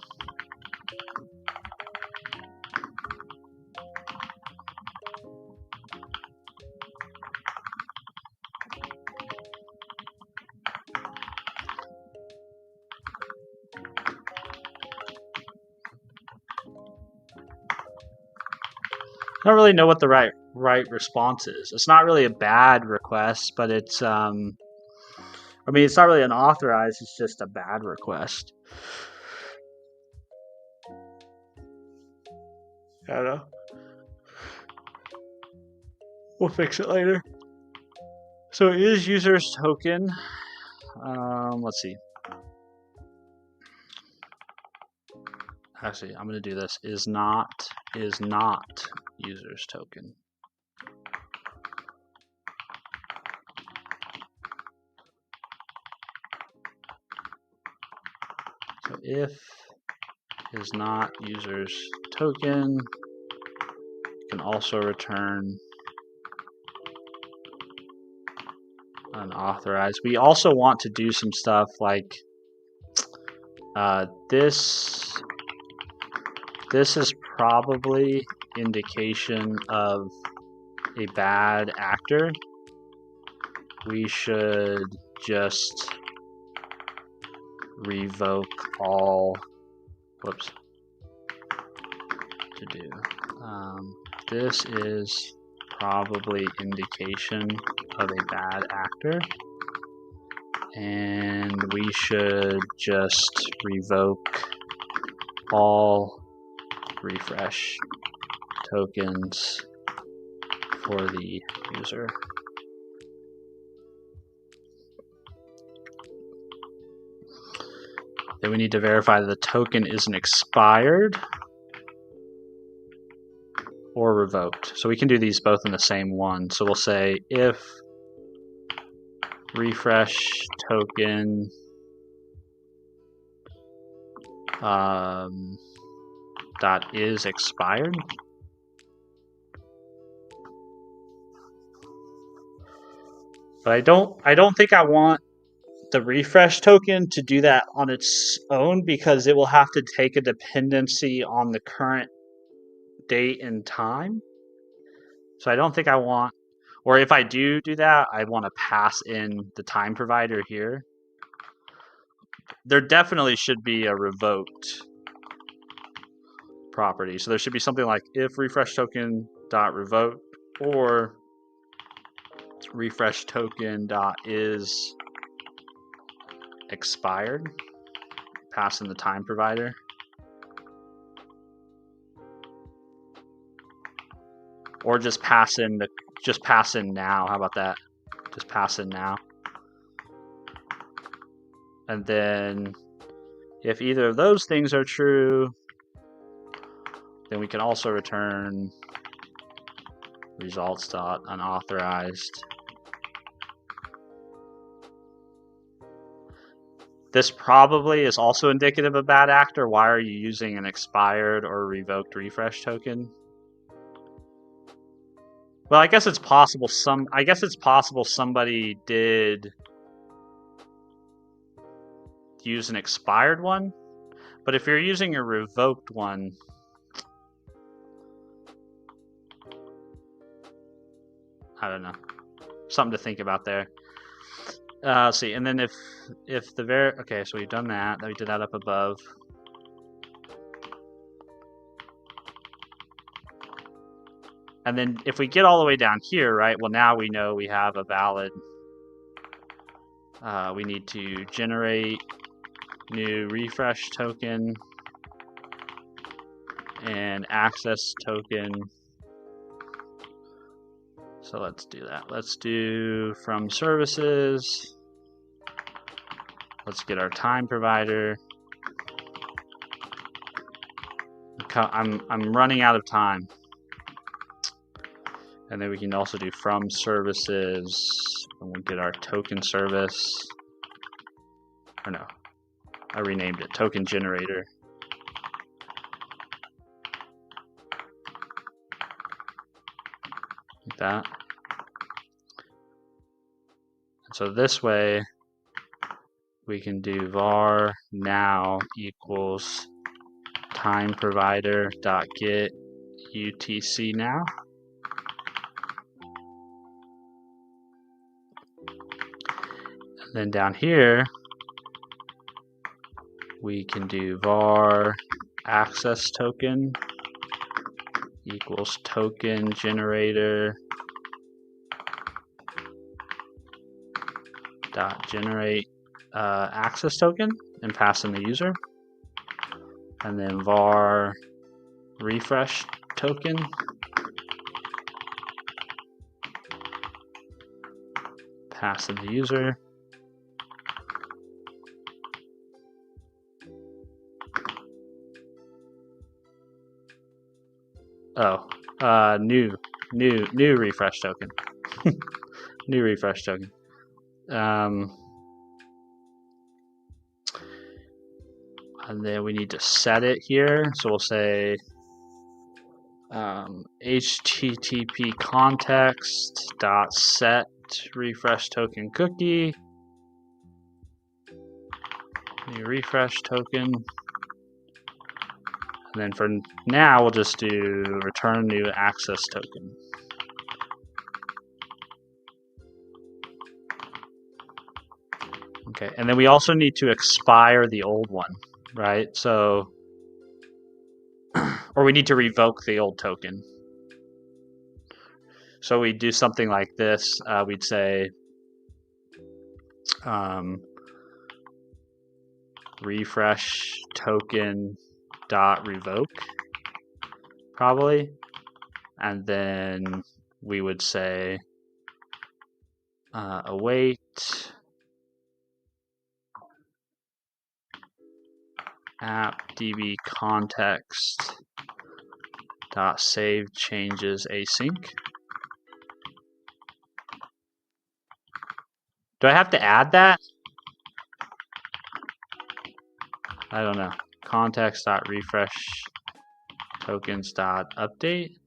A: I don't really know what the right response is. It's not really a bad request, but it's I mean, it's not really unauthorized. It's just a bad request. I don't know. We'll fix it later. So it is user's token. Let's see. Actually, I'm gonna do this. Is not user's token. So if is not user's token, you can also return unauthorized. We also want to do some stuff like this is probably indication of a bad actor. We should just revoke all, whoops, to do. This is probably indication of a bad actor, and we should just revoke all refresh tokens for the user. Then we need to verify that the token isn't expired or revoked. So we can do these both in the same one. So we'll say if refresh token dot is expired. But I don't think I want the refresh token to do that on its own, because it will have to take a dependency on the current date and time. So I don't think I want, or if I do that, I want to pass in the time provider here. There definitely should be a revoked property. So there should be something like if refresh token dot revoked or refresh token dot is expired. Pass in the time provider. Or just pass in just pass in now. How about that? Just pass in now. And then if either of those things are true, then we can also return results.unauthorized. This probably is also indicative of bad actor. Why are you using an expired or revoked refresh token? Well, I guess it's possible somebody did use an expired one, but if you're using a revoked one, I don't know. Something to think about there. Let's see, and then if the okay, so we've done that. We did that up above. And then if we get all the way down here, right? Well, now we know we have a valid. We need to generate new refresh token and access token. So let's do that. Let's do from services. Let's get our time provider. I'm running out of time. And then we can also do from services, and we'll get our token service. Or no, I renamed it token generator. Like that. And so this way, we can do var now equals time provider dot get UTC now. And then down here, we can do var access token equals token generator dot generate access token and pass in the user, and then var refresh token pass in the user. New refresh token. New refresh token. And then we need to set it here. So we'll say HTTP context dot set refresh token cookie. New refresh token. And then for now, we'll just do return new access token. Okay, and then we also need to expire the old one, right? So, or we need to revoke the old token. So we do something like this. We'd say refresh token dot revoke, probably, and then we would say await app db context dot save changes async. Do I have to add that? I don't know. Context dot refresh tokens dot update.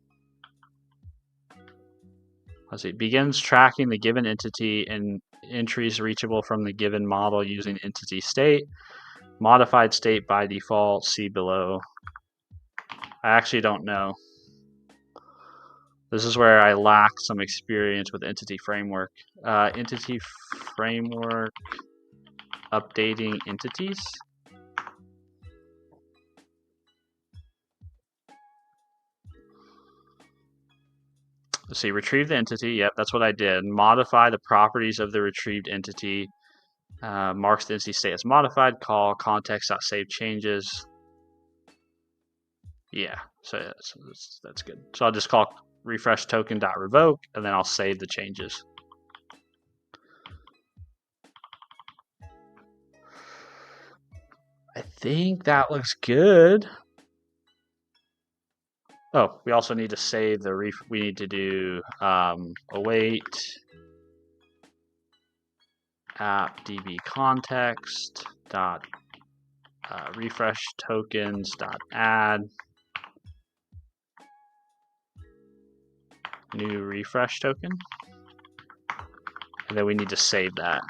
A: Let's see. Begins tracking the given entity and entries reachable from the given model using entity state. Modified state by default. See below. I actually don't know. This is where I lack some experience with entity framework. Entity framework updating entities. Let's see, retrieve the entity. Yep, that's what I did. Modify the properties of the retrieved entity. Marks the entity state as modified. Call context.save changes. Yeah, so that's good. So I'll just call refresh token.revoke, and then I'll save the changes. I think that looks good. Oh, we also need to save the we need to do await app db context dot refresh tokens dot add new refresh token, and then we need to save that.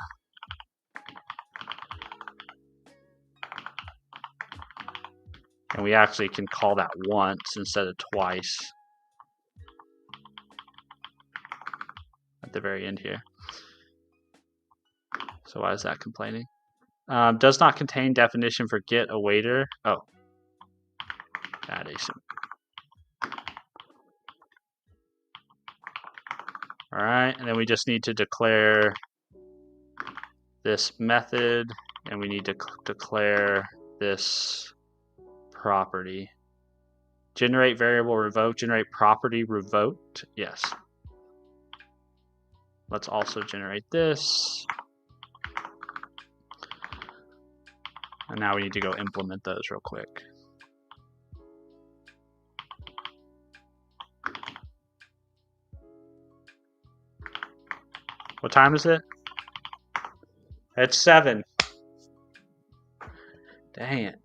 A: And we actually can call that once instead of twice at the very end here. So why is that complaining? Does not contain definition for get awaiter. Oh, add async. All right, and then we just need to declare this method, and we need to declare this property. Generate variable revoked, generate property revoked. Yes. Let's also generate this. And now we need to go implement those real quick. What time is it? It's 7. Dang it.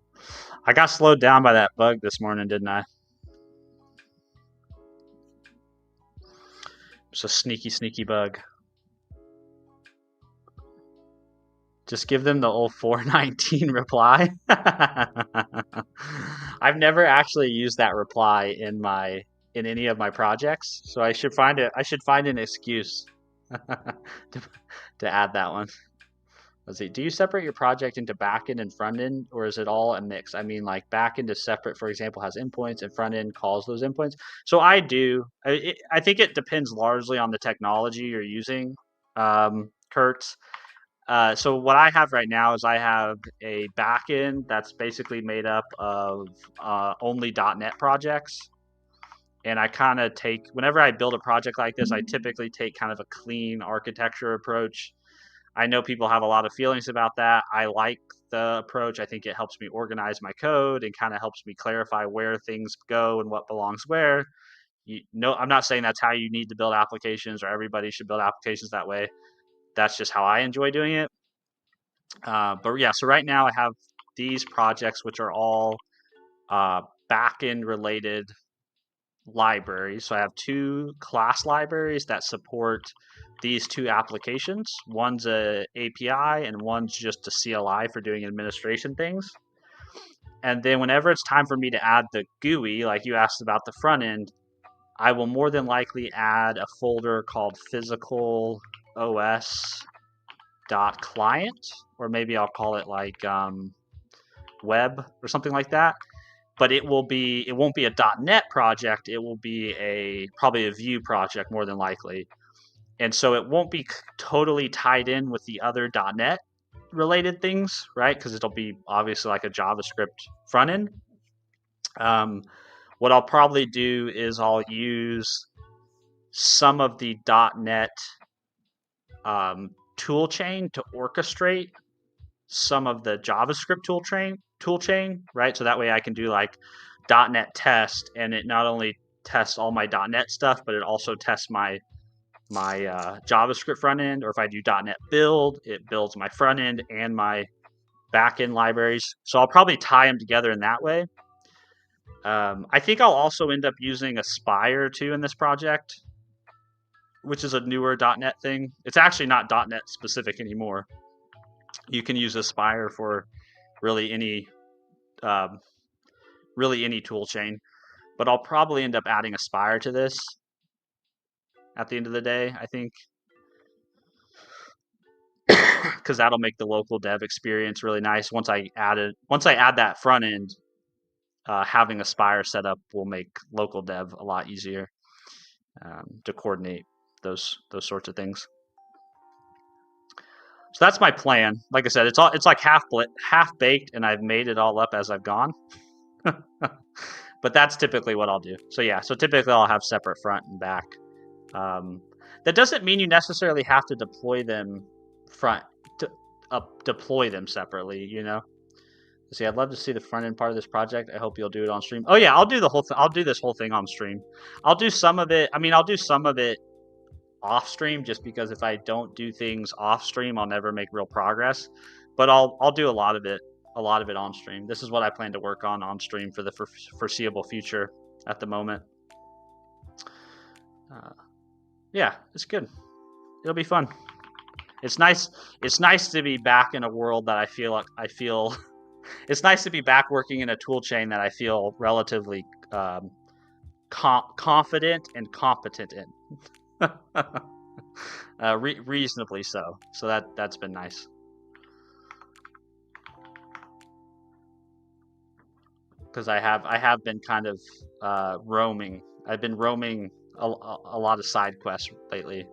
A: I got slowed down by that bug this morning, didn't I? It's a sneaky, sneaky bug. Just give them the old 419 reply. I've never actually used that reply in any of my projects, so I should find an excuse to add that one. Let's see. Do you separate your project into backend and frontend, or is it all a mix? I mean, like backend is separate, for example, has endpoints, and frontend calls those endpoints. So I do. I think it depends largely on the technology you're using, Kurtz. So what I have right now is I have a backend that's basically made up of only .NET projects. And I kind of take, whenever I build a project like this, I typically take kind of a clean architecture approach. I know people have a lot of feelings about that. I like the approach. I think it helps me organize my code and kind of helps me clarify where things go and what belongs where. I'm not saying that's how you need to build applications or everybody should build applications that way. That's just how I enjoy doing it. But yeah, so right now I have these projects, which are all backend related libraries. So I have 2 class libraries that support these 2 applications. One's a API and one's just a CLI for doing administration things. And then whenever it's time for me to add the GUI, like you asked about the front end, I will more than likely add a folder called physical os.client, or maybe I'll call it like web or something like that. But it won't be a .NET project. It will be probably a Vue project more than likely. And so it won't be totally tied in with the other .NET related things, right? Because it'll be obviously like a JavaScript front end. What I'll probably do is I'll use some of the .NET tool chain to orchestrate some of the JavaScript tool chain, right? So that way I can do like .NET test, and it not only tests all my .NET stuff, but it also tests my JavaScript front end. Or if I do .NET build, it builds my front end and my back end libraries. So I'll probably tie them together in that way. I think I'll also end up using Aspire too in this project, which is a newer .NET thing. It's actually not .NET specific anymore. You can use Aspire for really any tool chain, but I'll probably end up adding Aspire to this at the end of the day, I think, because that'll make the local dev experience really nice. Once I add that front end, having Aspire set up will make local dev a lot easier to coordinate those sorts of things. So that's my plan. Like I said, it's like half baked, and I've made it all up as I've gone. But that's typically what I'll do. So yeah, so typically I'll have separate front and back. That doesn't mean you necessarily have to deploy them deploy them separately, you know? See, I'd love to see the front end part of this project. I hope you'll do it on stream. Oh yeah, I'll do the whole thing. I'll do this whole thing on stream. I'll do some of it. I mean, I'll do some of it off stream, just because if I don't do things off stream, I'll never make real progress. But I'll do a lot of it on stream. This is what I plan to work on stream for the foreseeable future at the moment. Yeah, it's good. It'll be fun. It's nice to be back in a world that I feel it's nice to be back working in a tool chain that I feel relatively confident and competent in. Reasonably so. So that's been nice. Because I have been kind of roaming. I've been roaming a lot of side quests lately.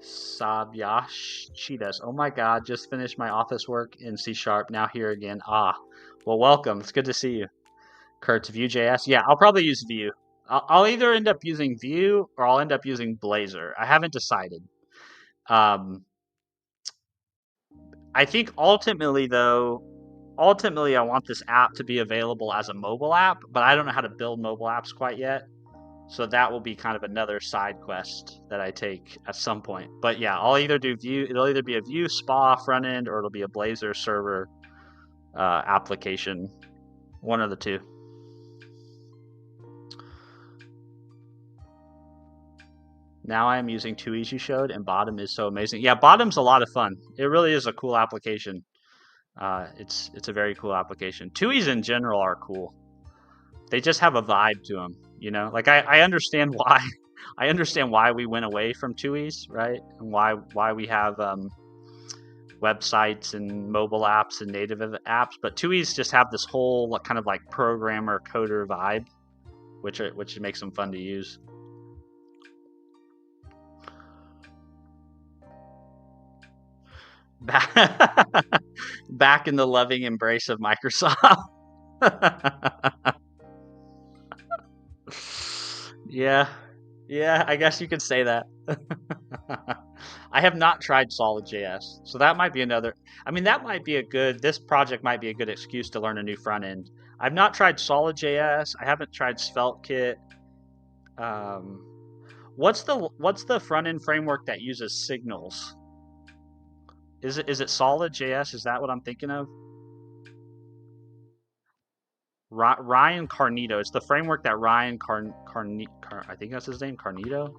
A: Sabyash Cheetahs. Oh my god, just finished my office work in C#. Now here again. Ah, well, welcome. It's good to see you. Kurt's Vue.js. Yeah, I'll probably use Vue. I'll either end up using Vue or I'll end up using Blazor. I haven't decided. I think ultimately I want this app to be available as a mobile app, but I don't know how to build mobile apps quite yet. So that will be kind of another side quest that I take at some point. But yeah, I'll either do Vue. It'll either be a Vue spa front end or it'll be a Blazor server application. One of the two. Now I am using 2e's you showed, and Bottom is so amazing. Yeah, Bottom's a lot of fun. It really is a cool application. It's a very cool application. 2e's in general are cool. They just have a vibe to them, you know. Like I understand why, I understand why we went away from 2e's, right? And why we have websites and mobile apps and native apps, but 2e's just have this whole kind of like programmer coder vibe, which makes them fun to use. Back in the loving embrace of Microsoft. Yeah, I guess you could say that. I have not tried Solid.js, so that might be another. I mean, that might be this project might be a good excuse to learn a new front end. I've not tried Solid.js. I haven't tried SvelteKit. What's the front end framework that uses signals? Is it Solid.js? Is that what I'm thinking of? Ryan Carnito. It's the framework that Ryan I think that's his name. Carnito.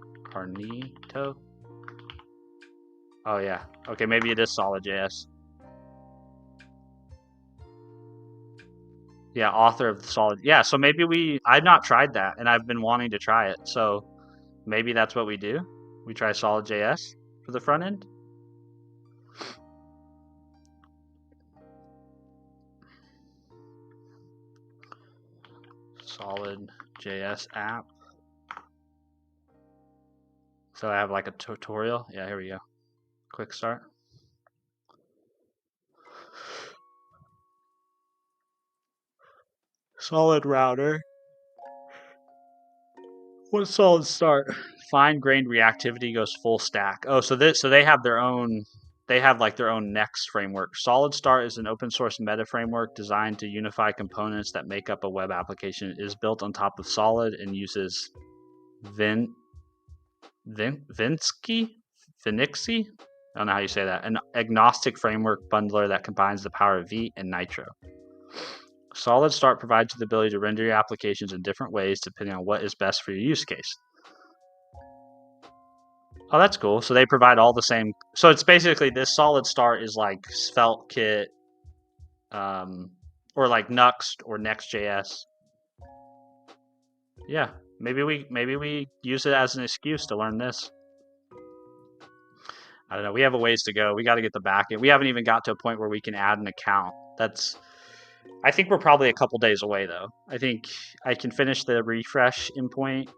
A: Oh yeah. Okay, maybe it is Solid.js. Yeah, author of Solid. Yeah, so maybe I've not tried that, and I've been wanting to try it. So maybe that's what we do. We try Solid.js for the front end. Solid.js app. So I have like a tutorial. Yeah, here we go. Quick start. Solid router. What's solid start? Fine-grained reactivity goes full stack. Oh, so they have their own. They have like their own Next framework. Solid Start is an open source meta framework designed to unify components that make up a web application. It is built on top of Solid and uses Vinixi? I don't know how you say that. An agnostic framework bundler that combines the power of Vite and Nitro. Solid Start provides you the ability to render your applications in different ways depending on what is best for your use case. Oh, that's cool. So they provide all the same. So it's basically this Solid Start is like SvelteKit, or like Nuxt or Next.js. Yeah, maybe we use it as an excuse to learn this. I don't know. We have a ways to go. We got to get the backend. We haven't even got to a point where we can add an account. I think we're probably a couple days away though. I think I can finish the refresh endpoint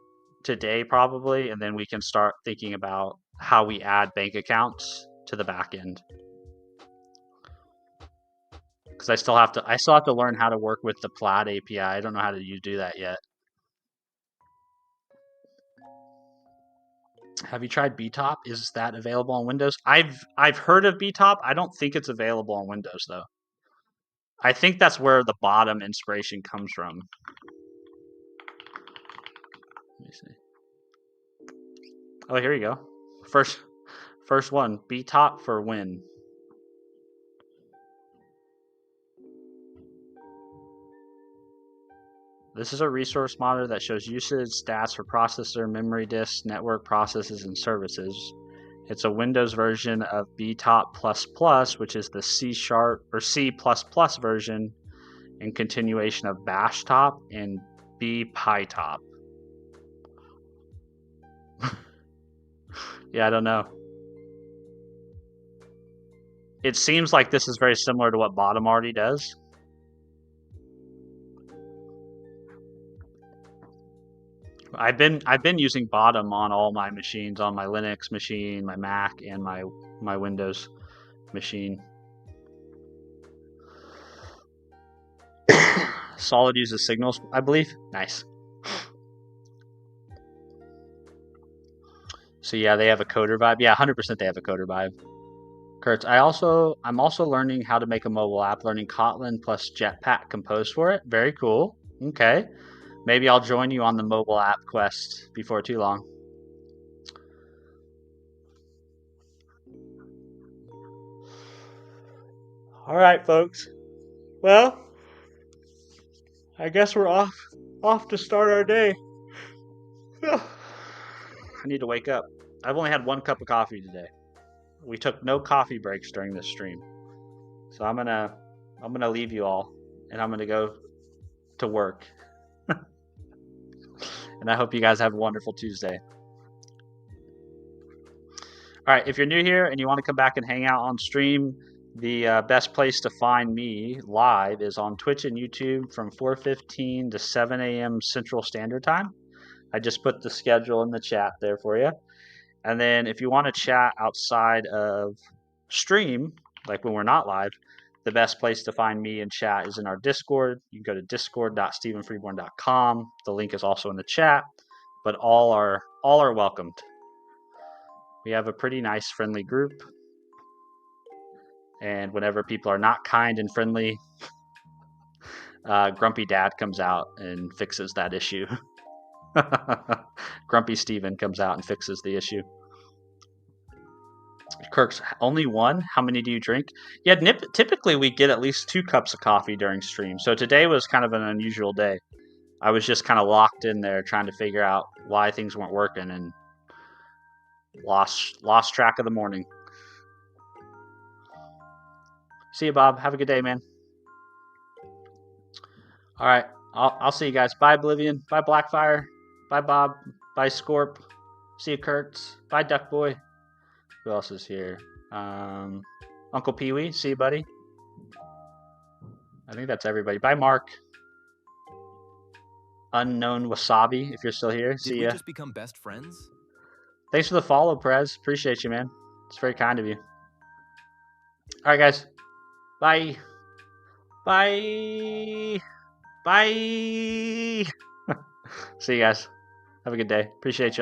A: today probably, and then we can start thinking about how we add bank accounts to the back end. because I still have to learn how to work with the Plaid API. I don't know how to do that yet. Have you tried BTOP? Is that available on Windows? I've heard of BTOP. I don't think it's available on Windows though. I think that's where the bottom inspiration comes from. Let me see. Oh, here you go. First one, BTOP for Win. This is a resource monitor that shows usage stats for processor, memory disk, network processes, and services. It's a Windows version of BTOP++, which is the C# or C++ version and continuation of BashTop and BPyTop. Yeah, I don't know. It seems like this is very similar to what Bottom already does. I've been using Bottom on all my machines, on my Linux machine, my Mac, and my Windows machine. Solid uses signals, I believe. Nice. So yeah, they have a coder vibe. Yeah, 100% they have a coder vibe. Kurtz, I'm also learning how to make a mobile app, learning Kotlin plus Jetpack Compose for it. Very cool. Okay. Maybe I'll join you on the mobile app quest before too long. All right, folks. Well, I guess we're off to start our day. I need to wake up. I've only had one cup of coffee today. We took no coffee breaks during this stream. So I'm gonna leave you all and I'm gonna go to work. And I hope you guys have a wonderful Tuesday. All right, if you're new here and you want to come back and hang out on stream, the best place to find me live is on Twitch and YouTube from 4:15 to 7 a.m. Central Standard Time. I just put the schedule in the chat there for you. And then if you want to chat outside of stream, like when we're not live, the best place to find me and chat is in our Discord. You can go to discord.stephenfreeborn.com. The link is also in the chat, but all are welcomed. We have a pretty nice, friendly group. And whenever people are not kind and friendly, Grumpy Dad comes out and fixes that issue. Grumpy Steven comes out and fixes the issue. Kirk's, only one? How many do you drink? Yeah, typically we get at least 2 cups of coffee during stream. So today was kind of an unusual day. I was just kind of locked in there trying to figure out why things weren't working and lost track of the morning. See you, Bob. Have a good day, man. All right. I'll see you guys. Bye, Oblivion. Bye, Blackfire. Bye, Bob. Bye, Scorp. See you, Kurtz. Bye, Duck Boy. Who else is here? Uncle Pee-wee. See you, buddy. I think that's everybody. Bye, Mark. Unknown Wasabi, if you're still here. See ya.
B: Did we just become best friends?
A: Thanks for the follow, Perez. Appreciate you, man. It's very kind of you. All right, guys. Bye. Bye. Bye. See you guys. Have a good day. Appreciate y'all.